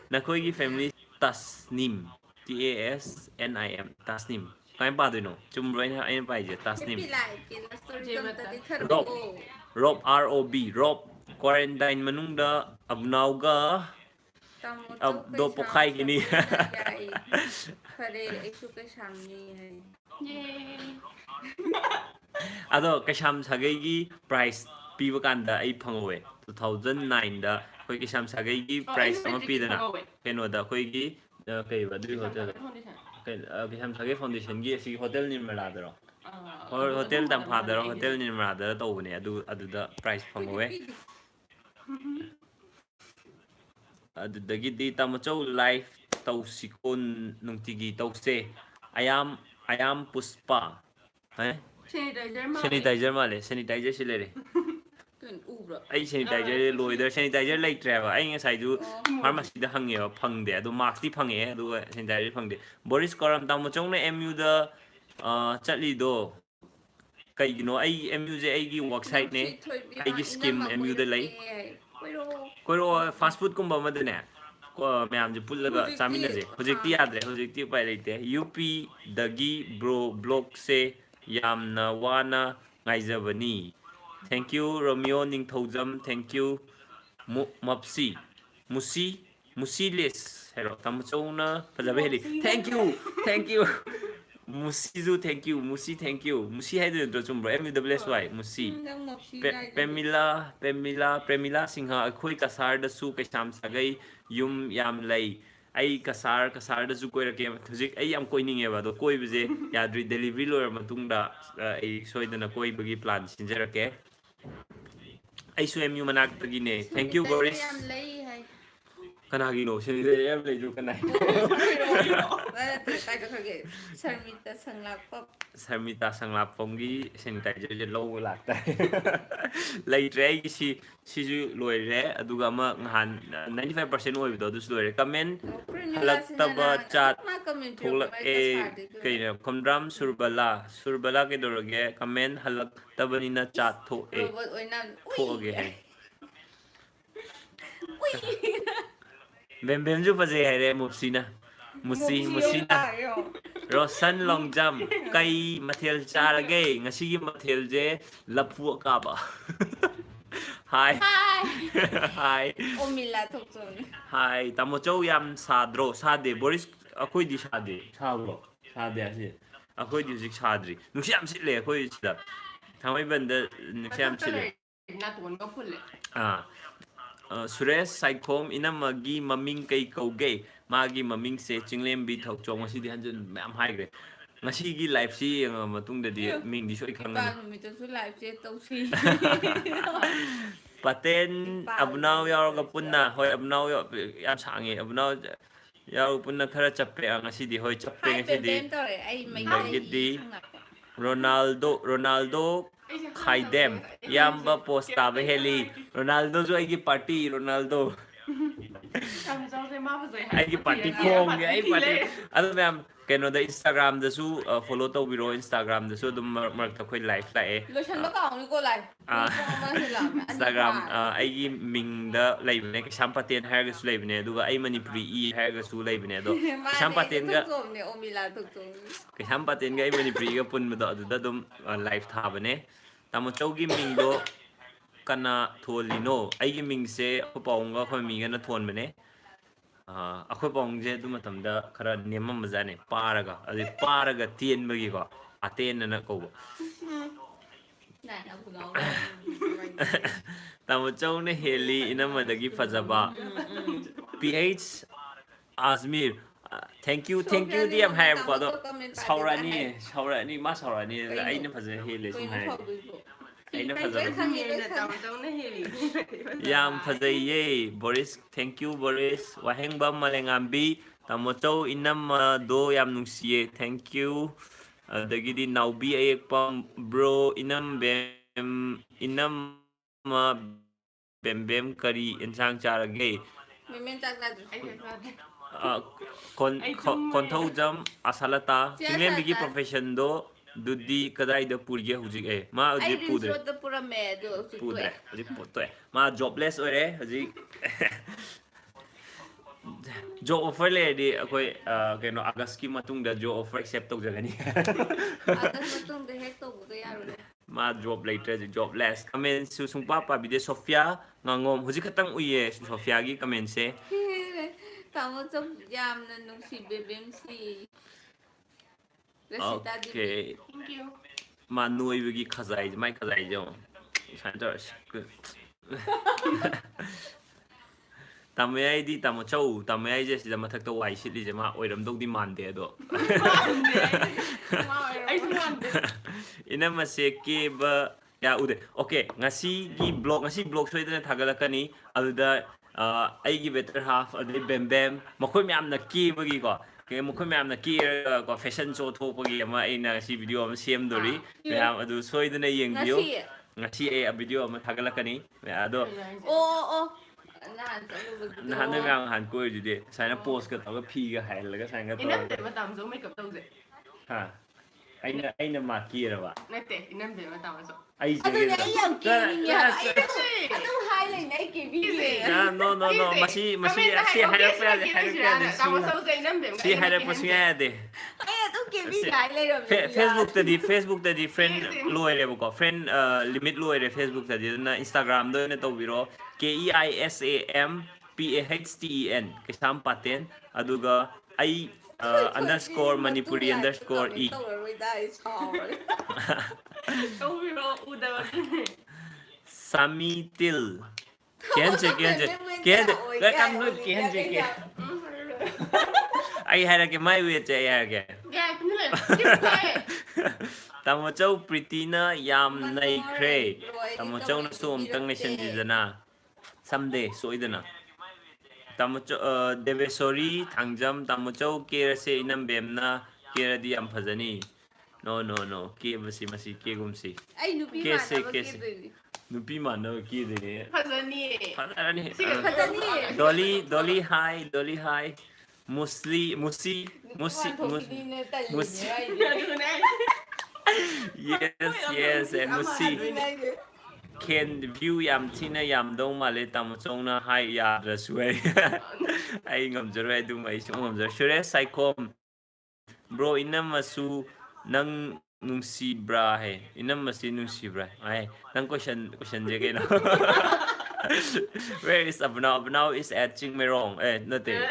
na koi gi family Tasnim TASNIM Tasnim kai pa do no chum roi na ai pa je Tasnim Rob ROB Rob quarantine manung da abnau ga अब दो पोखाई की नहीं खरे ऐसु के सामने है अदो कशाम सगई की price पीव कांदा आई फंगवे 2009 दा कोई कशाम सगई की प्राइस अमा पीदना केनो दा कोई की कई बदरी होटल कशाम सगई फाउंडेशन की ऐसी होटल निर्मला दरो और होटल तम फादर होटल निर्मला दरो तो बने अदु दा price फंगवे adudagidi Tamachau live tausikon nungtigi tause ayam puspa sanitizer male sanitizer silere ai sanitizer loider sanitizer leitreba ai ngasai du pharmacy da hange phangde adu mask ti phange adu sanitizer phangde Boris Koram Tamachau na MU da chatli do kaigino ai MU je ai gi website ne ai gi scheme MU da lai कोइरो fast food कुंबा मदने को ma'am जे पुल्लगा चामिना जे होजिक्ति यादरे होजिक्ति उपाय लेते UP दगी bro blog से यामना वाना ngaijabani thank you Romeo Ningthojam thank you Mapsi Musiles hero Tamachona Pajabeli thank you Musizu thank you Musi haidu do chumbro MWSY Musi Pemila Singha akhoi kasar da su kaisam sagai yum yam lai ai kasar da su koi rake hujik ai am koi ninge ba do koi bije yadri delivery loyer matung da ai soidana koi bagi plan sinjarake ai su MU manak tagi ne thank you Boris kanagi no sini em lai ju kanai Sarmita Sanglapom gi sanitizer je low lakta lai tre si ju loi re aduga ma ngan 95% oi do dus loi comment halaktaba chat thulak e kaina khomdram surbala ke doroge comment halaktabani na chat tho e thoge hai bem ju paje hai re musina Rosan Longjam kai mathel charage ngasi gi mathel je lapu ka ba hi Hi. Omila thokchon. Hi. Tamo chau yam sadro. Sade. Boris akoi di sade. Sabro. Sade asi. Akoi di zik sadri. Nuksi yam sitle akoi sida. Thamai banda nuksi yam sitle. Suresh Saikom inamagi maming kay kauge magi maming se chinglem bi thok chong ngasi di hanjun ma'am haigre ngasi gi live si matung da di ming di soi khangani Pan mi to su live che to si. paten abnaw yaw ga punna hoi abnaw yam sangi abnaw yaw punna khara chappe ngasi di hoi chappe Hai ngasi bem di bem tore ai mai dagidi Ronaldo Khaidem Yamba posta heli Ronaldo jo aigi party Ronaldo aigi party khong ai party ado ma'am keno da Instagram da su follow to biro Instagram da su dum mar ta khoi live la e Lo chan ba kaung ni ko live. Ma se lam. Instagram aigi ming da laibne ke sampaten har ga su laibne duga ai manipuri i har ga su laibne do sampaten ga ne Omila thokchon. ke sampaten ga ai manipuri ga pun ma do da dum live tha bane tamo chaugi ming do kana tholino aigi ming se paunga khoi mi ga na thon bane akhoi paung je du matam da khara nema mazane paraga tien bagi ko aten na ko Nai na bunau. tamo chau ne heli inamadagi fajaba PH Azmir thank you di am have ko do saurani ma saurani aina faja hele sum hai aina faja yam faja ye Boris thank you Boris waheng bam malengambi tamo chau inam do yam nungsiye thank you dagidi naubi ayek pam bro inam inam bem kari insang charage Memen chak la. konthau jam asalata chinglem bigi profession do dudi kadai da purge hujik e ma Ai hujik pudre resort da pura me do su pudre hujik putoi ma jobless ore hujik job offer le di akoi keno august ki matung da job offer accept tok jagani Atas matung de hek to bu ya ro. ma job later jobless comment su sung papa bide Sofia ngangom hujik khatang uye Sofia gi comment se Tamo chok yam na nung si bebem si. Resita di. okay Thank you. ma nuôi bigi khazai mai khazai jo santor tamoyai di tamo chau tamoyai je sida mathak to wai sit li je ma oiram dog di mande do ina ma se ke ba ya ude okay ngasi blog soidana thagalakani aduda ai gi better half ade bem bem makhoi myam na ki bagi ko ke makhoi myam na ki ko fashion show thopagi ama aina si video am sem dori myam adu soidana yeng bio ngasi a video am thagalakani ado Oh. nahan na myam han ko jude saina post ka taga phi ga hail ga saina to Inam de matam zo makeup tawse. ha aina ma ki ra ba Nete, inam de matam zo. ai Ado je na iyang kimi ya. Ado highlight na kimi. no masi harap pa Tamo zo sa inam de. si harap pa siya de Ay ado kimi highlight ro. Facebook ta di friend loire ko friend limit loire Facebook ta di na Instagram do na to biro KEISAMPAHTEN kesam paten aduga ai underscore manipuri underscore e Tawiro uda. Samitil kenje ga kam no kenje ke ai hara ke mai we che ya ke Yeah, kunle. tamo chau pritina yam nai kre tamo chau na sum tang nation dizana someday soidana tamo chau devesori thangjam tamo chau ke se inam bemna ke di am phajani no ke masi ke gumsi Ay nupi Ke ma se, na ke se. nupi mana ke de Hazani. phajani Phajani. Dolly hi Musi yes Musi Ken view yam thina yam dong male tam chong na hai ya da suai ai ngam jare du mai chong ngam jare sure saikom bro inam masu nang nungsi bra hai inam masi nungsi bra ai nang question je ke na Where is Abnao? Abnao is at Chingmerong. Nothing.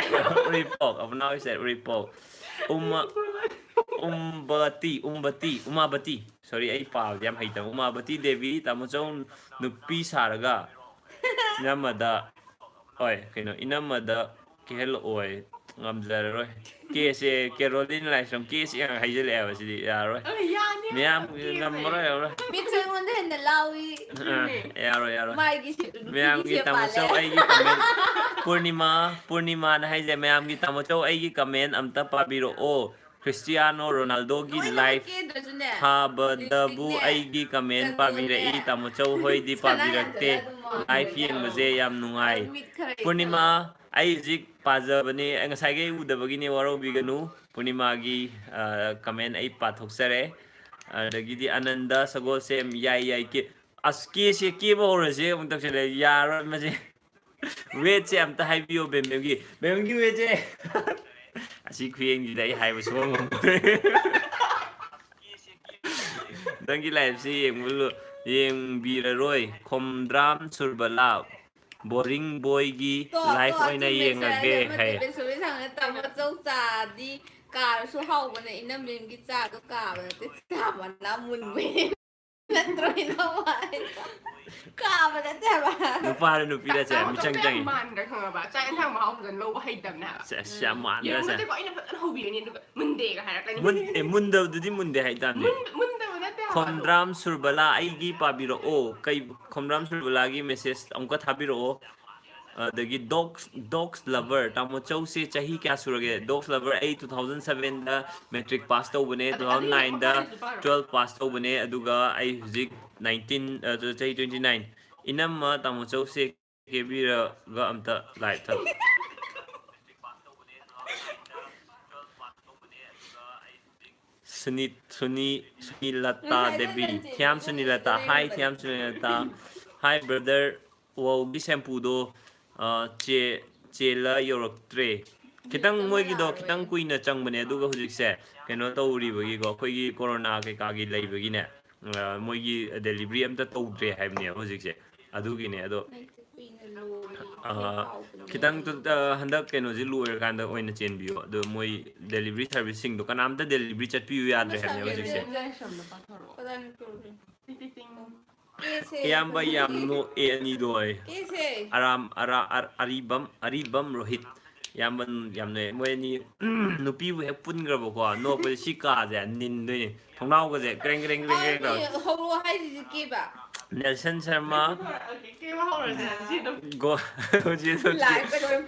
Uripok. Abnao is at Uripok. Umabati. Sorry, ay pa, yam haitang. Umabati Devi, tamuchong nupi saraga. Inamada, inamada, kihel oy, ngamzaroi. Kese, Caroline like some case yang hazel ever, yaro. Miam, namoro. Picture on the Lawi. Yaro. My Miam kita maso ay comment. Purnima na hazel miam kita maso ay comment amta pabiro o. Cristiano Ronaldo gi life habadabu ay gi comment pabira i tamucho hoy di pabirakte life yeng baze yam nungay Purnima ay zik pajabani ang sagay udabagi ni waro biganu Purnima gi comment ay pathoksare dagi di Ananda sagol sem yai ke aski se ke ba horase mung tak sele yaro maje wait se am ta hai bio bemgi wait se Asi khuyeng gì đấy hay mà xuống không? Đăng ký live si yang bira rồi không dram surbala boring boy gi live oi na yang age hay. Bên số bên thằng tao mà dâu già đi cà số hậu mà này năm lên cái già có cà mà cái già mà nó muốn về lên rồi nó vậy cà mà cái già mà Nó pha lên nupi ra chả mi chang chang. Man cái không bà trai anh thằng mà học gần lâu hay tầm nào. Sẽ man Nhưng ra mà sẽ. tôi gọi nó hậu biển nên mình để cái này Mun đâu đi mun de hay tam ni. mình đâu đó theo. Không dram surbala ai gi pa biro o kai không dram surbala gi message amka thabiro o. The dogs lover tamo chausi chahi kya surage dogs lover a 2007 da metric pass to bune 2009 da 12 pass to bune aduga ai huzik 19 chahi 29 inam ma tamo chausi kebira ga amta live tha Sunilata Devi Thiam Sunilata hi Thiam Sunilata hi brother wow gi shampoo do chela yoroktre kitang moi gi do kitang kuina changbane aduga hujik se keno tawri bagi go khoi gi corona ke ka gi lei bagi ne moi gi delivery amta tawdre haibne hujik se adugi ne ado kitang tu handak keno ji luer kan da oina chen bio do moi delivery servicing do kanam da delivery chat piu yadre haibne hujik se Yamba yam no any doy. Aram aribam rohit. Yamban yamne moeni nupi we pun grabo ko no pe sika ja nin de thong nau ko je kreng kreng kreng kreng holo hai gì kia ba Nelson Sharma Cái mà hậu rồi gì đâu. go ji so lại cái đôi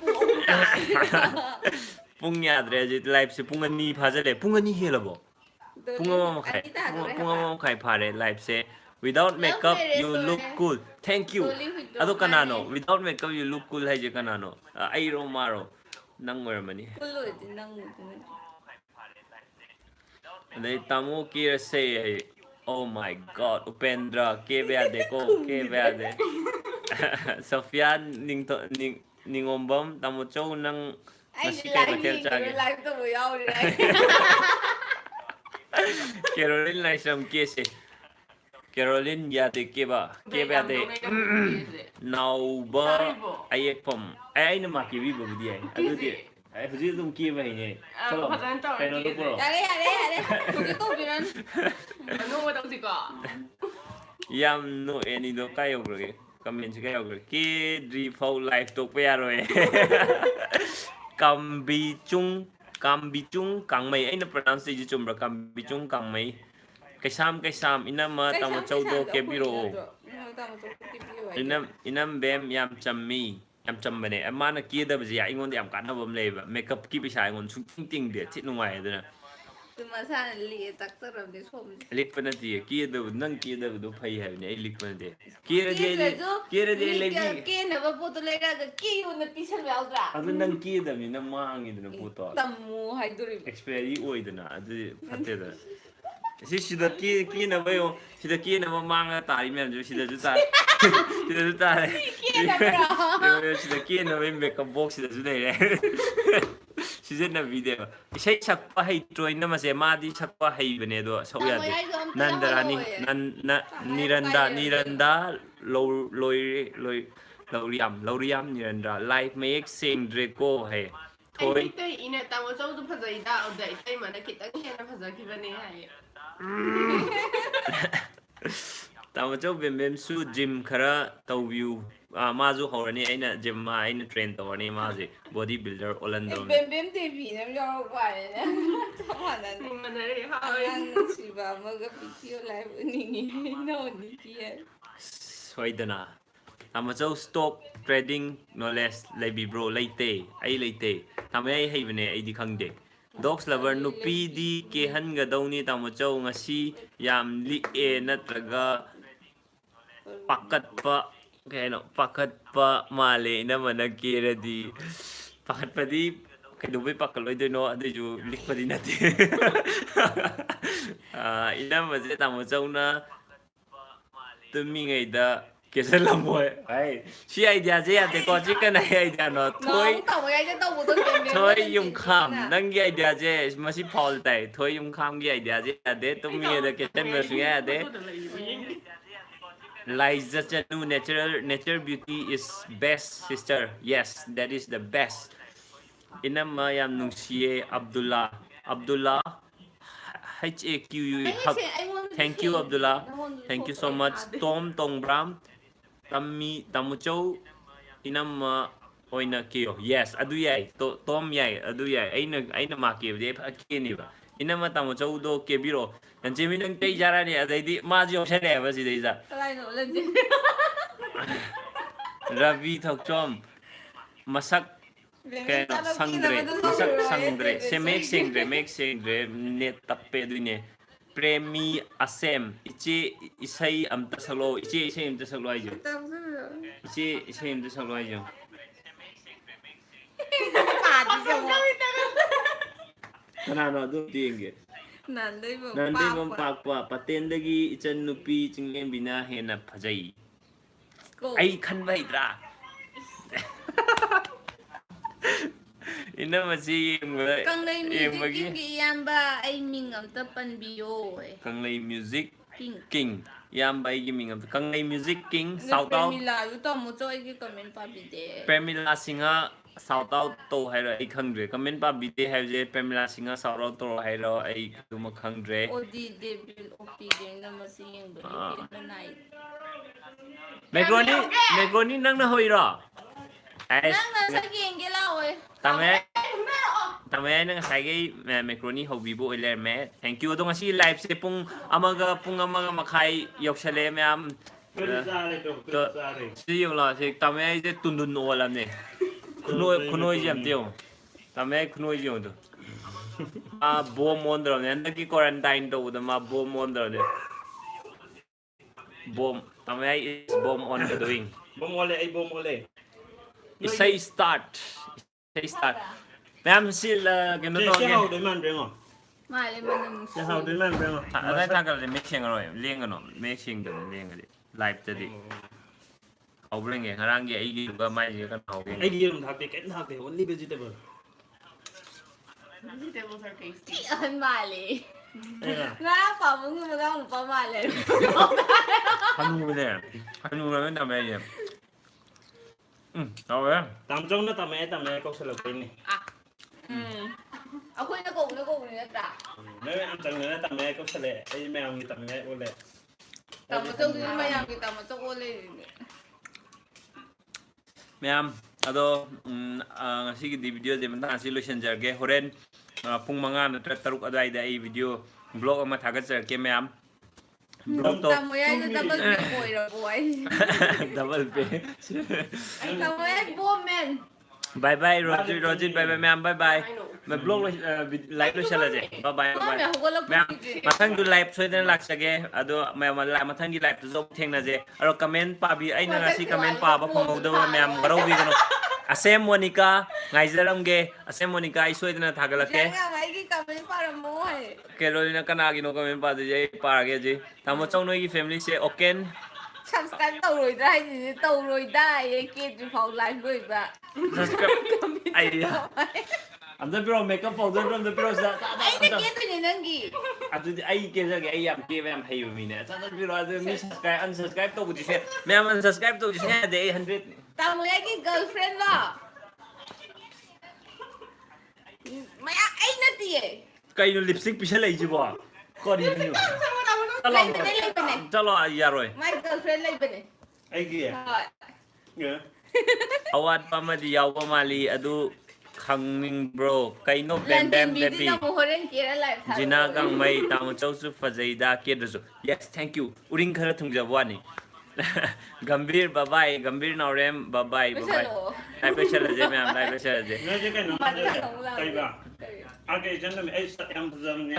pung ya dre ji live se pung ani pha ja le pung ani helabo pung ma khai pha re live se Without makeup, you look cool. Thank you. Ado kanano. Without makeup, you look cool. Hai je kanano. Ay romaro. Nang mermani. They tamo kira say, oh my God, Upendra, kebe ade. Sofia ningombam tamo chow nang nasikay matel chagi. live to buổi ao đi đây Caroline like some case. Caroline ya de keba de now ba ayek pom ay na makibi ba di ay adu di ay huji tum keba ni so pero do puro ya tụi tôi bị nó Nó mua đâu gì cả. yam no any do kayo gre comment kayo gre ki dri fau live to pe rồi kambi chung kang mai ay na pronounce ji chum ra kambi chung kang mai Kaisam inama tamo chaudo kebiro inam bem yam chammane amana kida bzi ya ingon yam kana bam leba makeup ki bisa ingon ting de thit nungai aduna tụi mà sao lì tắc tắc rồi để xôm lik panati kida nang kida do phai ha ne lik panati kida de lebi kia nó vào bút lấy ra cái kia nó bị sao béo ra adu nang kida mi na mangi duna puto tầm mù hay đuổi expiry oi duna adu phatte da sida ki na bayo sida ki na mamanga tari mem jo sida ju ta sida ju ta sida ki na me makeup box sida ju nei sida na video sei chakpa hai troi na ma se ma di chakpa hai bane do so ya de nandarani niranda loi ꯂꯧꯔꯤꯌꯥꯝ Nirandra life ꯃꯌꯦꯛ ꯁꯦꯡꯗ꯭ꯔꯦꯀꯣ ꯍꯥꯏ ꯑꯩ ꯊꯣꯏ ꯃꯩꯇꯩ ꯏꯅ ꯇꯥꯃꯣꯆꯧꯗꯨ ꯐꯖꯩꯗ ꯑꯗꯨꯗ ꯏꯇꯩꯃꯅ ꯈꯤꯇꯪ ꯍꯦꯟꯅ ꯐꯖꯈꯤꯕꯅꯦ ꯍꯥꯏꯌꯦ ꯇꯥꯃꯣꯆꯧ ꯕꯦꯝꯕꯦꯝꯁꯨ ꯖꯤꯝ ꯈꯔ ꯇꯧꯕꯤꯌꯨ 마주 ꯍꯧꯔꯅꯤ ꯑꯩꯅ ꯖꯤꯝ ꯑꯩꯅ ꯇ꯭ꯔꯦꯟ ꯇꯧꯔꯅꯤ 마지 보디 빌더 올란드로는 뱀뱀 데뷔는 여러분 아니냐? 저만한 ꯃꯅꯔꯦ ꯍꯥꯎꯋꯦ 아양 집아 뭐가 비디오 라이브 닝이 나오니기에 소이드나 타마châu stock trading knowledge leibibro leite ai leite tamai ai heibane aidi khangde dogs lover nupidi ke hanga dawni tamochau ngasi yam li e natraga pakatpa keno pakatpa male ina mana keradi pakatpadi kaidubai pakaloidoino adeju likpadi nate ina maje tamochau na tumingaida kesalamoi ai si idea je ate ko chicken idea no thoi thoi yum kham nang gi idea je masi paul tai thoi yum kham gi idea je ade tumingaida kesan ma suya ade Liza Chanu nature beauty is best sister yes that is the best inama yam nungsiye Abdullah HAQUE thank you Abdullah thank you so much Tom Tongbram Tammi Tamuchou inama oina kiyo yes adu yai Tom yai adu yai aina ma kiyo je akini ba inama Tamuchou do kebiro nanjemi nang tei jarani adaidi ma ji option le ba si deisa Ravi Thokchom masak kaya sangdre se make singdre net tappe duine premi asem ichi isai amta salo ichi isai amta salo aijo ichi isai amta salo aijo kanano adu tinge nandai bom pakpa patendagi ichan nupi chingem bina hena phajai ai khanba hidra ina masi kanglei music ki yamba ai ming amta panbiyo kanglei music king yamba ai ming amta kanglei music king shout out Pemila yu to mo choi ki comment pa bide Pamela Singa shout out to hairo ai khangdre comment pa bide haije Pamela Singa shout out to hairo ai duma khangdre odi debil opi de na masi yeng ba nai macaroni nang na hoiro nang na sa yeng ge la oi tame nang sagi macaroni hobibo oiler me thank you dong asi live se pung amaga makhai yoksale meam si yung la si tame ai je tundun olam ne kunoi jam tio tame kunoi jam do bom mondro ne andaki quarantine do da ma bom mondro ne bom tame is bomb on the doing bom ole isai start ma'am sil keno to ke hau de man breng o mai le man ke hau de man breng o ada thagal le mixing ro leng no mixing de leng de live de di au breng ge harang ge ai gi ga mai ge kan hau ge ai di rum thak de ken thak de only vegetable vegetables are tasty an mai le eh nga pa mo ngu ma mo pa mai le hanu le tame ye au ya tam chong na tame ko sala pe ni akhoi na ko ni ta me am chang na tame ko sala ai me am ni tame ole ta mo chong ni ma yang ki ta mo chong ole ma'am ado ngasi gi video je manta asi lotion jarge horen pung manga na taruk adai da ai video blog ama thagat jarge ma'am blog to ta mo ya double pay boy ro boy double pay ta mo ya bo men bye bye Roger bye bye ma'am bye bye मैं blog live लो चला जाए bye ma'am मथंग दु live सोइदन लाक्सगे अदो ma'am मथंग की live जो थेंगना जे अरो comment पाबी आइना गासी comment पाबा फंगौदो ma'am गरौबी गनो असेम मोनिका गाइजरमगे असेम मोनिका आई सोइदना थागलके ngai ki comment paramo hai Carolina कनागी नो कमेंट पादे जे पारगे जे तामो चौनोई की फैमिली से ओकेन subscribe tàu rồi đây thì tàu rồi đây kia thì phòng live rồi ba subscribe I amda biro makeup powder amda biro sa ai cái kia tôi nhìn đang gì adu ai ke jage ai yam ke am hayu mi ne ta biro adu mi subscribe unsubscribe to bu di se me am unsubscribe to di se de 100 tamoyai girlfriend lo maya ai natiye ꯀꯩꯅꯣ lipstick ꯄꯤꯁꯜꯂꯛꯏꯁꯤꯕꯣ ꯀꯔꯤꯅꯣ ꯆꯠꯂꯣ ꯌꯥꯔꯣꯏ my girlfriend leibane ꯑꯩꯒꯤ ꯑꯋꯥꯠꯄ ꯑꯃꯗꯤ ꯌꯥꯎꯕ ꯃꯥꯜꯂꯤ ꯑꯗꯨ ꯈꯪꯅꯤꯡꯕ꯭ꯔꯣ ꯀꯩꯅꯣ ꯕꯦꯝ ꯕꯦꯝ ꯕꯦꯕꯤ ꯖꯤꯅꯥ ꯒꯥꯡꯃꯩ ꯇꯥꯃꯣ ꯆꯧꯁꯨ ꯐꯖꯩꯗ ꯀꯦꯗ꯭ꯔꯁꯨ ꯌꯦꯁ ꯊꯦꯡꯛ ꯌꯨ ꯎꯔꯤꯡ ꯈꯔ ꯊꯨꯡꯖꯕ ꯋꯥꯅꯤ ꯒꯝꯚꯤꯔ ꯕꯕꯥꯏ ꯒꯝꯚꯤꯔ ꯅꯥꯎꯔꯦꯝ ꯕꯕꯥꯏ ꯕꯕꯥꯏ ꯂꯥꯏ ꯄꯩꯁꯜꯂꯁꯦ ꯃꯌꯥꯝ ꯂꯥꯏ ꯄꯩꯁꯜꯂꯁꯦ ꯅꯣꯏꯁꯦ ꯀꯩꯅꯣ ꯀꯩꯕ ꯑꯥꯒꯦ ꯏꯆꯟꯅꯃꯤ ꯑꯩ ꯁꯛ ꯌꯥꯝ ꯐꯖꯕꯅꯦ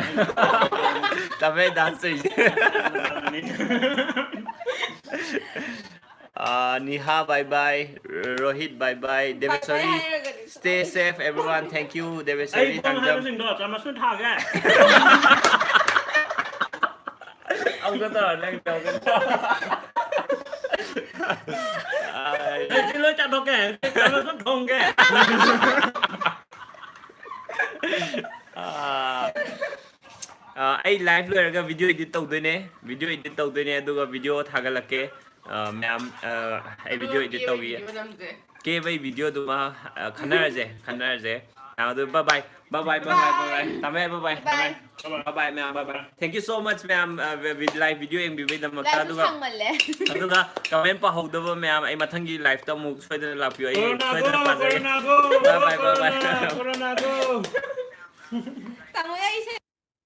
ꯇꯃꯦ dance Niha bye bye Rohit bye bye Deveshwari stay safe everyone thank you ꯑꯩ Deveshwari ꯐꯣꯟ Tangjam ꯍꯥꯏꯕꯁꯤꯡꯗꯣ ꯆꯥꯃꯁꯨ ꯊꯥꯒꯦ Aunque todo nang ꯑꯩ ꯁꯤ ꯂꯣꯏ ꯆꯥꯊꯣꯛꯀꯦ ꯆꯥꯃꯁꯨ ꯊꯣꯡꯒꯦ ꯑꯩ ꯂꯥꯏꯚ ꯂꯣꯏꯔꯒ ꯚꯤꯗꯤꯑꯣ ꯏꯗꯤꯠ ꯇꯧꯗꯣꯏꯅꯦ ꯚꯤꯗꯤꯑꯣ ꯏꯗꯤꯠ ꯇꯧꯗꯣꯏꯅꯦ ꯑꯗꯨꯒ ꯚꯤꯗꯤꯑꯣ ꯊꯥꯒꯠꯂꯛꯀꯦ ꯃꯌꯥꯝ ꯑꯩ ꯚꯤꯗꯤꯑꯣ ꯏꯗꯤꯠ ꯇꯧꯈꯤꯒꯦ ꯀꯦꯕꯩ ꯚꯤꯗꯤꯑꯣꯗꯨꯃ ꯈꯟꯅꯔꯁꯦ ꯑꯗꯨ ꯕꯥꯏ ꯕꯥꯏ ꯕꯥꯏ ꯕꯥꯏ ꯕꯥꯏ ꯇꯥꯃꯦ ꯕꯥꯏ ꯇꯥꯃꯦ ꯕꯥꯏ ꯃꯌꯥꯝ ꯕꯥꯏ ꯊꯦꯡꯛ ꯌꯨ ꯁꯣ ꯃꯆ ꯃꯌꯥꯝ ꯂꯥꯏꯚ ꯚꯤꯗꯤꯑꯣ ꯌꯦꯡꯕꯤꯕꯒꯤꯗꯃꯛꯇ ꯑꯗꯨꯒ ꯀꯃꯦꯟ ꯄꯥꯍꯧꯗꯕ ꯃꯌꯥꯝ ꯑꯩ ꯃꯊꯪꯒꯤ ꯂꯥꯏꯚꯇ ꯑꯃꯨꯛ ꯁꯣꯏꯗꯅ ꯂꯥꯛꯄꯤꯌꯨ ꯑꯩ ꯁꯣꯏꯗꯅ ꯄꯥꯖꯒꯦ ꯕꯥꯏ ꯕꯥꯏ ꯕꯥꯏ tamoyai